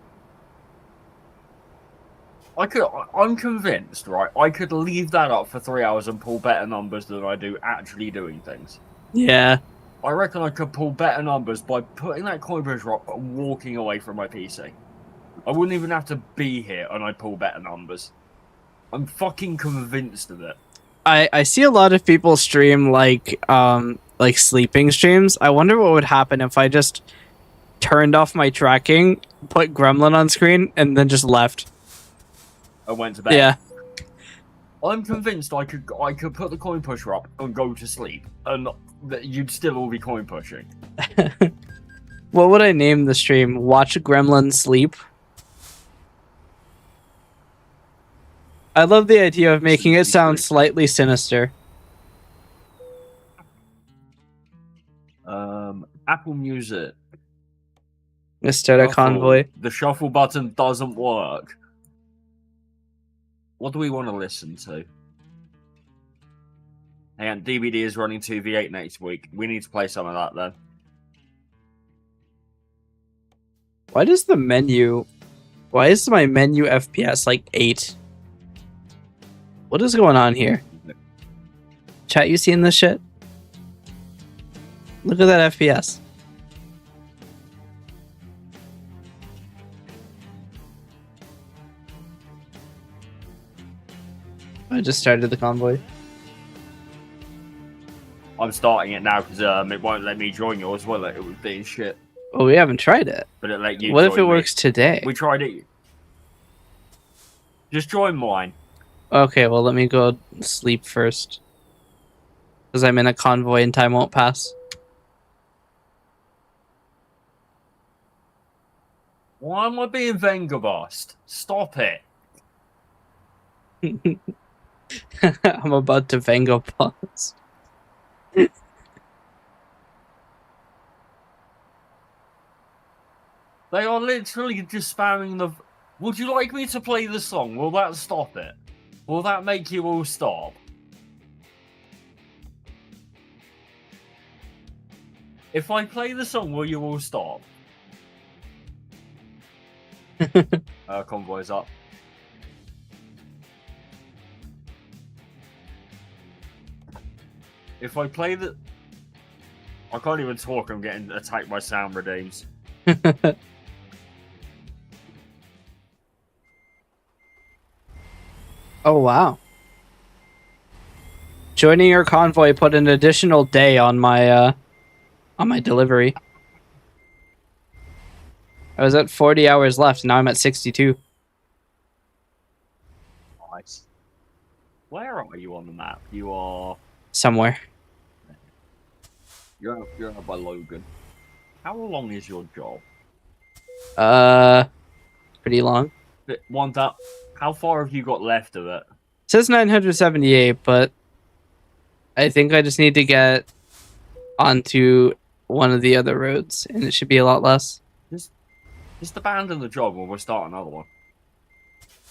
I'm convinced, right? I could leave that up for 3 hours and pull better numbers than I do actually doing things. Yeah. I reckon I could pull better numbers by putting that coin push rock and walking away from my PC. I wouldn't even have to be here and I'd pull better numbers. I'm fucking convinced of it. I see a lot of people stream like sleeping streams. I wonder what would happen if I just turned off my tracking, put Gremlin on screen, and then just left. I went to bed. Yeah. I'm convinced I could put the coin pusher up and go to sleep, and you'd still all be coin pushing. What would I name the stream? Watch Gremlin sleep. I love the idea of making it sound slightly sinister. Apple Music. Let's start a convoy. The shuffle button doesn't work. What do we want to listen to? Hang on, DVD is running 2v8 next week. We need to play some of that then. Why is my menu FPS like 8? What is going on here? Chat, you seen this shit? Look at that FPS. I just started the convoy. I'm starting it now because it won't let me join yours, will it? It was being shit. Oh, we haven't tried it. But it let you. What if it join me. works today? We tried it. Just join mine. Okay, well, let me go sleep first. Because I'm in a convoy and time won't pass. Why am I being Vengerbust? Stop it. I'm about to Vengo pause. They are literally just spamming the... Would you like me to play the song? Will that stop it? Will that make you all stop? If I play the song, will you all stop? Convoy's up. If I play the... I can't even talk, I'm getting attacked by sound redeems. Oh, wow. Joining your convoy put an additional day on my delivery. I was at 40 hours left, now I'm at 62. Nice. Where are you on the map? You are... Somewhere. You're out by Logan. How long is your job? Pretty long. How far have you got left of it? It says 978, but I think I just need to get onto one of the other roads, and it should be a lot less. Just abandon the job and we'll start another one.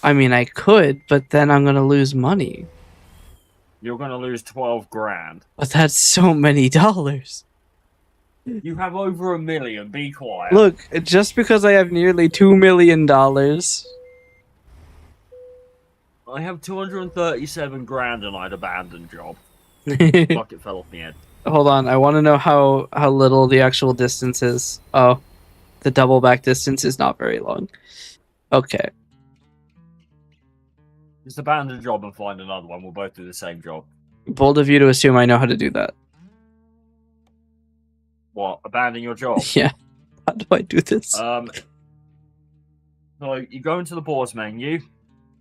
I mean, I could, but then I'm gonna lose money. You're gonna lose 12 grand. But that's so many dollars. You have over $1 million. Be quiet. Look, just because I have nearly $2 million. I have 237 grand and I'd abandon job. Fuck, it fell off my head. Hold on, I want to know how little the actual distance is. Oh, the double back distance is not very long. Okay. Just abandon the job and find another one. We'll both do the same job. Bold of you to assume I know how to do that. What? Abandon your job? Yeah. How do I do this? So you go into the pause menu.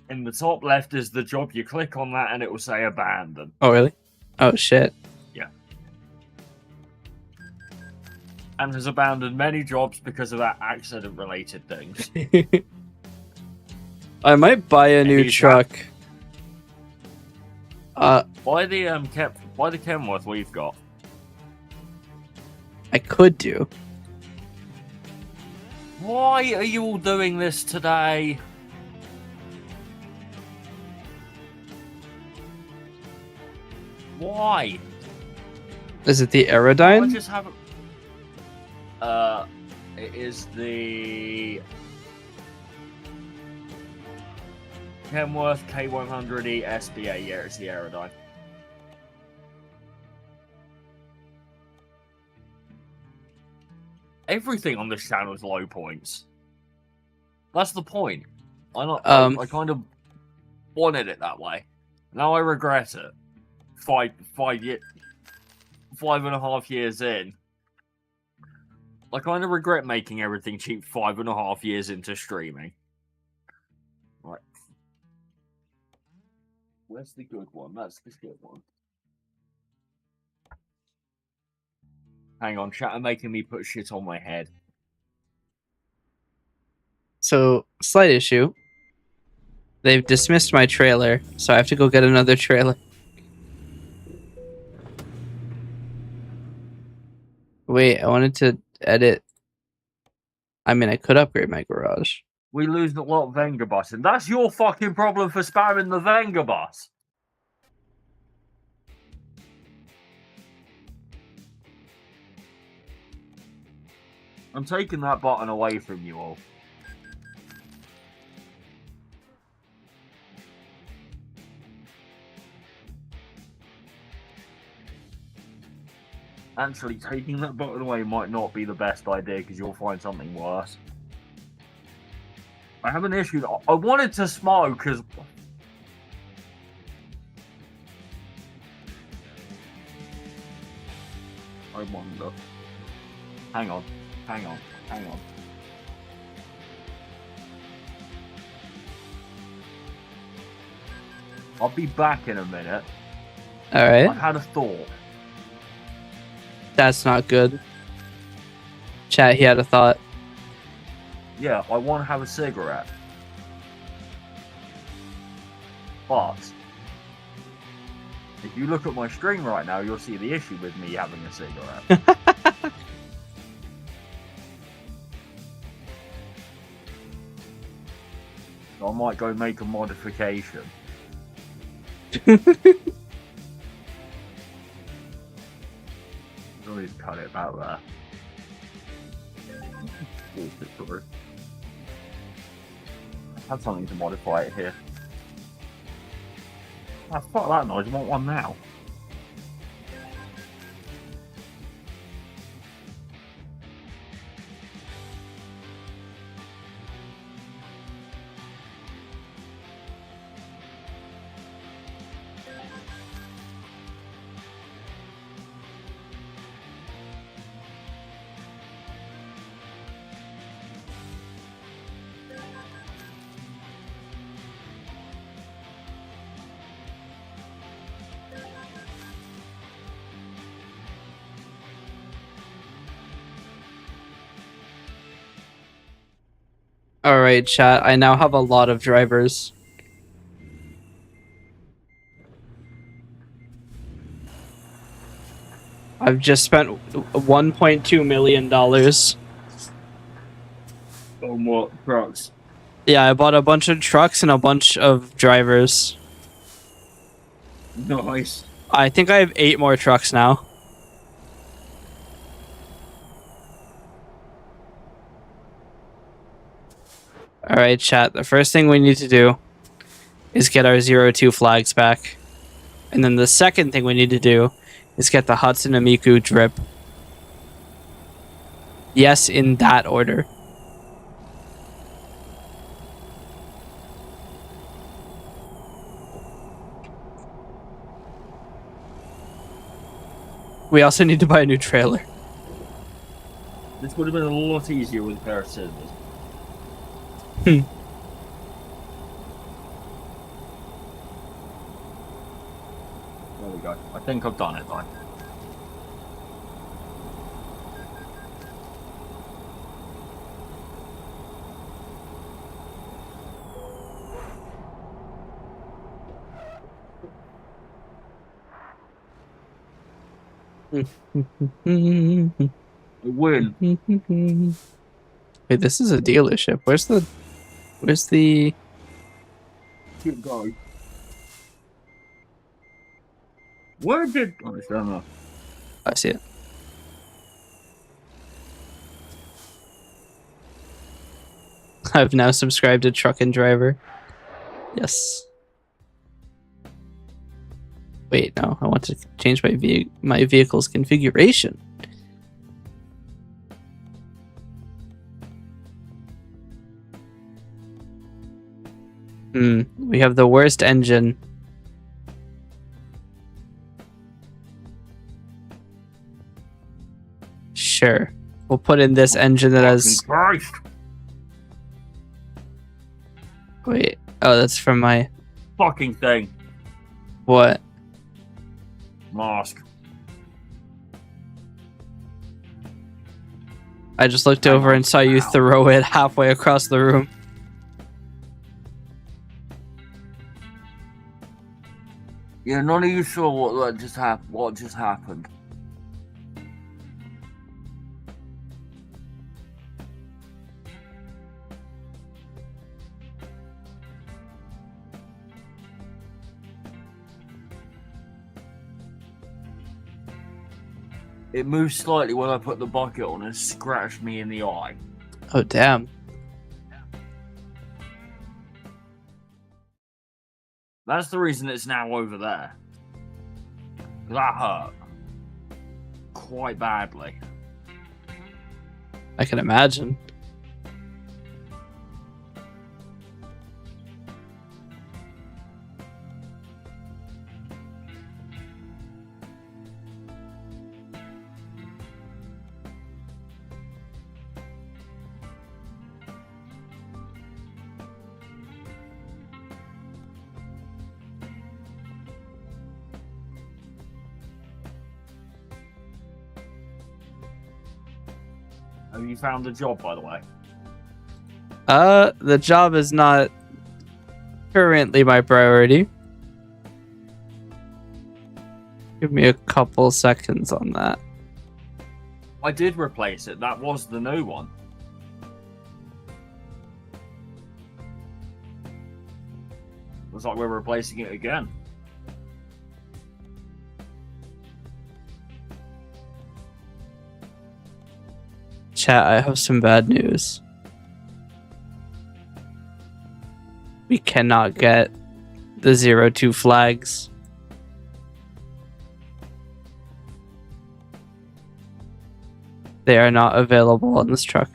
In the top left is the job. You click on that and it will say abandon. Oh, really? Oh, shit. Yeah. and has abandoned many jobs because of that accident-related things. I might buy a new truck. Buy the Kenworth we've got. I could do. Why are you all doing this today? Why? Is it the I Aerodyne? just haven't. It is the Kenworth K100E SBA. Yeah, it's the Aerodyne. Everything on this channel is low points. That's the point. I kind of wanted it that way. Now I regret it. 5.5 years in. I kind of regret making everything cheap 5.5 years into streaming. Right. Where's the good one? That's the good one. Hang on, chat are making me put shit on my head. So, slight issue. They've dismissed my trailer, so I have to go get another trailer. Wait, I wanted to edit. I mean, I could upgrade my garage. We lose a lot of Venga bus, and that's your fucking problem for spamming the Venga bus. I'm taking that button away from you all. Actually, taking that button away might not be the best idea because you'll find something worse. I have an issue. I wanted to smoke because... I wonder. Hang on. I'll be back in a minute. Alright. I had a thought. That's not good. Chat, he had a thought. Yeah, I want to have a cigarette. But if you look at my stream right now, you'll see the issue with me having a cigarette. So I might go make a modification. Always cut it about there. I had something to modify it here. Ah, fuck that noise, I want one now. Alright, chat, I now have a lot of drivers. I've just spent $1.2 million. On what? Trucks? Yeah, I bought a bunch of trucks and a bunch of drivers. Nice. I think I have 8 more trucks now. Alright, chat, the first thing we need to do is get our 02 flags back. And then the second thing we need to do is get the Hudson Amiku drip. Yes, in that order. We also need to buy a new trailer. This would have been a lot easier with a pair of scissors. Hmm. There we go. I think I've done it, though. Wait, I win. this is a dealership. Where's the Keep going. Where did I don't know. I see it. I've now subscribed to Truck and Driver. Yes. Wait, no. I want to change my vehicle's configuration. We have the worst engine. Sure. We'll put in this engine that has... Christ. Wait. Oh, that's from my... Fucking thing. What? Mask. I just looked over and saw you throw it halfway across the room. Yeah, none of you saw what just happened. It moved slightly when I put the bucket on and scratched me in the eye. Oh, damn. That's the reason it's now over there. That hurt. Quite badly. I can imagine. Have you found a job, by the way? The job is not currently my priority. Give me a couple seconds on that. I did replace it. That was the new one. Looks like we're replacing it again. Chat, I have some bad news. We cannot get the 02 flags. They are not available on this truck.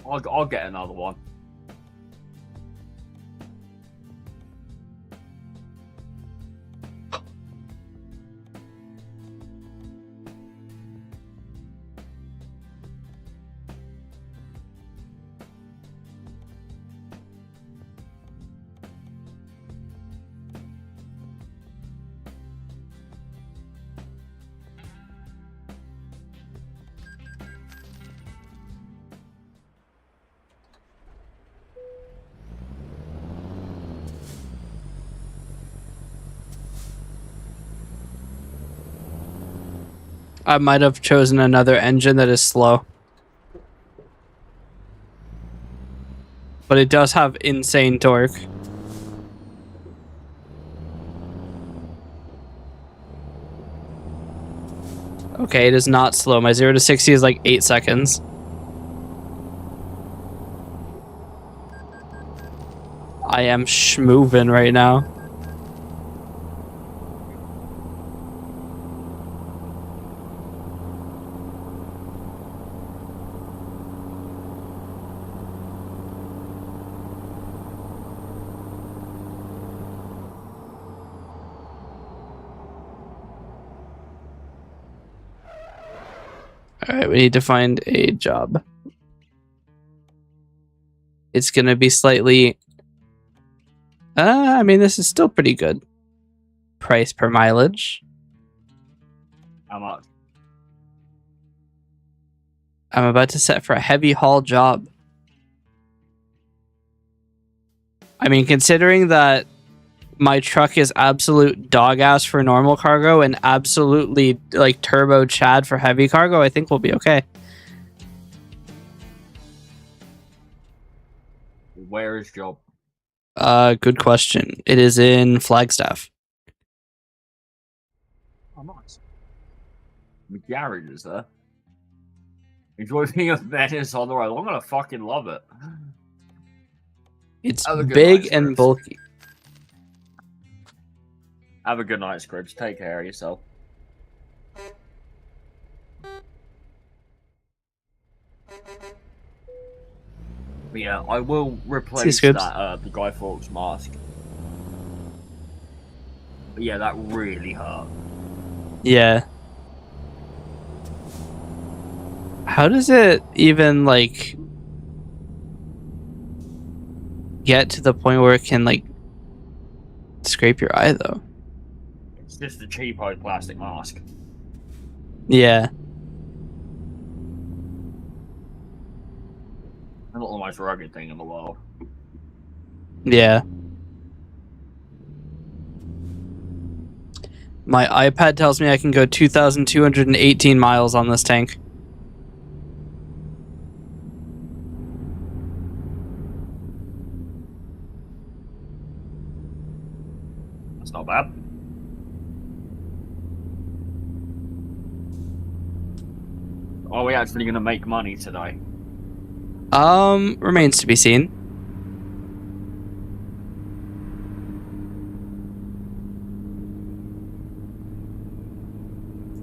I'll get another one. I might have chosen another engine that is slow. But it does have insane torque. Okay, it is not slow. My 0 to 60 is like 8 seconds. I am schmoving right now. Alright, we need to find a job. It's gonna be slightly... I mean, this is still pretty good. Price per mileage. How much? I'm about to set for a heavy haul job. I mean, considering that my truck is absolute dog ass for normal cargo and absolutely like turbo Chad for heavy cargo, I think we'll be okay. Where is job? Good question. It is in Flagstaff. Oh, nice. The garage is there. Enjoy being a menace on the road. I'm gonna fucking love it. It's Have a good big night, and Scribs. bulky. Have a good night, Scribs. Take care of yourself. But yeah, I will replace Scribs. that the Guy Fawkes mask. But yeah, that really hurt. Yeah. How does it even like get to the point where it can like scrape your eye though? It's just a cheapo plastic mask. Yeah. Not the most rugged thing in the world. Yeah. My iPad tells me I can go 2,218 miles on this tank. That's not bad. Are we actually going to make money today? Remains to be seen.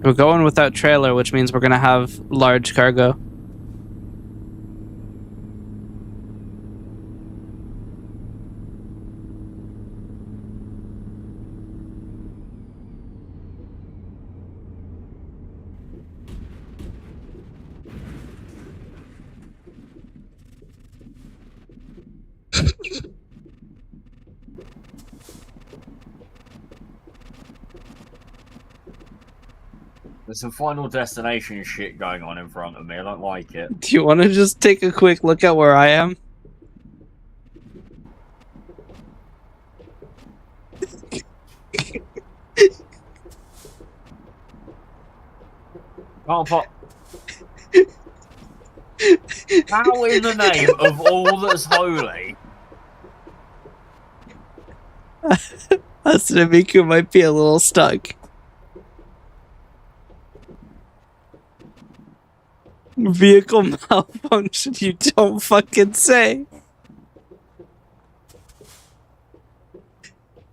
We're going without trailer, which means we're gonna have large cargo. There's some Final Destination shit going on in front of me. I don't like it. Do you want to just take a quick look at where I am? Can't pop. How in the name of all that's holy? Miku might be a little stuck. Vehicle malfunction, you don't fucking say.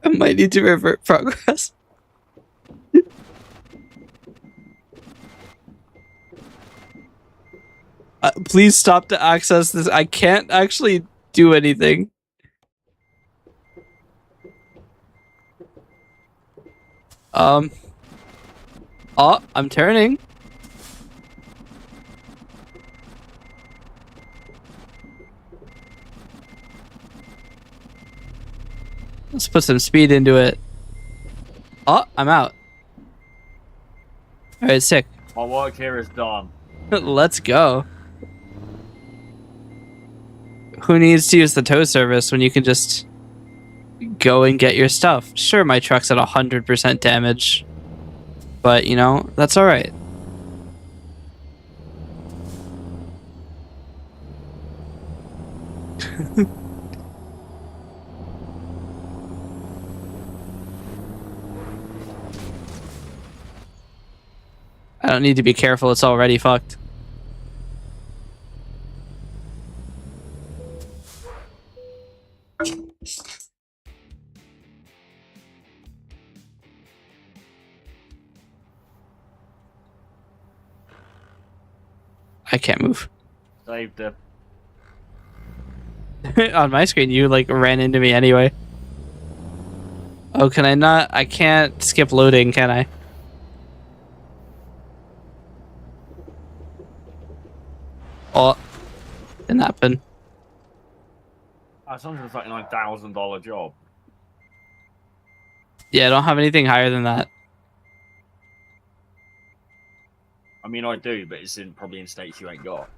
I might need to revert progress. Please stop to access this. I can't actually do anything. Oh, I'm turning. Let's put some speed into it. Oh, I'm out. Alright, sick. My work here is done. Let's go. Who needs to use the tow service when you can just go and get your stuff? Sure, my truck's at 100% damage, but you know, that's alright. I don't need to be careful, it's already fucked. I can't move. Saved it. On my screen, you like ran into me anyway. Oh, can I not? I can't skip loading, can I? Oh, didn't happen. That's $139,000 job. Yeah, I don't have anything higher than that. I mean, I do, but it's probably in states you ain't got.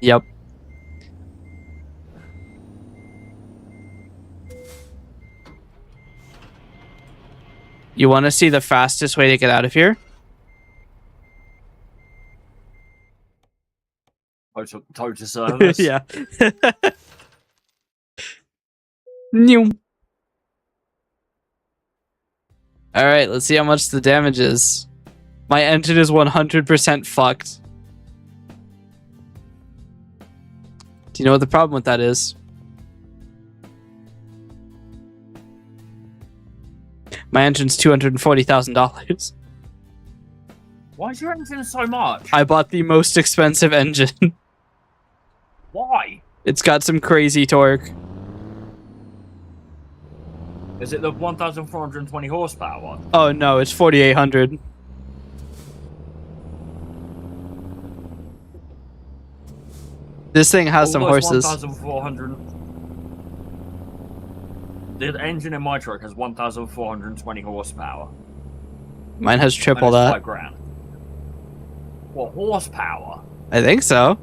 Yep. You want to see the fastest way to get out of here? Total service. Yeah. New. All right, let's see how much the damage is. My engine is 100% fucked. Do you know what the problem with that is? My engine's $240,000. Why is your engine so much? I bought the most expensive engine. Why? It's got some crazy torque. Is it the 1,420 horsepower? Oh no, it's 4,800. This thing has some horses. 1,400. The engine in my truck has 1,420 horsepower. Mine has triple and it's that. $5,000. What horsepower? I think so.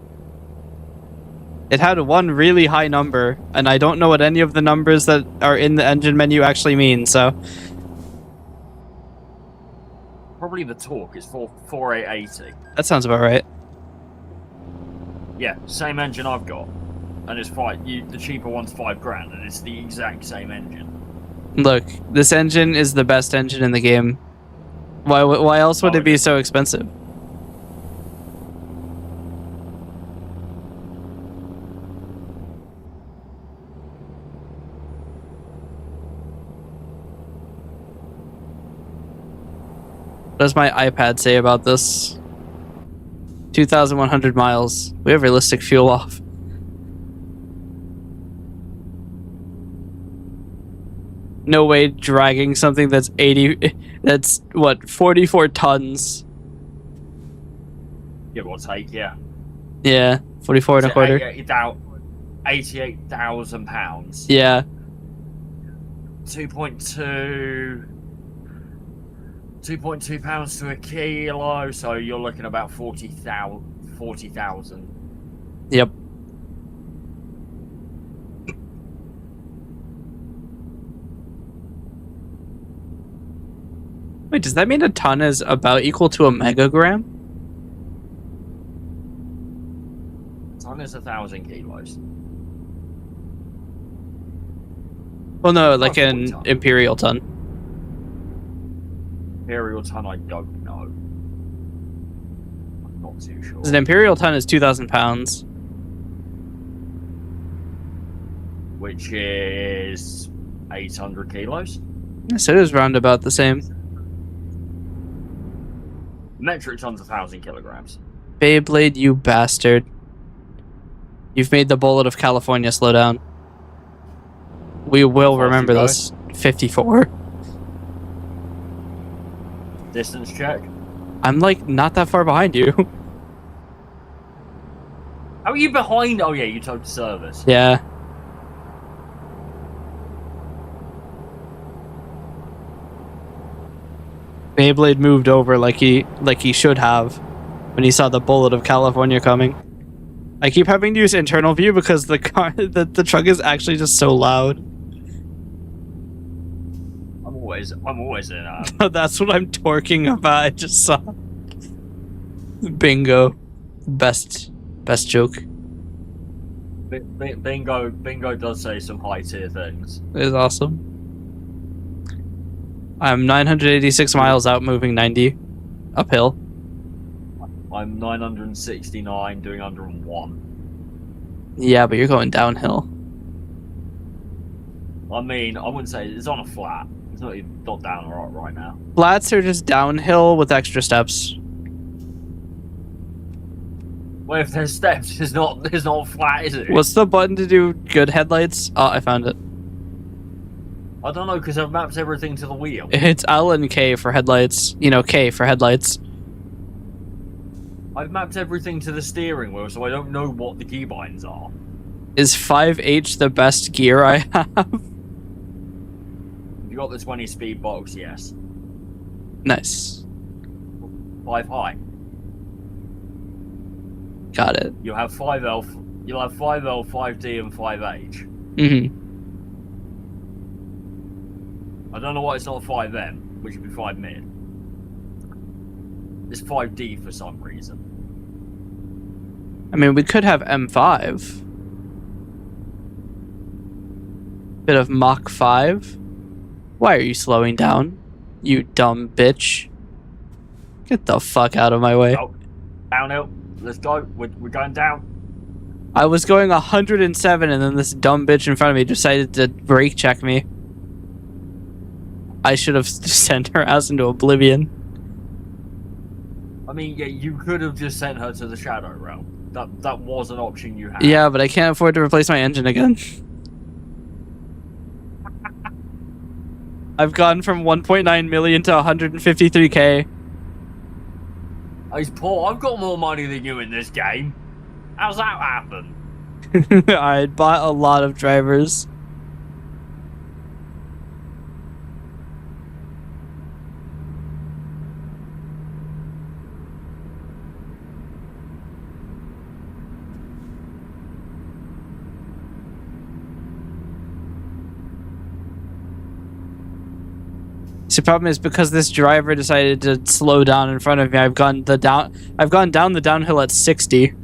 It had one really high number, and I don't know what any of the numbers that are in the engine menu actually mean, so... Probably the torque is 4,880. That sounds about right. Yeah, same engine I've got. And it's the cheaper one's $5,000, and it's the exact same engine. Look, this engine is the best engine in the game. Why else would it be so expensive? What does my iPad say about this? 2,100 miles. We have realistic fuel off. No way dragging something that's 44 tons. Give or take, yeah. Yeah, 44 and a quarter. 88,000 pounds. Yeah. 2.2 pounds to a kilo, so you're looking about 40,000. Yep. Wait, does that mean a ton is about equal to a megagram? A ton is 1,000 kilos. Well, no, like an imperial ton. Imperial ton, I don't know. I'm not too sure. An imperial ton is 2,000 pounds. Which is 800 kilos. So it is round about the same. Metric ton's 1,000 kilograms. Beyblade, you bastard. You've made the bullet of California slow down. We will remember this. 54. Distance check. I'm like not that far behind you. How are you behind? Oh yeah, you took service. Yeah. Beyblade moved over like he should have when he saw the bullet of California coming. I keep having to use internal view because the truck is actually just so loud. I'm always in. That's what I'm torquing about. I just saw. Bingo, best joke. Bingo does say some high tier things. It is awesome. I'm 986 miles out, moving 90 uphill. I'm 969 doing 101. Yeah, but you're going downhill. I mean, I wouldn't say it's on a flat. It's not down right now. Flats are just downhill with extra steps. Well, if there's steps, it's not flat, is it? What's the button to do good headlights? Oh, I found it. I don't know, because I've mapped everything to the wheel. It's L and K for headlights. You know, K for headlights. I've mapped everything to the steering wheel, so I don't know what the keybinds are. Is 5H the best gear I have? You got the 20 speed box, yes. Nice. 5 high. Got it. You'll have 5L, 5D, and 5H. Mm-hmm. I don't know why it's not 5M. which would be 5 mid. It's 5D for some reason. I mean, we could have M5. Bit of Mach 5. Why are you slowing down? You dumb bitch. Get the fuck out of my way. Oh, downhill. Let's go. We're going down. I was going 107 and then this dumb bitch in front of me decided to brake check me. I should have sent her ass into oblivion. I mean, yeah, you could have just sent her to the Shadow Realm. That was an option you had. Yeah, but I can't afford to replace my engine again. I've gone from 1.9 million to 153k. Hey, Paul, I've got more money than you in this game. How's that happen? I bought a lot of drivers. The problem is because this driver decided to slow down in front of me. I've gone down the downhill at 60.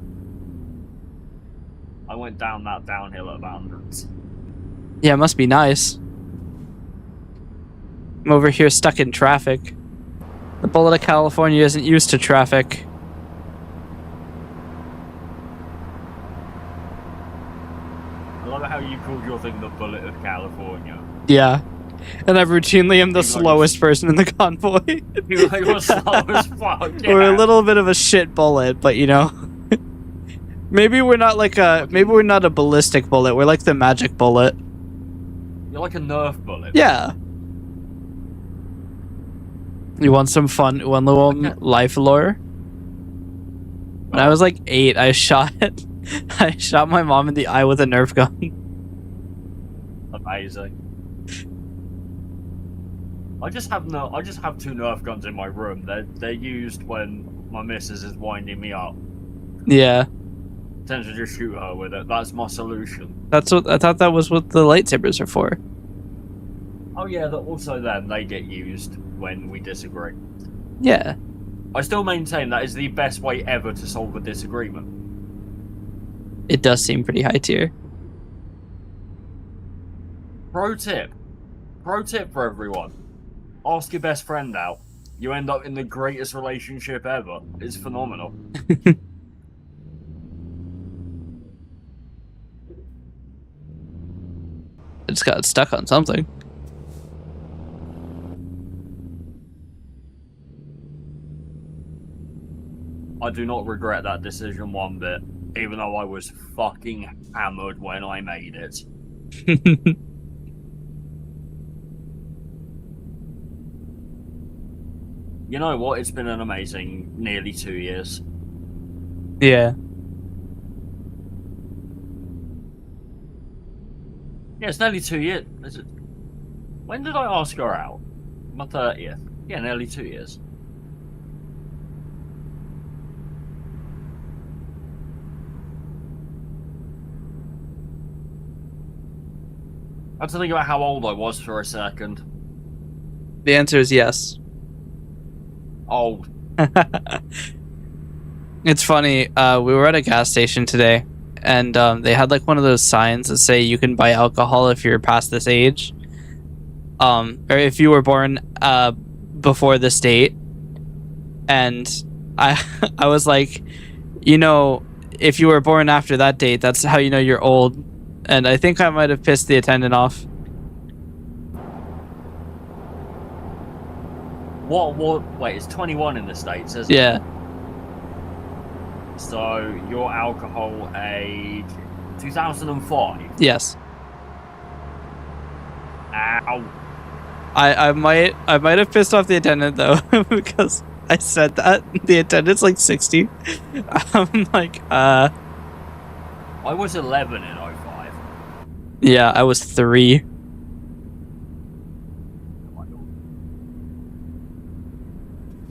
I went down that downhill at about 100. Yeah, it must be nice. I'm over here stuck in traffic. The bullet of California isn't used to traffic. I love how you called your thing the Bullet of California. Yeah. And I routinely am the slowest person in the convoy. You're like, you're slow as fuck. Yeah. We're a little bit of a shit bullet, but you know. Maybe we're not a ballistic bullet. We're like the magic bullet. You're like a Nerf bullet. Yeah. You want some fun little life lore? When I was like 8, I shot my mom in the eye with a Nerf gun. Amazing. I just have 2 Nerf guns in my room. They're used when my missus is winding me up. Yeah. I tend to just shoot her with it. That's my solution. That's what I thought. That was what the lightsabers are for. Oh yeah, also then they get used when we disagree. Yeah. I still maintain that is the best way ever to solve a disagreement. It does seem pretty high tier. Pro tip for everyone. Ask your best friend out. You end up in the greatest relationship ever. It's phenomenal. I just got stuck on something. I do not regret that decision one bit, even though I was fucking hammered when I made it. You know what? It's been an amazing nearly 2 years. Yeah. Yeah, it's nearly 2 years. Is it? When did I ask her out? My 30th. Yeah, nearly 2 years. I had to think about how old I was for a second. The answer is yes. Old. It's funny. We were at a gas station today, and they had like one of those signs that say you can buy alcohol if you're past this age, or if you were born before this date. And I was like, you know, if you were born after that date, that's how you know you're old. And I think I might have pissed the attendant off. What? Wait, it's 21 in the States, isn't it? Yeah. So, your alcohol age... 2005? Yes. Ow. I might have pissed off the attendant though, because I said that. The attendant's like 60. I'm like, I was 11 in 05. Yeah, I was 3.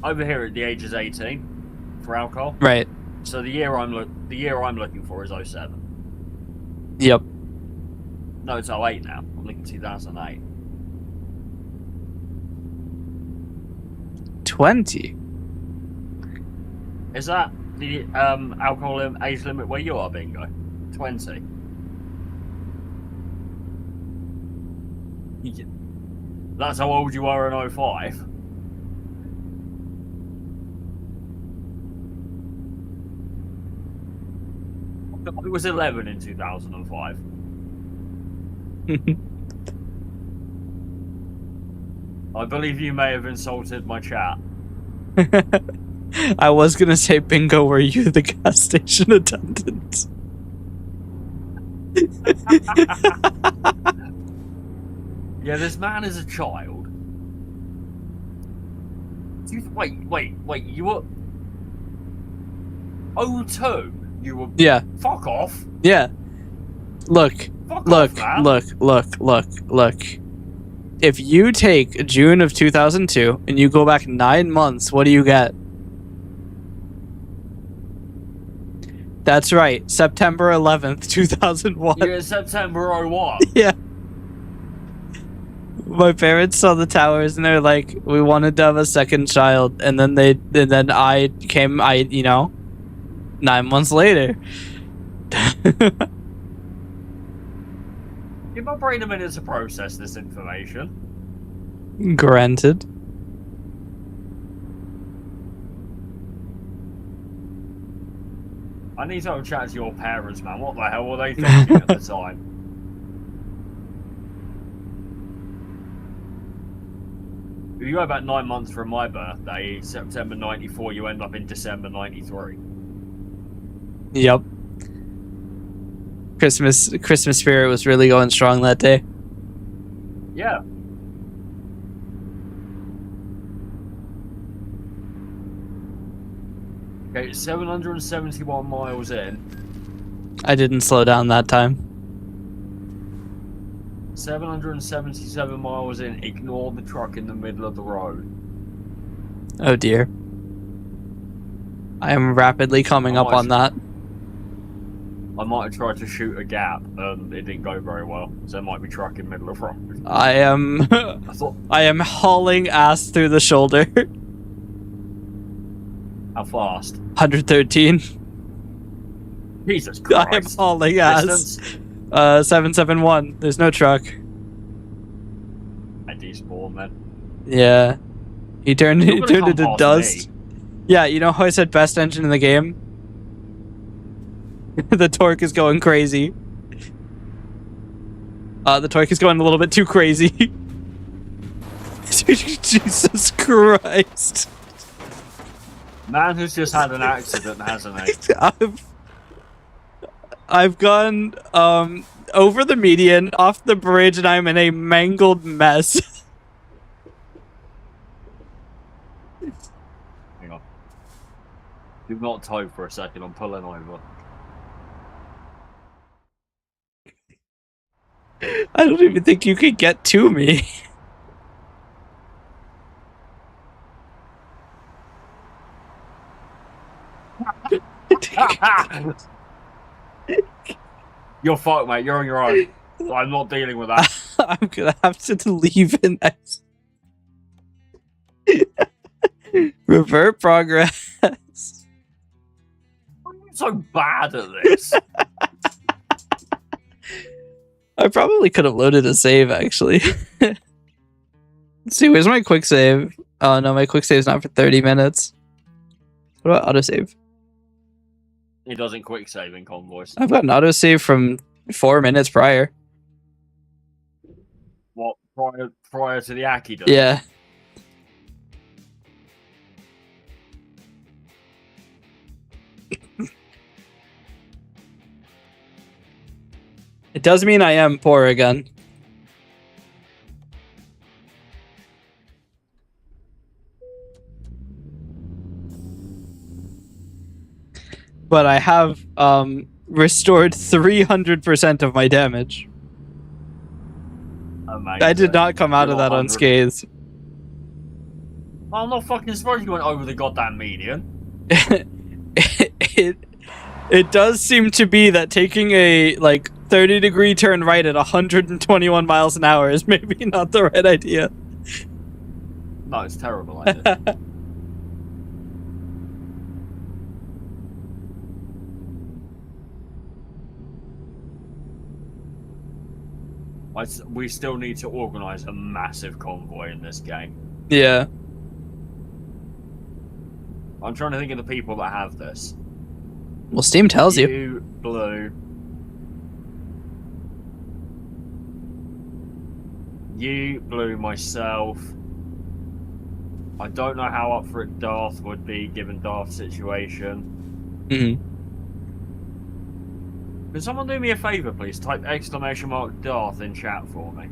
Over here at the age is 18 for alcohol. Right. So the year I'm looking for is 07. Yep. No, it's 08 now. I'm looking 2008. 20. Is that the alcohol age limit where you are, Bingo? 20. That's how old you were in 05. I was 11 in 2005. I believe you may have insulted my chat. I was gonna say, Bingo, were you the gas station attendant? Yeah, this man is a child. Wait, you were 02? You were... Yeah. Fuck off. Yeah. Look. Fuck Look, off, man. look. If you take June of 2002 and you go back 9 months, what do you get? That's right, September 11th, 2001. You're in September 01. Yeah. My parents saw the towers and they're like, we wanted to have a second child, and then I came, you know, 9 months later. Give my brain a minute to process this information. Granted. I need to have a chat to your parents, man. What the hell were they thinking at the time? If you go back 9 months from my birthday, September 94, you end up in December 93. Yep. Christmas spirit was really going strong that day. Yeah. Okay, 771 miles in. I didn't slow down that time. 777 miles in. Ignore the truck in the middle of the road. Oh dear. I am rapidly coming up on that. I might have tried to shoot a gap, and it didn't go very well. So there might be truck in middle of road. I am I am hauling ass through the shoulder. How fast? 113. Jesus Christ. I am hauling ass. Distance? 771. There's no truck. I despawn then. Yeah. He turned You're gonna come into past dust. me. Yeah, you know how I said best engine in the game? The torque is going crazy. The torque is going a little bit too crazy. Jesus Christ. Man who's just had an accident, hasn't he? I've gone over the median, off the bridge, and I'm in a mangled mess. Hang on. Do not tow for a second, I'm pulling over. I don't even think you could get to me. You're fucked, mate. You're on your own. I'm not dealing with that. I'm gonna have to leave in next. Revert progress. I'm so bad at this. I probably could have loaded a save, actually. Let's see, where's my quick save? Oh no, my quick save's not for 30 minutes. What about autosave? It doesn't quick save in convoys. I've got an autosave from 4 minutes prior. What, prior to the Aki does? Yeah. It does mean I am poor again. But I have restored 300% of my damage. Amazing. I did not come out of that 100. unscathed. I'm not fucking surprised you went over the goddamn median. It does seem to be that taking a 30-degree turn right at 121 miles an hour is maybe not the right idea. No, it's terrible idea. We still need to organise a massive convoy in this game. Yeah. I'm trying to think of the people that have this. Well, Steam tells you. You, Blue. You, Blue, myself. I don't know how up for it Darth would be, given Darth's situation. Mm-hmm. Can someone do me a favour, please? Type !Darth in chat for me.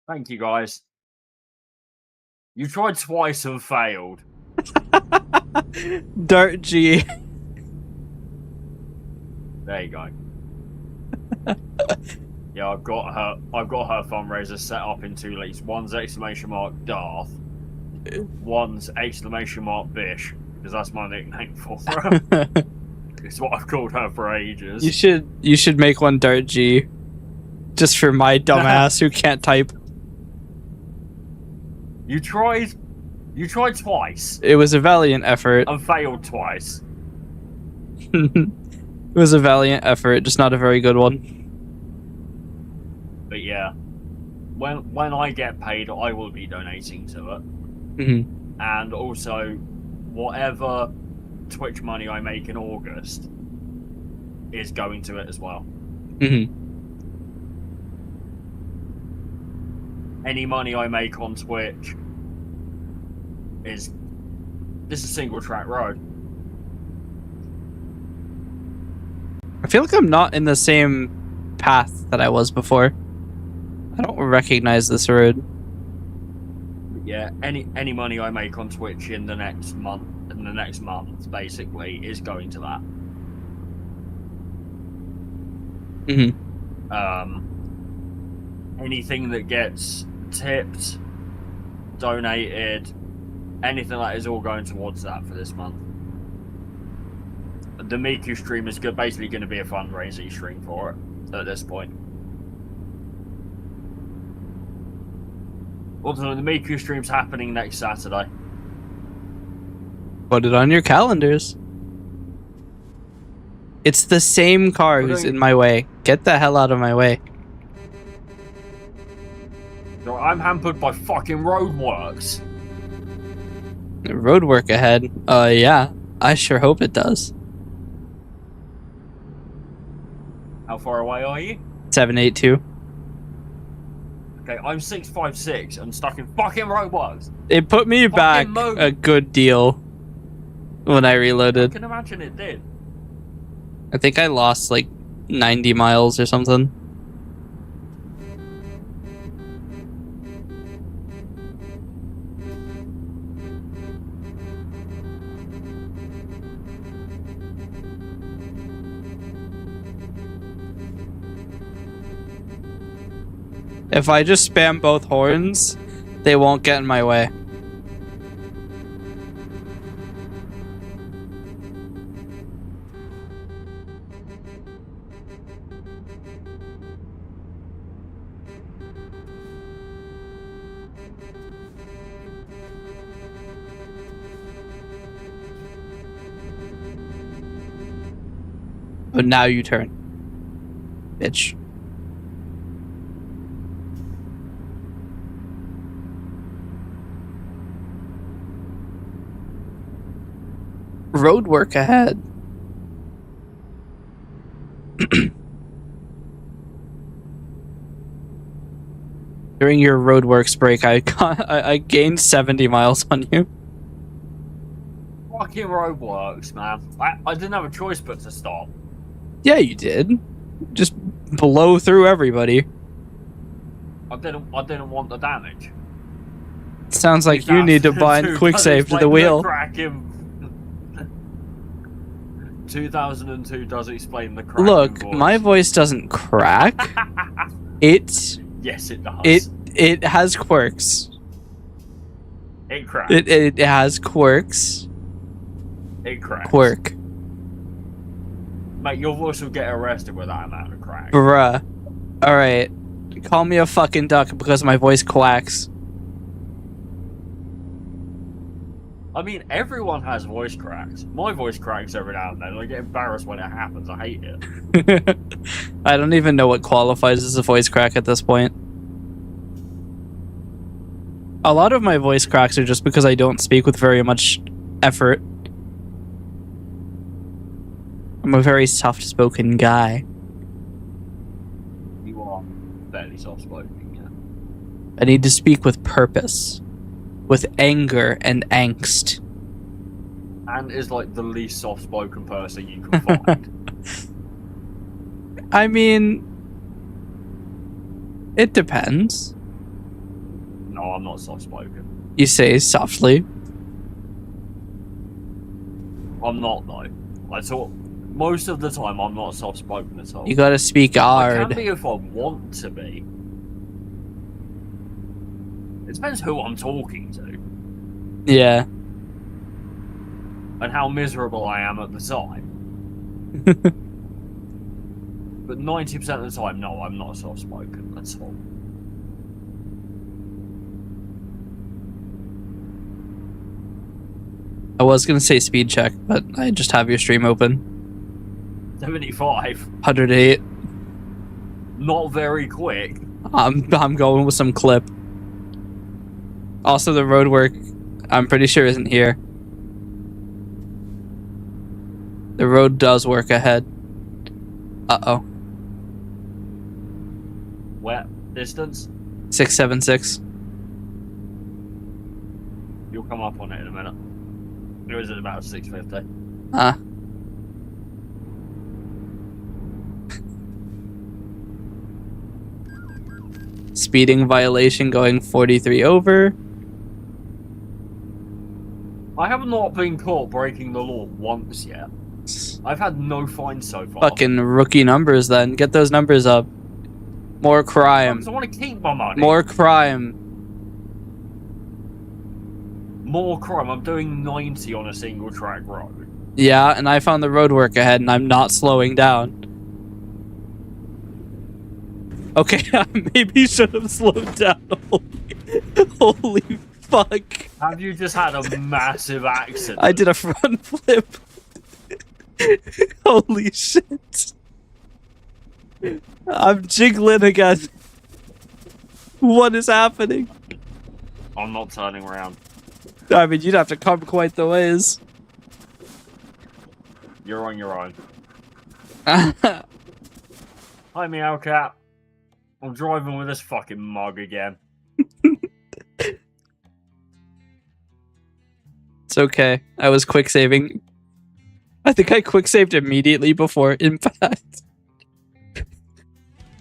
Thank you, guys. You tried twice and failed. Dart G. There you go. Yeah, I've got her fundraiser set up in two leagues. One's !Darth. One's !Bish, because that's my nickname for her. It's what I've called her for ages. You should make one Dart G. Just for my dumbass who can't type. You tried twice. It was a valiant effort. And failed twice. It was a valiant effort, just not a very good one. But yeah, when I get paid, I will be donating to it. Mm-hmm. And also, whatever Twitch money I make in August is going to it as well. Mm-hmm. Any money I make on Twitch this is a single track road. I feel like I'm not in the same path that I was before. I don't recognize this road. Yeah, any money I make on Twitch in the next month, basically, is going to that. Mm-hmm. Anything that gets tipped, donated, anything like that is all going towards that for this month. The Miku stream is basically going to be a fundraising stream for it at this point. Also, the Miku stream's happening next Saturday. Put it on your calendars. It's the same car who's in my way. Get the hell out of my way. No, I'm hampered by fucking roadworks. Roadwork ahead. Yeah. I sure hope it does. How far away are you? 782. Okay, I'm 656 and stuck in fucking roadworks. It put me back a good deal when I reloaded. I can imagine it did. I think I lost like 90 miles or something. If I just spam both horns, they won't get in my way. But now you turn. Bitch. Road work ahead. During your roadworks break, I gained 70 miles on you. Fucking roadworks, man. I didn't have a choice but to stop. Yeah, you did. Just blow through everybody. I didn't want the damage. Sounds like you need to bind quick save to the wheel. 2002 does explain the crack. Look, voice. my voice doesn't crack. Yes, it does. It has quirks. It cracks. It has quirks. It cracks. Quirk. Mate, your voice will get arrested with that amount of crack. Bruh. Alright. Call me a fucking duck because my voice quacks. I mean, everyone has voice cracks. My voice cracks every now and then. I get embarrassed when it happens. I hate it. I don't even know what qualifies as a voice crack at this point. A lot of my voice cracks are just because I don't speak with very much effort. I'm a very soft-spoken guy. You are fairly soft-spoken, yeah. I need to speak with purpose, with anger and angst. And is like the least soft-spoken person you can find. I mean, it depends. No, I'm not soft-spoken. You say softly. I'm not, though. I thought most of the time I'm not soft-spoken at all. You gotta speak hard. I can be if I want to be. It depends who I'm talking to. Yeah. And how miserable I am at the time. But 90% of the time, no, I'm not soft-spoken at all. I was gonna say speed check, but I just have your stream open. 75. 108. Not very quick. I'm going with some clip. Also, the roadwork, I'm pretty sure isn't here. The road does work ahead. Uh-oh. Where? Distance? 676. You'll come up on it in a minute. Or is it about 650? Ah. Speeding violation going 43 over. I have not been caught breaking the law once yet. I've had no fines so far. Fucking rookie numbers then. Get those numbers up. More crime. I want to keep my money. More crime. More crime. I'm doing 90 on a single track road. Yeah, and I found the roadwork ahead and I'm not slowing down. Okay, I maybe should have slowed down. Holy fuck. Have you just had a massive accident? I did a front flip. Holy shit. I'm jiggling again. What is happening? I'm not turning around. I mean, you'd have to come quite the ways. You're on your own. Hi, Meow Cat. I'm driving with this fucking mug again. It's okay. I was quick saving. I think I quick saved immediately before impact.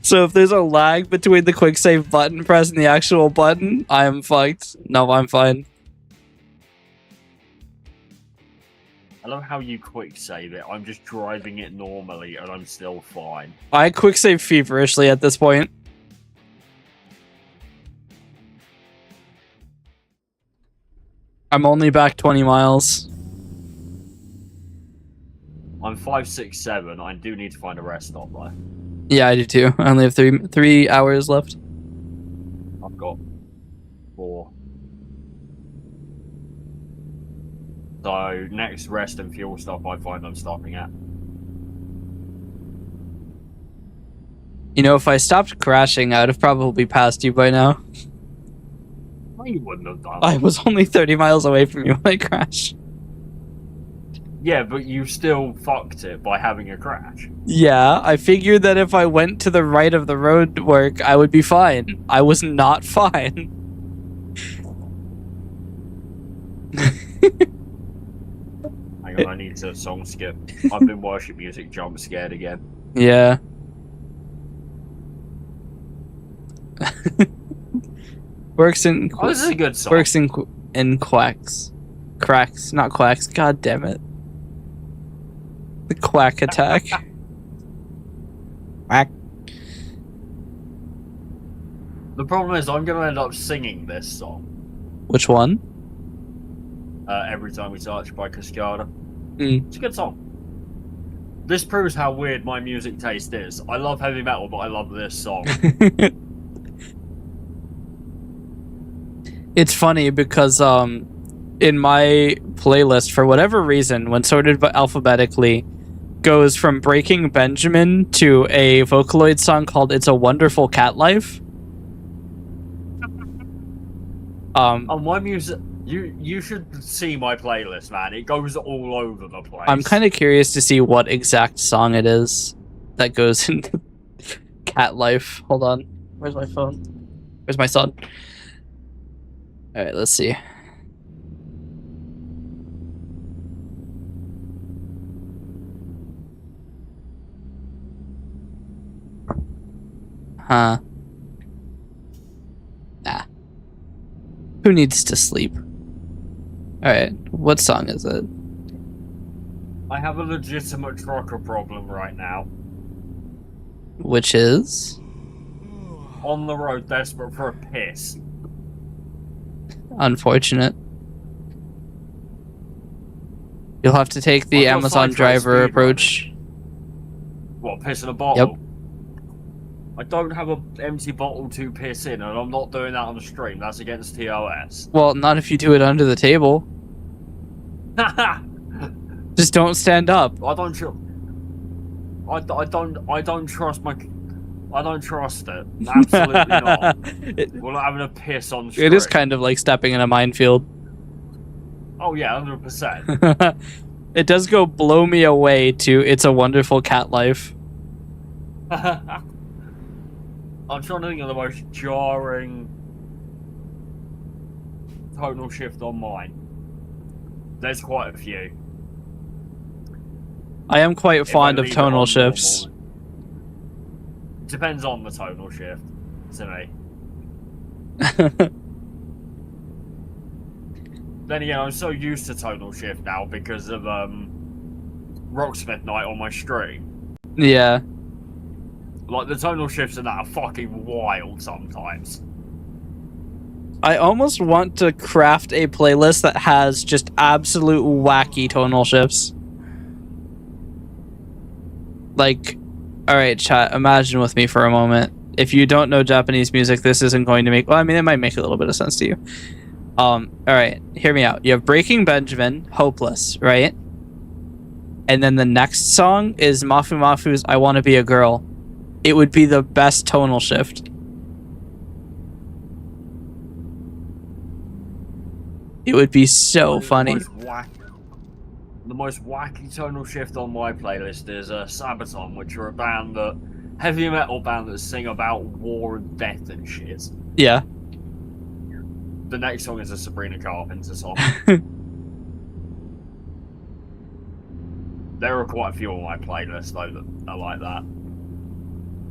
So if there's a lag between the quick save button press and the actual button, I am fucked. No, I'm fine. I love how you quick save it. I'm just driving it normally and I'm still fine. I quick save feverishly at this point. I'm only back 20 miles. I'm 567. I do need to find a rest stop though. Yeah, I do too. I only have three hours left. I've got 4. So next rest and fuel stop I find I'm stopping at. You know, if I stopped crashing, I would have probably passed you by now. No, you wouldn't have done. I was only 30 miles away from you when I crashed. Yeah, but you still fucked it by having a crash. Yeah, I figured that if I went to the right of the road work, I would be fine. I was not fine. Hang on, I need to song skip. I've been worship music jump scared again. Yeah. Works in... Oh, this is a good song. Works in quacks. Cracks, not quacks. God damn it. The quack attack. Quack. The problem is I'm going to end up singing this song. Which one? Every Time We Touch by Cascada. Mm. It's a good song. This proves how weird my music taste is. I love heavy metal, but I love this song. It's funny because in my playlist, for whatever reason, when sorted alphabetically, goes from Breaking Benjamin to a Vocaloid song called It's a Wonderful Cat Life. On my music, you should see my playlist, man. It goes all over the place. I'm kind of curious to see what exact song it is that goes into Cat Life. Hold on. Where's my phone? Where's my son? All right, let's see. Huh. Nah. Who needs to sleep? Alright, what song is it? I have a legitimate trucker problem right now. Which is? On the road, desperate for a piss. Unfortunate. You'll have to take the Amazon driver approach. What, piss in a bottle? Yep. I don't have an empty bottle to piss in, and I'm not doing that on the stream. That's against TOS. Well, not if you do it under the table. Just don't stand up. I don't trust my. I don't trust it. Absolutely not. We're not having a piss on stream. It is kind of like stepping in a minefield. Oh yeah, 100%. It does go blow me away to It's a Wonderful Cat Life. I'm trying to think of the most jarring tonal shift on mine. There's quite a few. I am quite fond of tonal shifts. Depends on the tonal shift, to me. Then again, I'm so used to tonal shift now because of Rocksmith Night on my stream. Yeah. Like, the tonal shifts in that are fucking wild sometimes. I almost want to craft a playlist that has just absolute wacky tonal shifts. Like, alright, chat, imagine with me for a moment. If you don't know Japanese music, this isn't going to make... Well, I mean, it might make a little bit of sense to you. Alright, hear me out. You have Breaking Benjamin, Hopeless, right? And then the next song is Mafu Mafu's I Want to Be a Girl. It would be the best tonal shift. It would be so funny. The most wacky tonal shift on my playlist is Sabaton, which are a band that... heavy metal band that sing about war and death and shit. Yeah. The next song is a Sabrina Carpenter song. There are quite a few on my playlist, though, that are like that.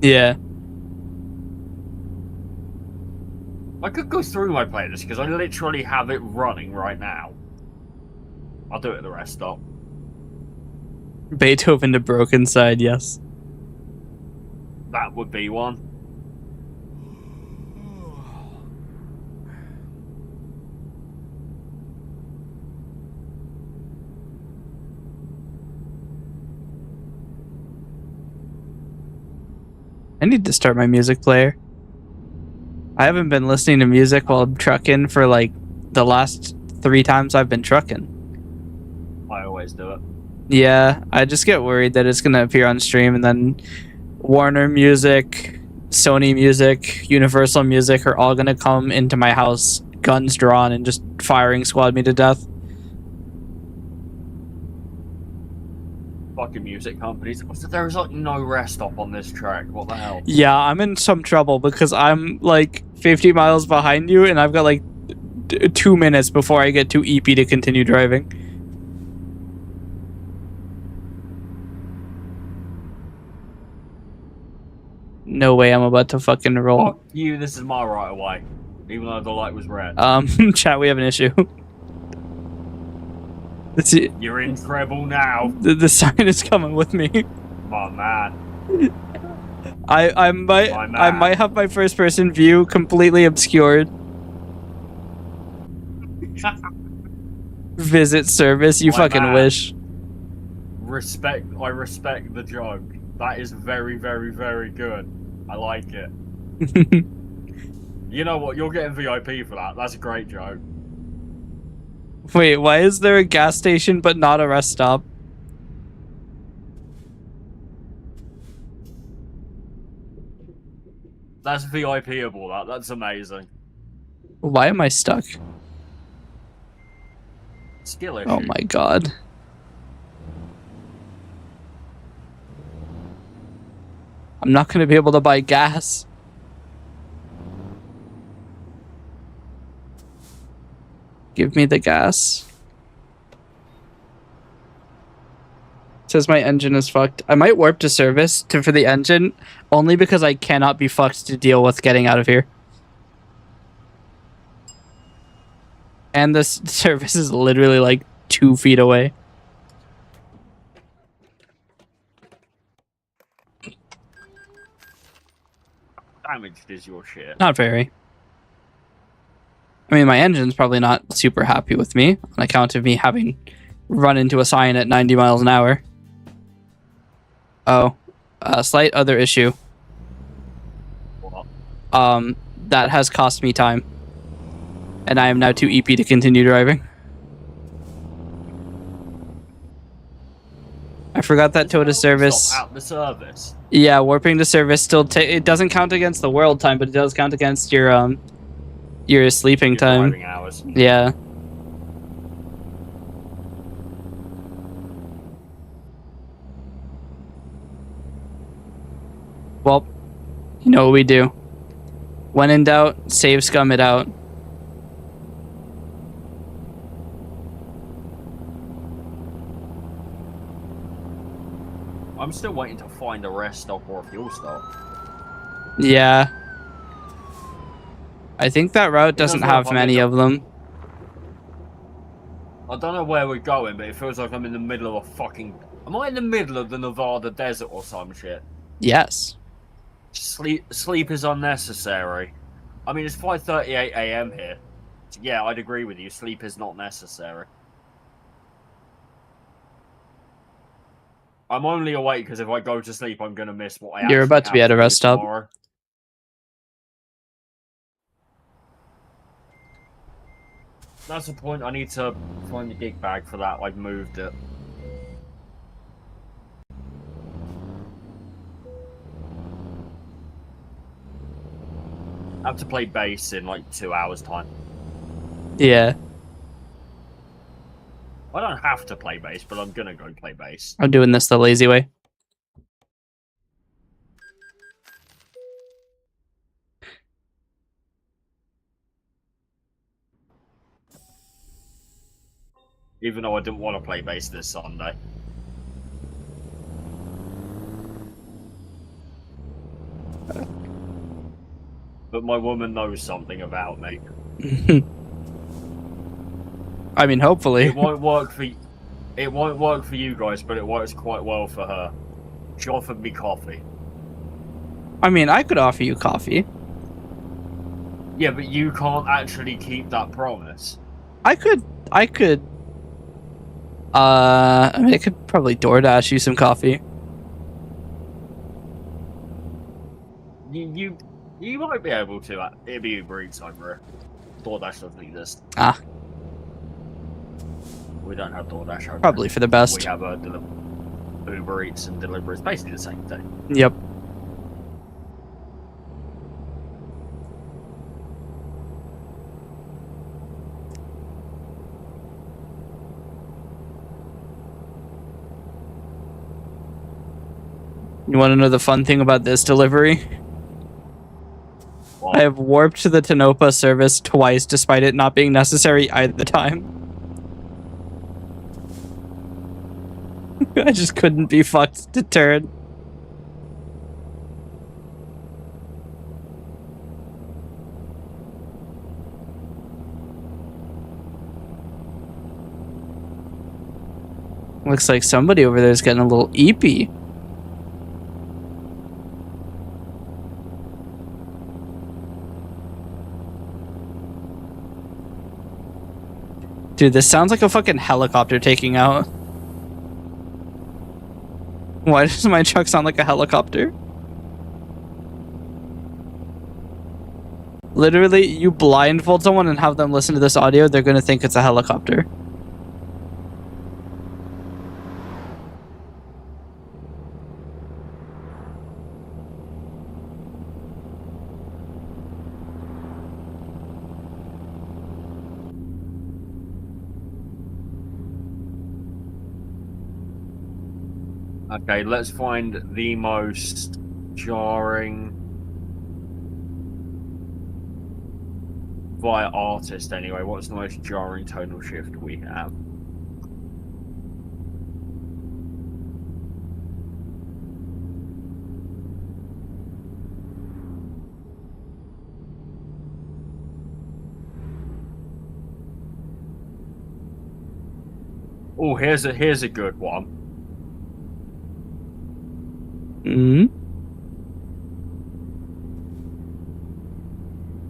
Yeah. I could go through my playlist because I literally have it running right now. I'll do it at the rest stop. Beethoven to Broken Side, yes. That would be one. I need to start my music player. I haven't been listening to music while I'm trucking for like the last 3 times I've been trucking. I always do it. Yeah, I just get worried that it's going to appear on stream and then Warner Music, Sony Music, Universal Music are all going to come into my house, guns drawn, and just firing squad me to death. Fucking music companies. There is like no rest stop on this track. What the hell? Yeah, I'm in some trouble because I'm like 50 miles behind you and I've got like 2 minutes before I get too EP to continue driving. No way I'm about to fucking roll. Fuck you, this is my right away. Even though the light was red. Chat, we have an issue. You're in trouble now. The sign is coming with me. My man. I might have my first person view completely obscured. Visit service, you My fucking man. wish. I respect the joke. That is very, very, very good. I like it. You know what? You're getting VIP for that. That's a great joke. Wait, why is there a gas station but not a rest stop? That's VIPable, that. That's amazing. Why am I stuck? Skill issue. Oh my god. I'm not going to be able to buy gas. Give me the gas. Says my engine is fucked. I might warp to service for the engine, only because I cannot be fucked to deal with getting out of here. And this service is literally like 2 feet away. Damaged is your shit. Not very. I mean, my engine's probably not super happy with me on account of me having run into a sign at 90 miles an hour. Oh, a slight other issue. What? That has cost me time. And I am now too EP to continue driving. I forgot that tow to service. Stop out the service. Yeah, warping to service still it doesn't count against the world time, but it does count against your sleeping Your time. driving hours. Yeah. Well, you know what we do. When in doubt, save scum it out. I'm still waiting to find a rest stop or a fuel stop. Yeah. I think that route doesn't have many of them. I don't know where we're going, but it feels like I'm in the middle of a fucking... Am I in the middle of the Nevada desert or some shit? Yes. Sleep is unnecessary. I mean, it's 5:38 AM here. Yeah, I'd agree with you. Sleep is not necessary. I'm only awake because if I go to sleep, I'm going to miss what I You're actually about to be have at a do rest stop. tomorrow. That's the point. I need to find the gig bag for that. I've moved it. I have to play bass in like 2 hours' time. Yeah. I don't have to play bass, but I'm gonna go play bass. I'm doing this the lazy way. Even though I didn't want to play bass this Sunday. But my woman knows something about me. I mean, hopefully. It won't work for you guys, but it works quite well for her. She offered me coffee. I mean, I could offer you coffee. Yeah, but you can't actually keep that promise. I could I mean, I could probably DoorDash you some coffee. You might be able to. It'd be Uber Eats over here. DoorDash doesn't exist. Ah. We don't have DoorDash over Probably for the best. We have Uber Eats and delivery. It's basically the same thing. Yep. You want to know the fun thing about this delivery? Well, I have warped to the Tonopah service twice, despite it not being necessary either time. I just couldn't be fucked deterred. Looks like somebody over there is getting a little eepy. Dude, this sounds like a fucking helicopter taking out. Why does my truck sound like a helicopter? Literally, you blindfold someone and have them listen to this audio, they're gonna think it's a helicopter. Okay, let's find the most jarring via artist anyway. What's the most jarring tonal shift we have? Oh, here's a good one. Hmm.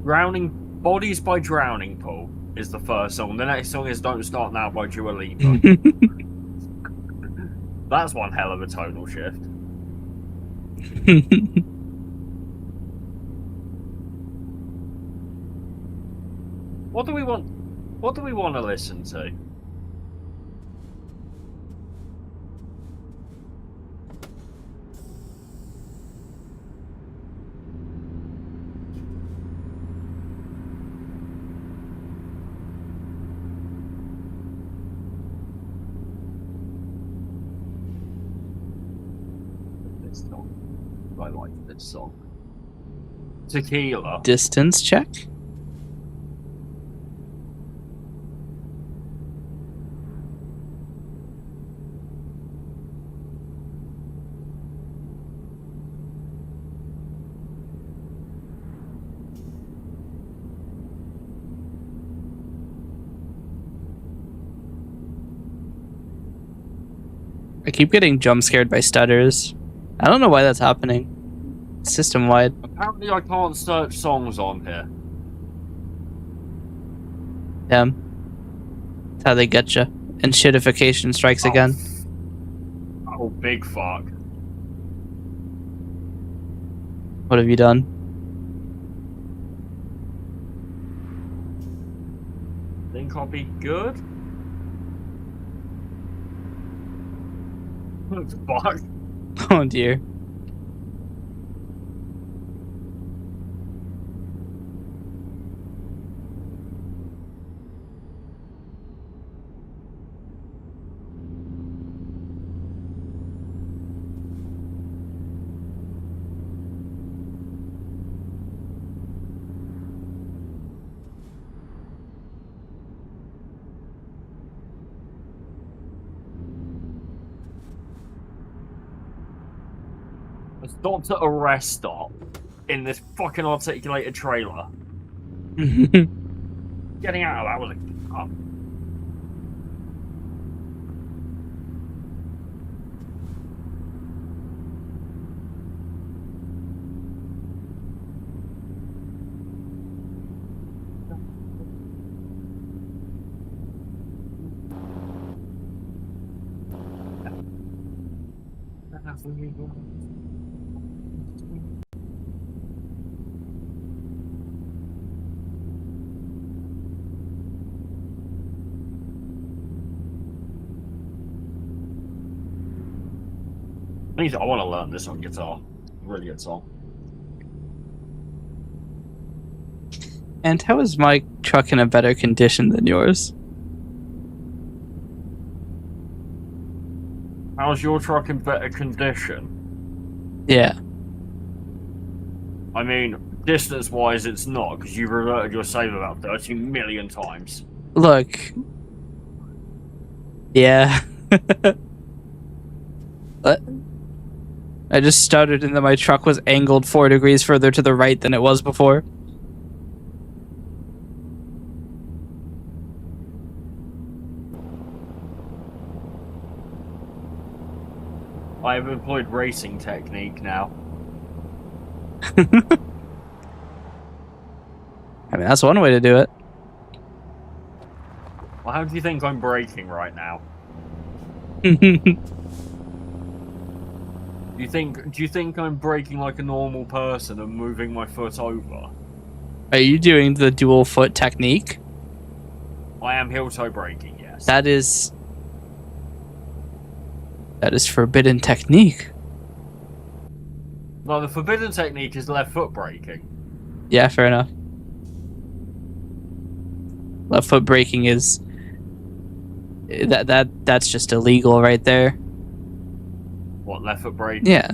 Drowning Bodies by Drowning Pool is the first song. The next song is Don't Start Now by Dua Lipa. That's one hell of a tonal shift. What do we want? What do we want to listen to? This song. I like this song. Tequila. Distance check. I keep getting jump scared by stutters. I don't know why that's happening. System wide. Apparently, I can't search songs on here. Damn. That's how they get you. And shitification strikes again. Oh, big fuck. What have you done? Think I'll be good? Fuck. Oh dear. I stopped at a rest stop in this fucking articulated trailer. Getting out of that was a cut. I want to learn this on guitar. Really good song. And how is my truck in a better condition than yours? How's your truck in better condition? Yeah. I mean, distance-wise, it's not, because you've reverted your save about 30 million times. Look. Yeah. What? I just stuttered and then my truck was angled 4 degrees further to the right than it was before. I have employed racing technique now. I mean, that's one way to do it. Well, how do you think I'm braking right now? Do you think I'm braking like a normal person and moving my foot over? Are you doing the dual foot technique? I am heel toe braking, yes. That is forbidden technique. No, the forbidden technique is left foot braking. Yeah, fair enough. Left foot braking is that's just illegal right there. What, left foot braking? Yeah.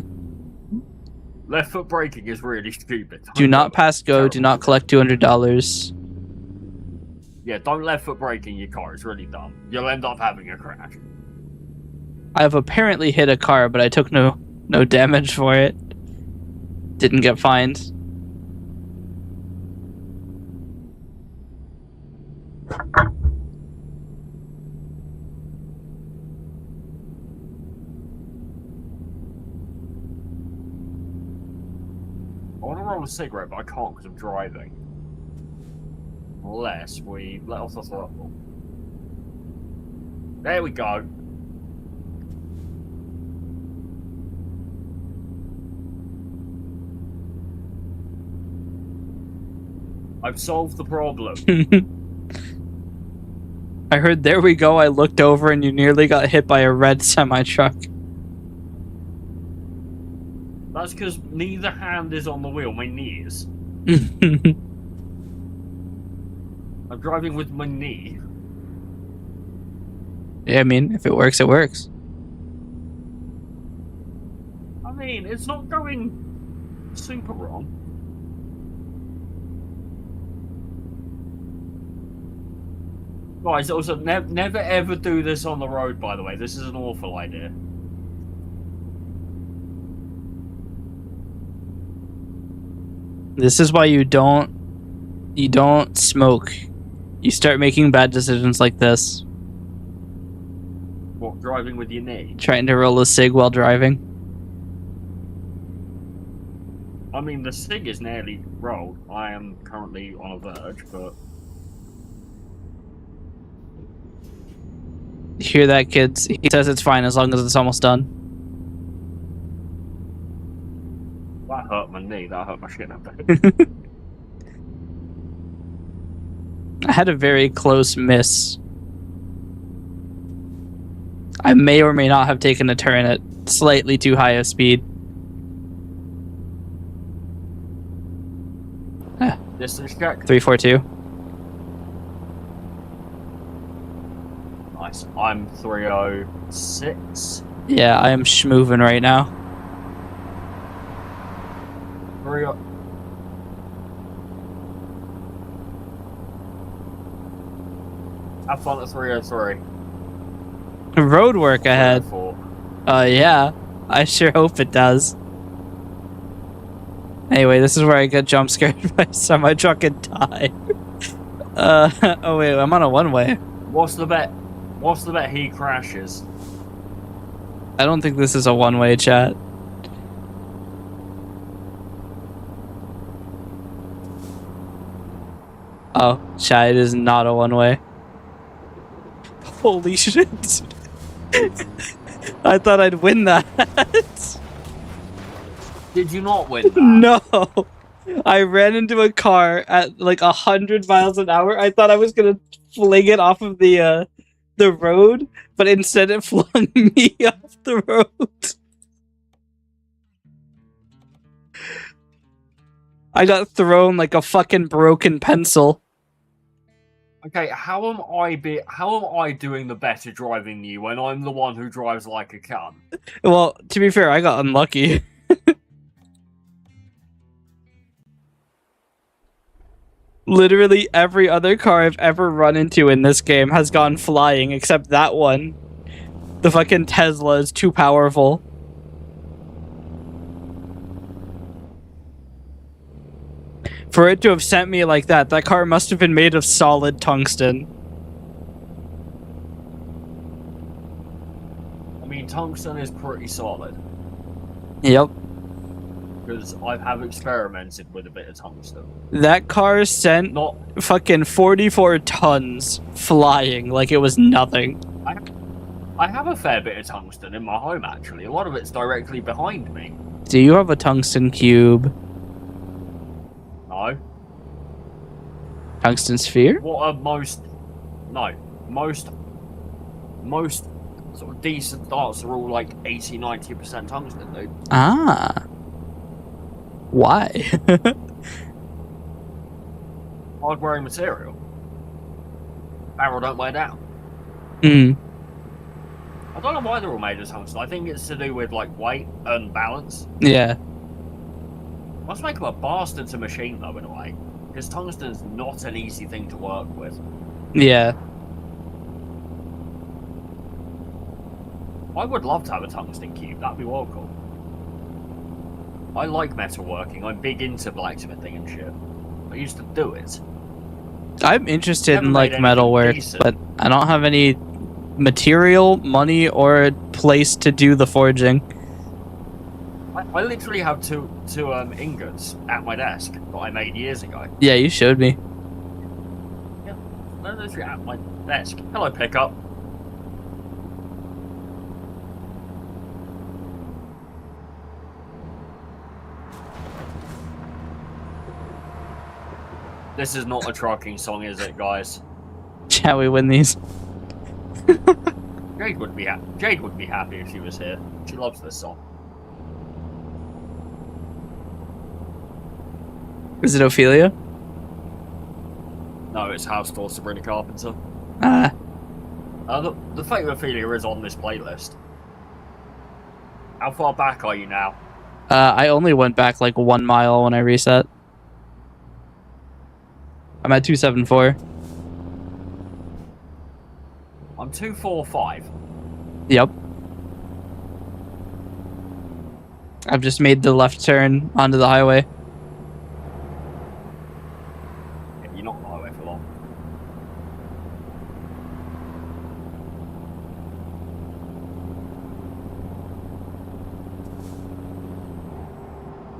Left foot braking is really stupid. Do not pass go. Do not collect $200. Yeah, don't left foot brake in your car. It's really dumb. You'll end up having a crash. I've apparently hit a car, but I took no damage for it. Didn't get fined. I want to roll a cigarette, but I can't because I'm driving. Unless we let off the throttle. There we go. I've solved the problem. I heard there we go. I looked over and you nearly got hit by a red semi-truck. That's because neither hand is on the wheel, my knees. I'm driving with my knee. Yeah, I mean, if it works, it works. I mean, it's not going super wrong. Guys, also, never ever do this on the road, by the way. This is an awful idea. This is why you don't smoke. You start making bad decisions like this. What, driving with your knee? Trying to roll a cig while driving. I mean, the cig is nearly rolled. I am currently on a verge, but... You hear that, kids? He says it's fine as long as it's almost done. That hurt my knee. That hurt my shit up there. I had a very close miss. I may or may not have taken a turn at slightly too high a speed. Distance check. 342. Nice. I'm 306. Yeah, I am schmoving right now. 30. Have fun at 303. Road work ahead. 304. Yeah. I sure hope it does. Anyway, this is where I get jump scared by a semi-truck and die. Oh wait, I'm on a one-way. What's the bet? What's the bet he crashes? I don't think this is a one-way, chat. Oh, chat, it is not a one-way. Holy shit. I thought I'd win that. Did you not win that? No. I ran into a car at like 100 miles an hour. I thought I was gonna fling it off of the road, but instead it flung me off the road. I got thrown like a fucking broken pencil. Okay, how am I doing the better driving than you when I'm the one who drives like a cunt? Well, to be fair, I got unlucky. Literally every other car I've ever run into in this game has gone flying, except that one. The fucking Tesla is too powerful. For it to have sent me like that, that car must have been made of solid tungsten. I mean, tungsten is pretty solid. Yep. Because I have experimented with a bit of tungsten. That car sent fucking 44 tons flying like it was nothing. I have a fair bit of tungsten in my home, actually. A lot of it's directly behind me. Do you have a tungsten cube? No. Tungsten sphere? What are most sort of decent darts are all like 80-90% tungsten, dude. Ah. Why? Hard wearing material. Barrel don't wear down. Hmm. I don't know why they're all made of tungsten. I think it's to do with like weight and balance. Yeah. Must make them a bastard to machine though, in a way, because tungsten's not an easy thing to work with. Yeah. I would love to have a tungsten cube. That'd be well cool. I like metalworking. I'm big into blacksmithing and shit. I used to do it. I'm interested Never in made like anything metalwork, decent. but I don't have any material, money, or place to do the forging. I literally have two ingots at my desk that I made years ago. Yeah, you showed me. Yeah, they're literally at my desk. Hello, pickup. This is not a trucking song, is it, guys? Shall we win these? Jade would be happy if she was here. She loves this song. Is it Ophelia? No, it's House Tour Sabrina Carpenter. Ah. The Fate of Ophelia is on this playlist. How far back are you now? I only went back like 1 mile when I reset. I'm at 274. I'm 245. Yep. I've just made the left turn onto the highway. Yeah, you're not on the highway for long.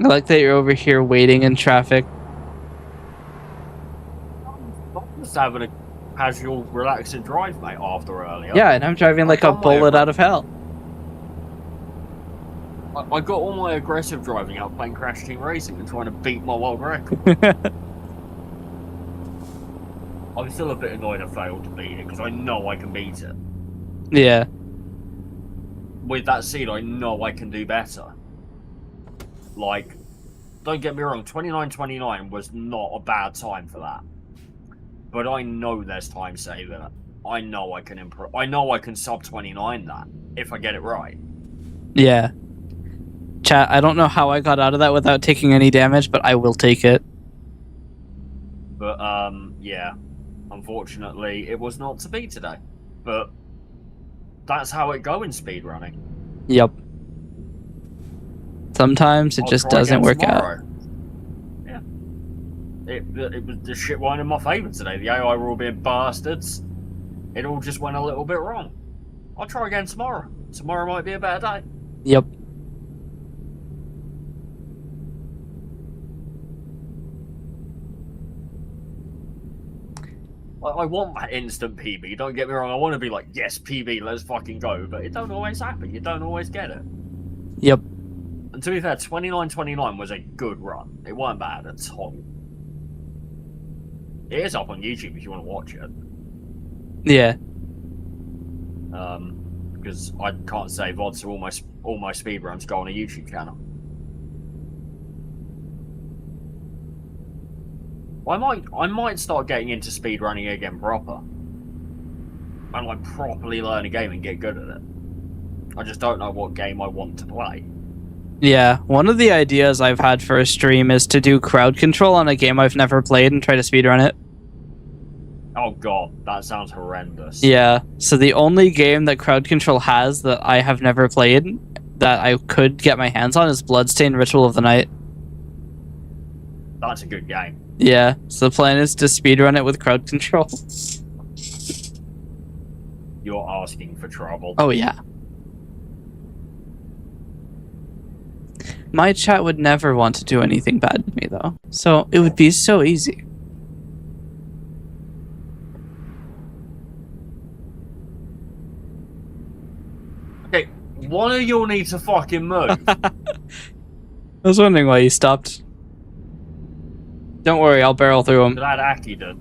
I like that you're over here waiting in traffic. I'm just having a casual, relaxing drive, mate, after earlier. Yeah, and I'm driving like a bullet out of hell. I got all my aggressive driving out playing Crash Team Racing and trying to beat my world record. I'm still a bit annoyed I failed to beat it, because I know I can beat it. Yeah. With that seed, I know I can do better. Like, don't get me wrong, 29.29 was not a bad time for that. But I know there's time saving it. I know I can improve. I know I can sub 29 that, if I get it right. Yeah. Chat, I don't know how I got out of that without taking any damage, but I will take it. But, yeah. Unfortunately, it was not to be today. But that's how it go in speedrunning. Yep. Sometimes it I'll just try doesn't again work tomorrow. out. Yeah. It was the shit went in my favour today. The AI were all being bastards. It all just went a little bit wrong. I'll try again tomorrow. Tomorrow might be a better day. Yep. I want that instant PB, don't get me wrong. I want to be like, yes, PB, let's fucking go. But it don't always happen. You don't always get it. Yep. And to be fair, 29.29 was a good run. It wasn't bad at all. It is up on YouTube if you want to watch it. Yeah. Because I can't say VOD, so all my speedruns go on a YouTube channel. I might start getting into speedrunning again proper. And like properly learn a game and get good at it. I just don't know what game I want to play. Yeah, one of the ideas I've had for a stream is to do crowd control on a game I've never played and try to speedrun it. Oh god, that sounds horrendous. Yeah, so the only game that crowd control has that I have never played that I could get my hands on is Bloodstained Ritual of the Night. That's a good game. Yeah, so the plan is to speedrun it with crowd control. You're asking for trouble. Oh yeah. My chat would never want to do anything bad to me though, so it would be so easy. Okay, one of you need to fucking move. I was wondering why you stopped. Don't worry, I'll barrel through him. Glad Aki did.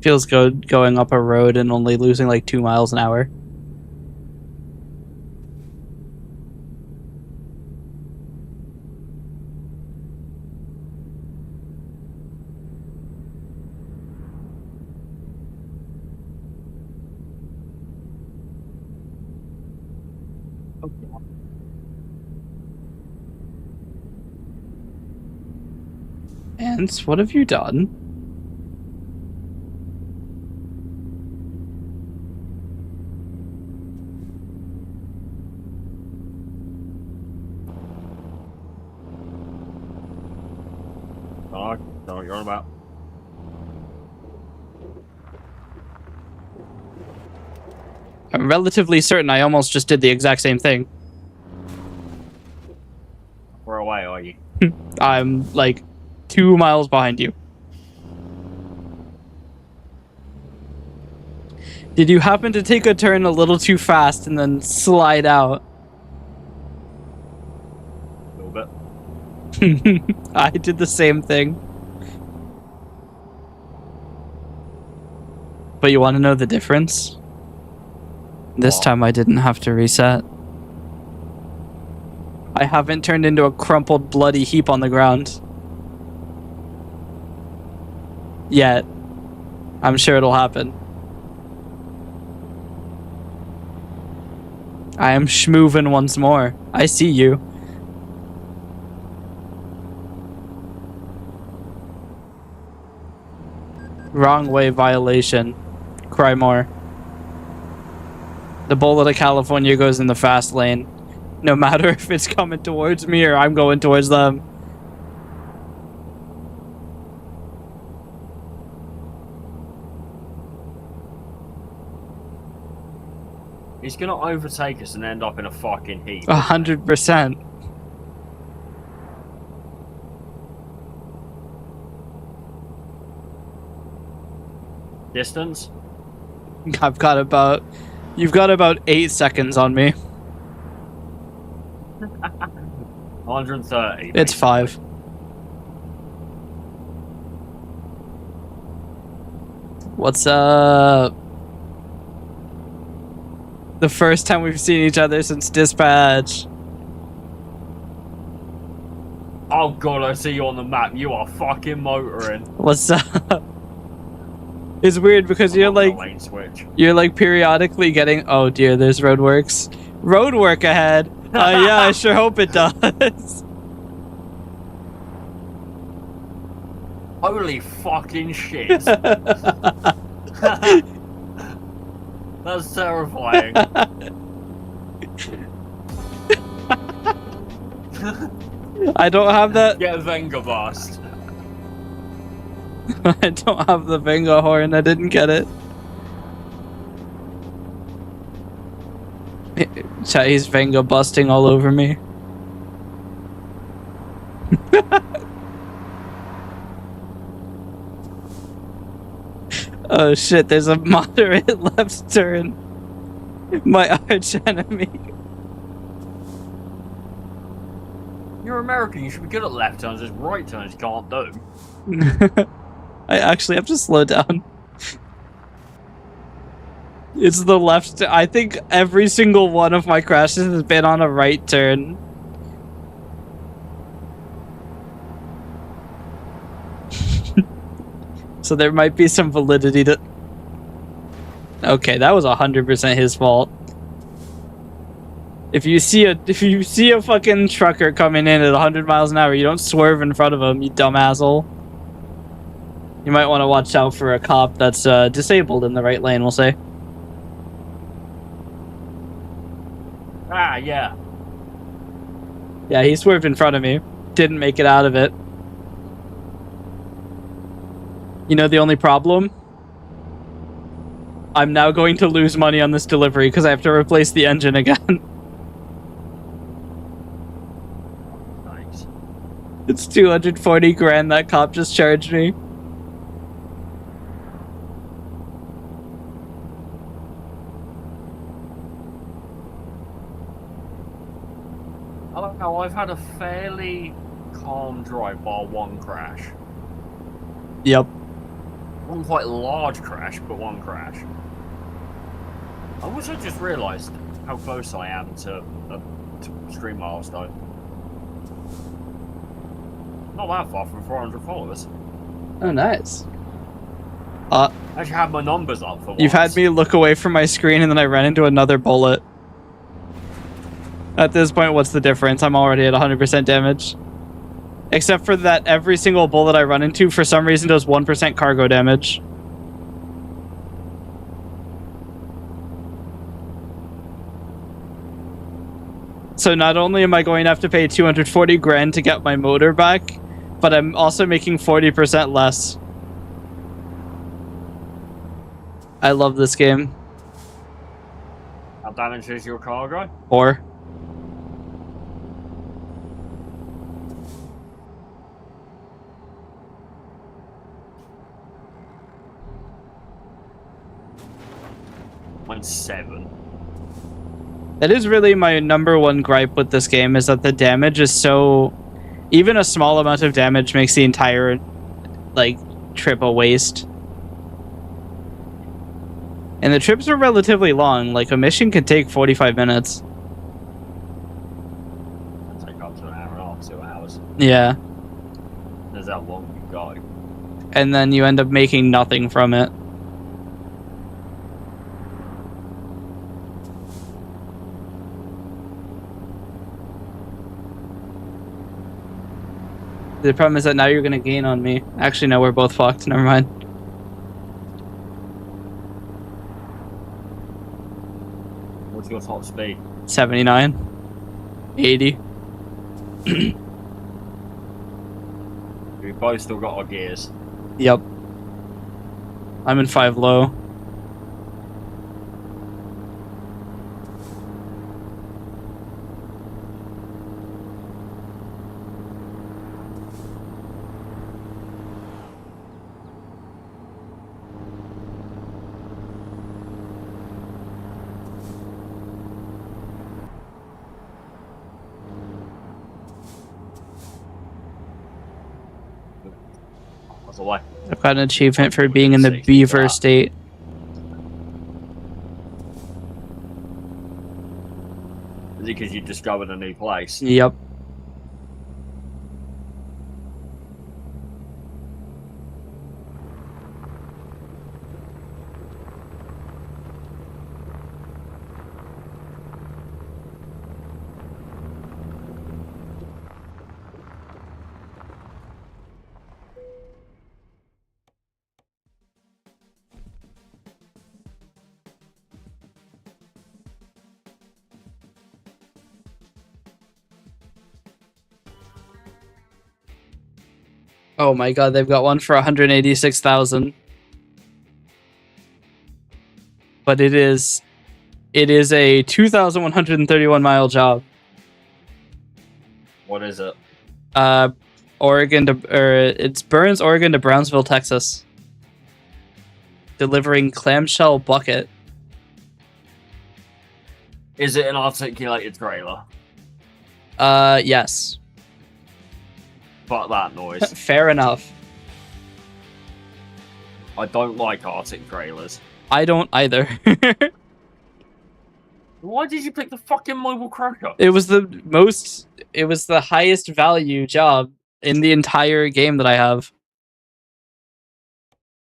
feels good going up a road and only losing like 2 miles an hour. And what have you done? Oh, don't know what you're on about. I'm relatively certain I almost just did the exact same thing. Where away are you? I'm like 2 miles behind you. Did you happen to take a turn a little too fast and then slide out? A little bit. I did the same thing. But you want to know the difference? This time I didn't have to reset. I haven't turned into a crumpled, bloody heap on the ground. Yet. I'm sure it'll happen. I am schmoovin' once more. I see you. Wrong way violation. Cry more. The bullet of California goes in the fast lane. No matter if it's coming towards me or I'm going towards them. He's gonna overtake us and end up in a fucking heap. 100%. Distance? I've got about... You've got about 8 seconds on me. 130. It's 5. What's up? The first time we've seen each other since dispatch. Oh god, I see you on the map. You are fucking motoring. What's up? It's weird because I'm you're on the like... lane switch. You're like periodically getting... Oh dear, there's roadworks. Roadwork ahead! Yeah, I sure hope it does. Holy fucking shit. That's terrifying. I don't have that... Get a Venga bust. I don't have the Venga horn. I didn't get it. He's Venga busting all over me. Oh shit, there's a moderate left turn. My arch enemy. You're American, you should be good at left turns, there's right turns you can't do. I actually have to slow down. It's the left. I think every single one of my crashes has been on a right turn. So there might be some validity to... Okay, that was 100% his fault. If you see a fucking trucker coming in at 100 miles an hour, you don't swerve in front of him, you dumb asshole. You might want to watch out for a cop that's disabled in the right lane, we'll say. Ah, yeah. Yeah, he swerved in front of me. Didn't make it out of it. You know the only problem? I'm now going to lose money on this delivery because I have to replace the engine again. Nice. It's 240 grand that cop just charged me. I like how I've had a fairly calm drive bar one crash. Yep. One quite large crash, but one crash. I wish I just realised how close I am to a stream milestone. Not that far from 400 followers. Oh, nice. I actually have my numbers up for once. You've had me look away from my screen and then I ran into another bullet. At this point, what's the difference? I'm already at 100% damage. Except for that every single bullet I run into, for some reason, does 1% cargo damage. So not only am I going to have to pay 240 grand to get my motor back, but I'm also making 40% less. I love this game. How damaged is your cargo? 4. Mine's 7. That is really my number one gripe with this game, is that the damage is so... Even a small amount of damage makes the entire, like, trip a waste. And the trips are relatively long. Like, a mission could take 45 minutes. It'll take up to an hour and a half, 2 hours. Yeah. That's how long you go. And then you end up making nothing from it. The problem is that now you're gonna gain on me. Actually, no, we're both fucked. Never mind. What's your top speed? 79. 80. We both still got our gears. Yep. I'm in 5 low. That's away. I've got an achievement for being in the beaver state. Is it because you discovered a new place? Yep. Oh my god, they've got one for 186,000. But it is a 2,131 mile job. What is it? Oregon to it's Burns, Oregon to Brownsville, Texas. Delivering clamshell bucket. Is it an articulated trailer? Yes. Fuck that noise. Fair enough. I don't like Arctic trailers. I don't either. Why did you pick the fucking mobile crusher? It was the highest value job in the entire game that I have.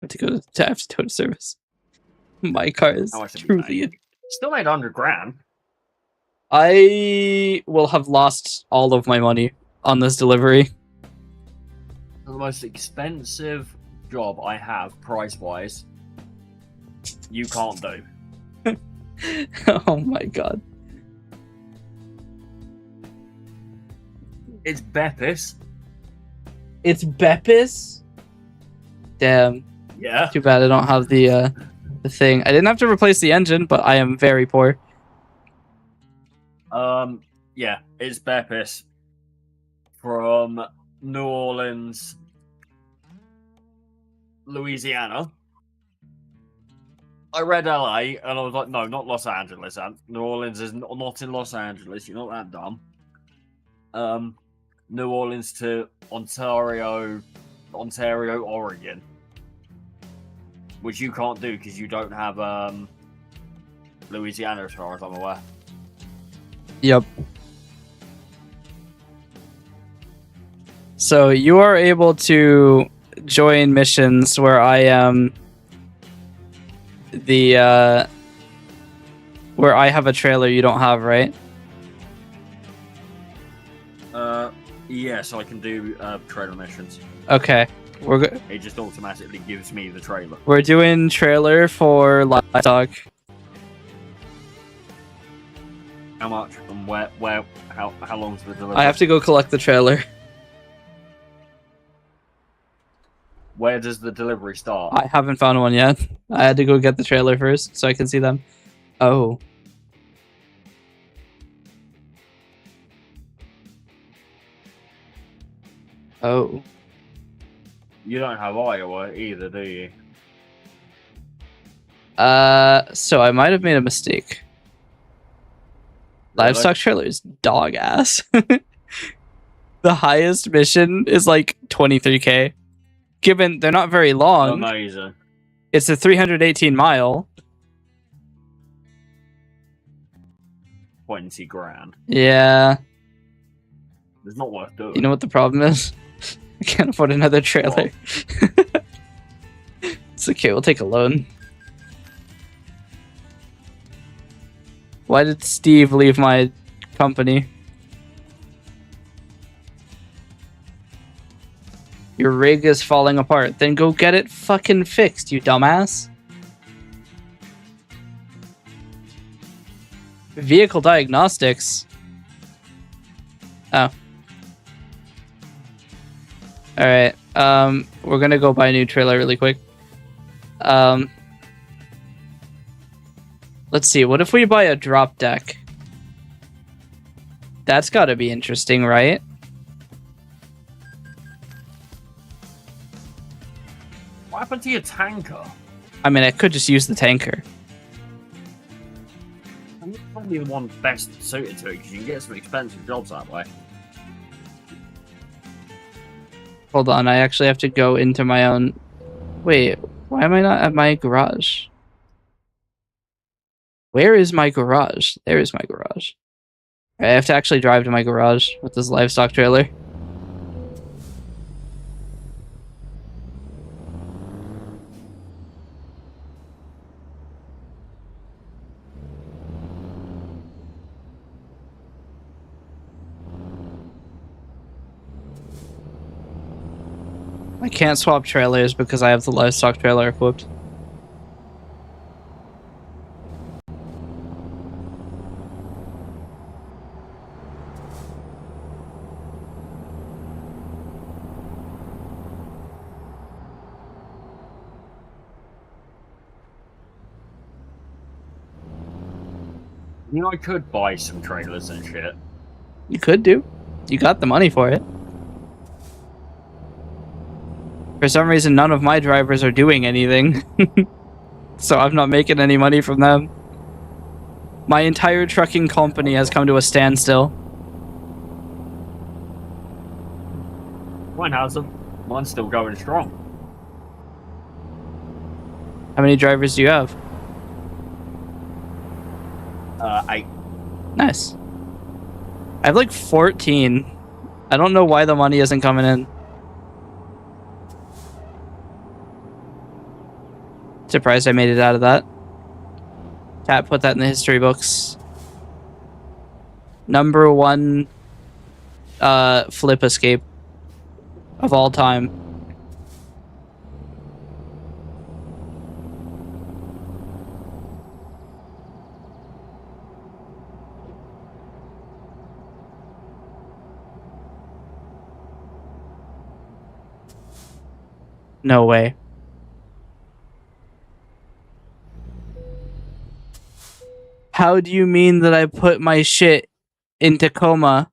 I have to go to total service. My car is truly... Still made 100 grand. I will have lost all of my money on this delivery. The most expensive job I have, price-wise, you can't do. Oh my god. It's Beppis. It's Beppis? Damn. Yeah. Too bad I don't have the thing. I didn't have to replace the engine, but I am very poor. Yeah, it's Beppis. From New Orleans, Louisiana. I read LA and I was like, no, not Los Angeles. New Orleans is not in Los Angeles. You're not that dumb. New Orleans to Ontario, Oregon. which you can't do because you don't have Louisiana, as far as I'm aware. Yep. So you are able to join missions where I am where I have a trailer you don't have, right? Yeah, so I can do trailer missions. Okay. It just automatically gives me the trailer. We're doing trailer for livestock. How much and where how long's the delivery? I have to go collect the trailer. Where does the delivery start? I haven't found one yet. I had to go get the trailer first so I can see them. Oh. Oh. You don't have Iowa either, do you? So I might have made a mistake. Really? Livestock trailer is dog ass. The highest mission is like 23k. Given they're not very long. Amazing. It's a 318 mile. 20 grand. Yeah. It's not worth doing. You know what the problem is? I can't afford another trailer. It's okay, we'll take a loan. Why did Steve leave my company? Your rig is falling apart. Then go get it fucking fixed, you dumbass. Vehicle diagnostics. Oh. Alright. We're gonna go buy a new trailer really quick. Let's see, what if we buy a drop deck? That's gotta be interesting, right? What happened to your tanker? I mean, I could just use the tanker. I'm probably the one best suited to it because you can get some expensive jobs that way. Hold on, I actually have to go into my own... Wait, why am I not at my garage? Where is my garage? There is my garage. I have to actually drive to my garage with this livestock trailer. I can't swap trailers because I have the livestock trailer equipped. You know, I could buy some trailers and shit. You could do. You got the money for it. For some reason, none of my drivers are doing anything. So I'm not making any money from them. My entire trucking company has come to a standstill. Mine hasn't. Mine's still going strong. How many drivers do you have? 8. Nice. I have like 14. I don't know why the money isn't coming in. Surprised I made it out of that. Cat put that in the history books. #1 flip escape of all time. No way. How do you mean that I put my shit in Tacoma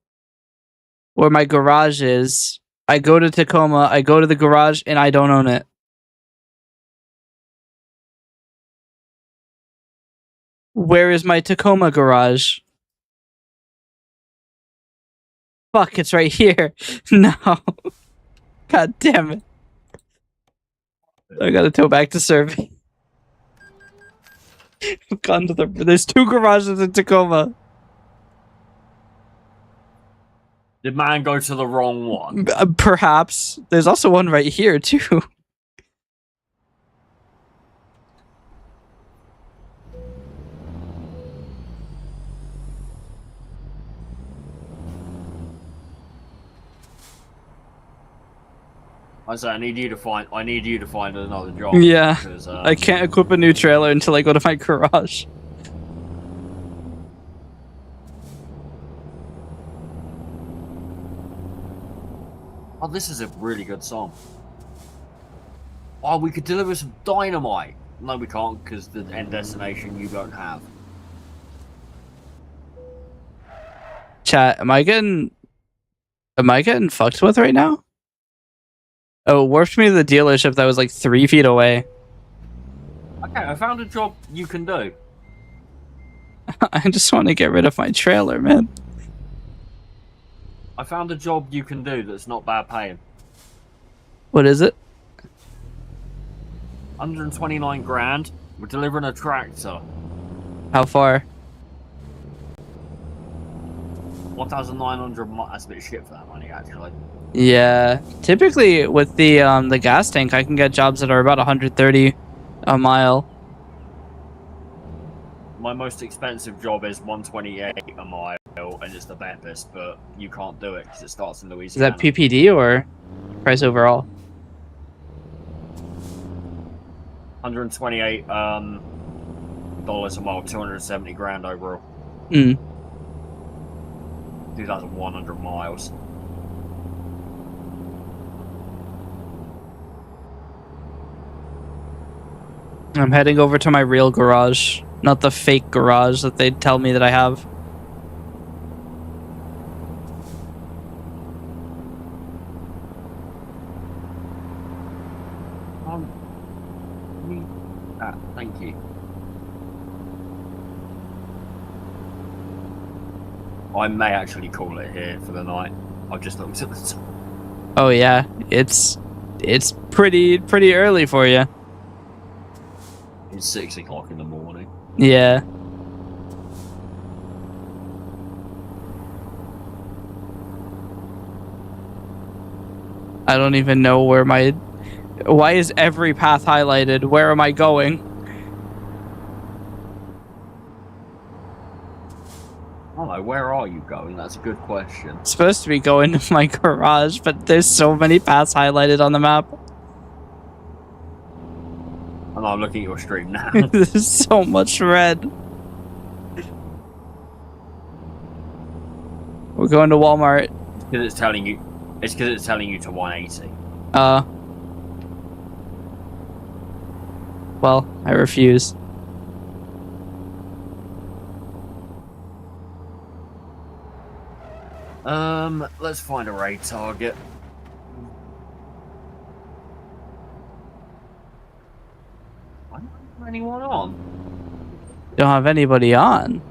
where my garage is? I go to Tacoma, I go to the garage, and I don't own it. Where is my Tacoma garage? Fuck, it's right here. No. God damn it. I gotta tow back to survey. I've gone to there's 2 garages in Tacoma. Did man go to the wrong one? Perhaps. There's also one right here, too. I need you to find another job. Yeah. Because, I can't equip a new trailer until I go to my garage. Oh, this is a really good song. Oh, we could deliver some dynamite. No, we can't, because the end destination you don't have. Chat, am I getting fucked with right now? Oh, it warped me to the dealership that was like 3 feet away. Okay, I found a job you can do. I just want to get rid of my trailer, man. I found a job you can do that's not bad paying. What is it? 129 grand. We're delivering a tractor. How far? 1,900 miles. That's a bit of shit for that money, actually. Yeah. Typically, with the gas tank, I can get jobs that are about 130 a mile. My most expensive job is 128 a mile, and it's the Baptist, but you can't do it because it starts in Is Louisiana. that PPD or price overall? 128 dollars a mile, 270 grand overall. 2,100 miles. I'm heading over to my real garage, not the fake garage that they tell me that I have. Thank you. I may actually call it here for the night. I've just looked at the time. Oh yeah, it's pretty early for you. It's 6 o'clock in the morning. Yeah. I don't even know where my... Why is every path highlighted? Where am I going? Oh, where are you going? That's a good question. I'm supposed to be going to my garage, but there's so many paths highlighted on the map. And I'm looking at your stream now. There's so much red. We're going to Walmart. Because it's telling you. It's because it's telling you to 180. Well, I refuse. Let's find a raid target. I don't have anyone on. Don't have anybody on.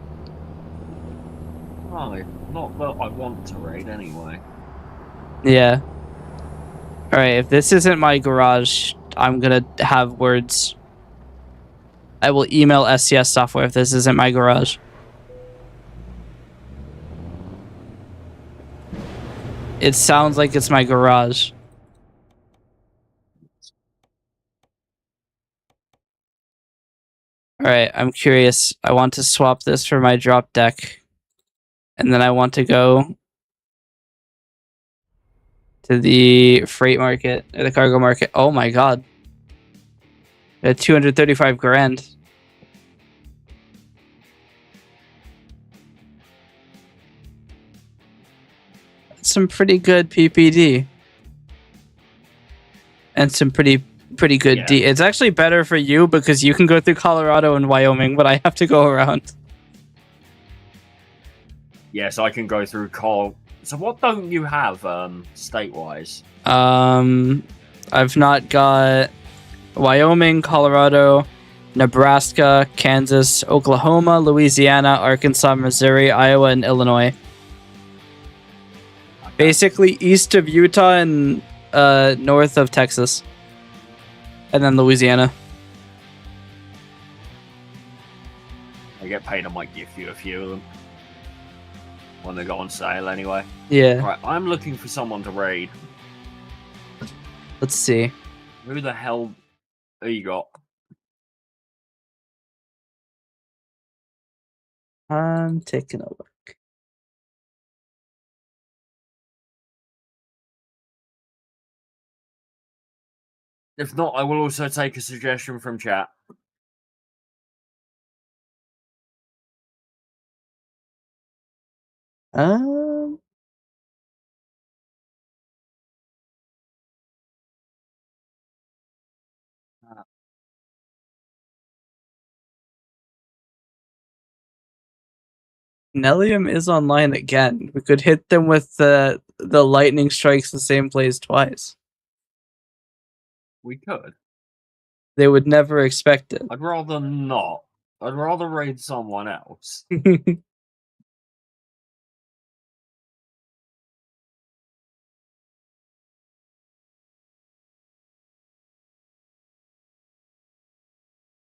No, not that I want to raid anyway. Yeah. Alright, if this isn't my garage, I'm gonna have words. I will email SCS software if this isn't my garage. It sounds like it's my garage. Alright, I'm curious. I want to swap this for my drop deck. And then I want to go to the freight market, or the cargo market. Oh my god. At 235 grand. That's some pretty good PPD. And some pretty good D. It's actually better for you because you can go through Colorado and Wyoming, but I have to go around. Yes, I can go through Col. So what don't you have state-wise? I've not got Wyoming, Colorado, Nebraska, Kansas, Oklahoma, Louisiana, Arkansas, Missouri, Iowa, and Illinois. Okay. Basically east of Utah and north of Texas. And then Louisiana. I get paid, I might give you a few of them when they go on sale anyway. Yeah. Right, I'm looking for someone to raid. Let's see. Who the hell have you got? I'm taking a look. If not, I will also take a suggestion from chat. Um, Nellium is online again. We could hit them with the lightning strikes the same place twice. We could. They would never expect it. I'd rather not. I'd rather raid someone else.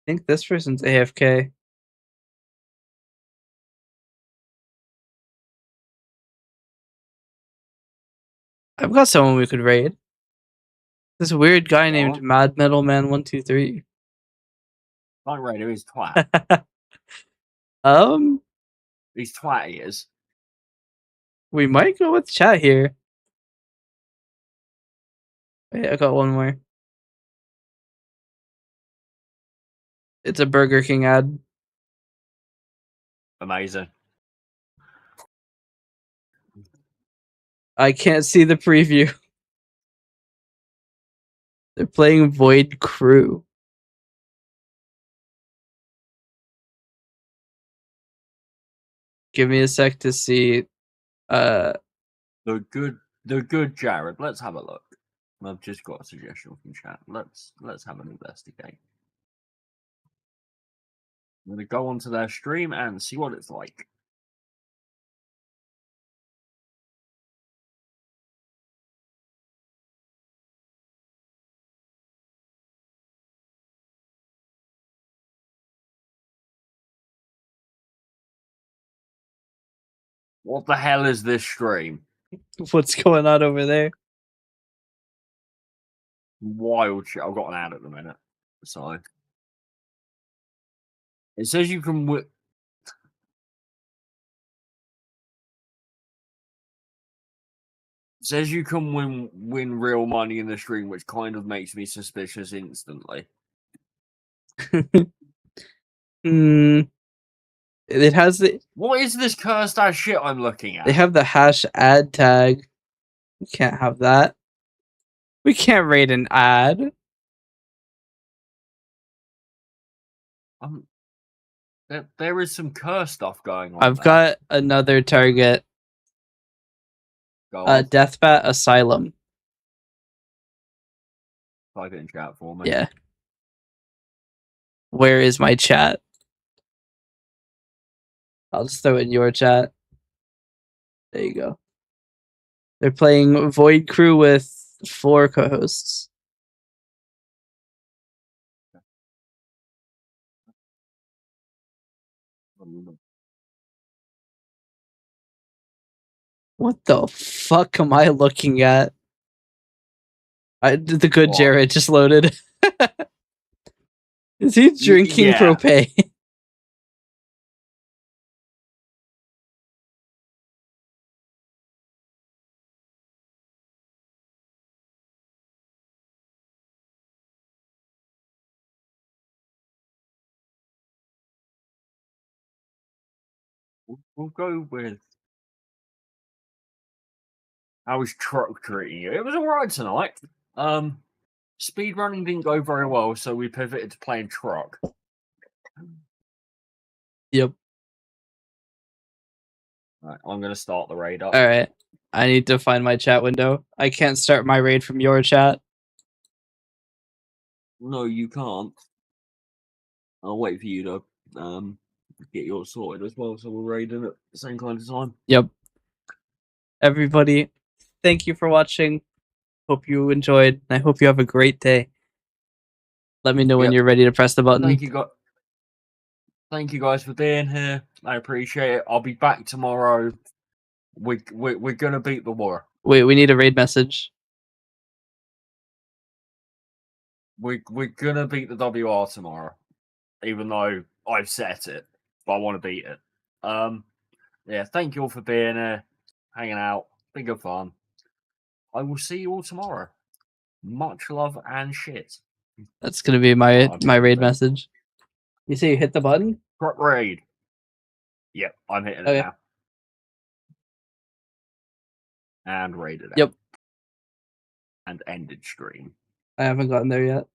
I think this person's AFK. I've got someone we could raid. This weird guy named What? Mad Metal Man 123. Can't raid him, he's twat. He's twat, he is. We might go with chat here. Wait, I got one more. It's a Burger King ad. Amazing. I can't see the preview. They're playing Void Crew. Give me a sec to see. The good Jared. Let's have a look. I've just got a suggestion from chat. Let's have an investigate. I'm gonna go onto their stream and see what it's like. What the hell is this stream? What's going on over there? Wild shit. I've got an ad at the minute. So it says you can it says you can win real money in the stream, which kind of makes me suspicious instantly. It has the. What is this cursed ass shit I'm looking at? They have the hash ad tag. We can't have that. We can't rate an ad. There is some curse stuff going on. I've got another target. Deathbat Asylum. Type it in chat for me. Yeah. Where is my chat? I'll just throw it in your chat. There you go. They're playing Void Crew with 4 co-hosts. What the fuck am I looking at? The good Jared just loaded. Is he drinking propane? We'll go with. How was truck treating you? It was alright tonight. Speedrunning didn't go very well, so we pivoted to playing truck. Yep. Right, I'm gonna start the raid up. Alright. I need to find my chat window. I can't start my raid from your chat. No, you can't. I'll wait for you to get yours sorted as well, so we're raiding at the same kind of time. Yep. Everybody, thank you for watching. Hope you enjoyed. I hope you have a great day. Let me know when you're ready to press the button. Thank you, Thank you guys for being here. I appreciate it. I'll be back tomorrow. We're gonna beat the war. Wait, we need a raid message. We're gonna beat the WR tomorrow, even though I've set it, but I want to beat it. Yeah. Thank you all for being here, hanging out, been good fun. I will see you all tomorrow. Much love and shit. That's gonna be my raid message. You say you hit the button? Drop raid. Yep, I'm hitting it now. And raided out. Yep. And ended stream. I haven't gotten there yet.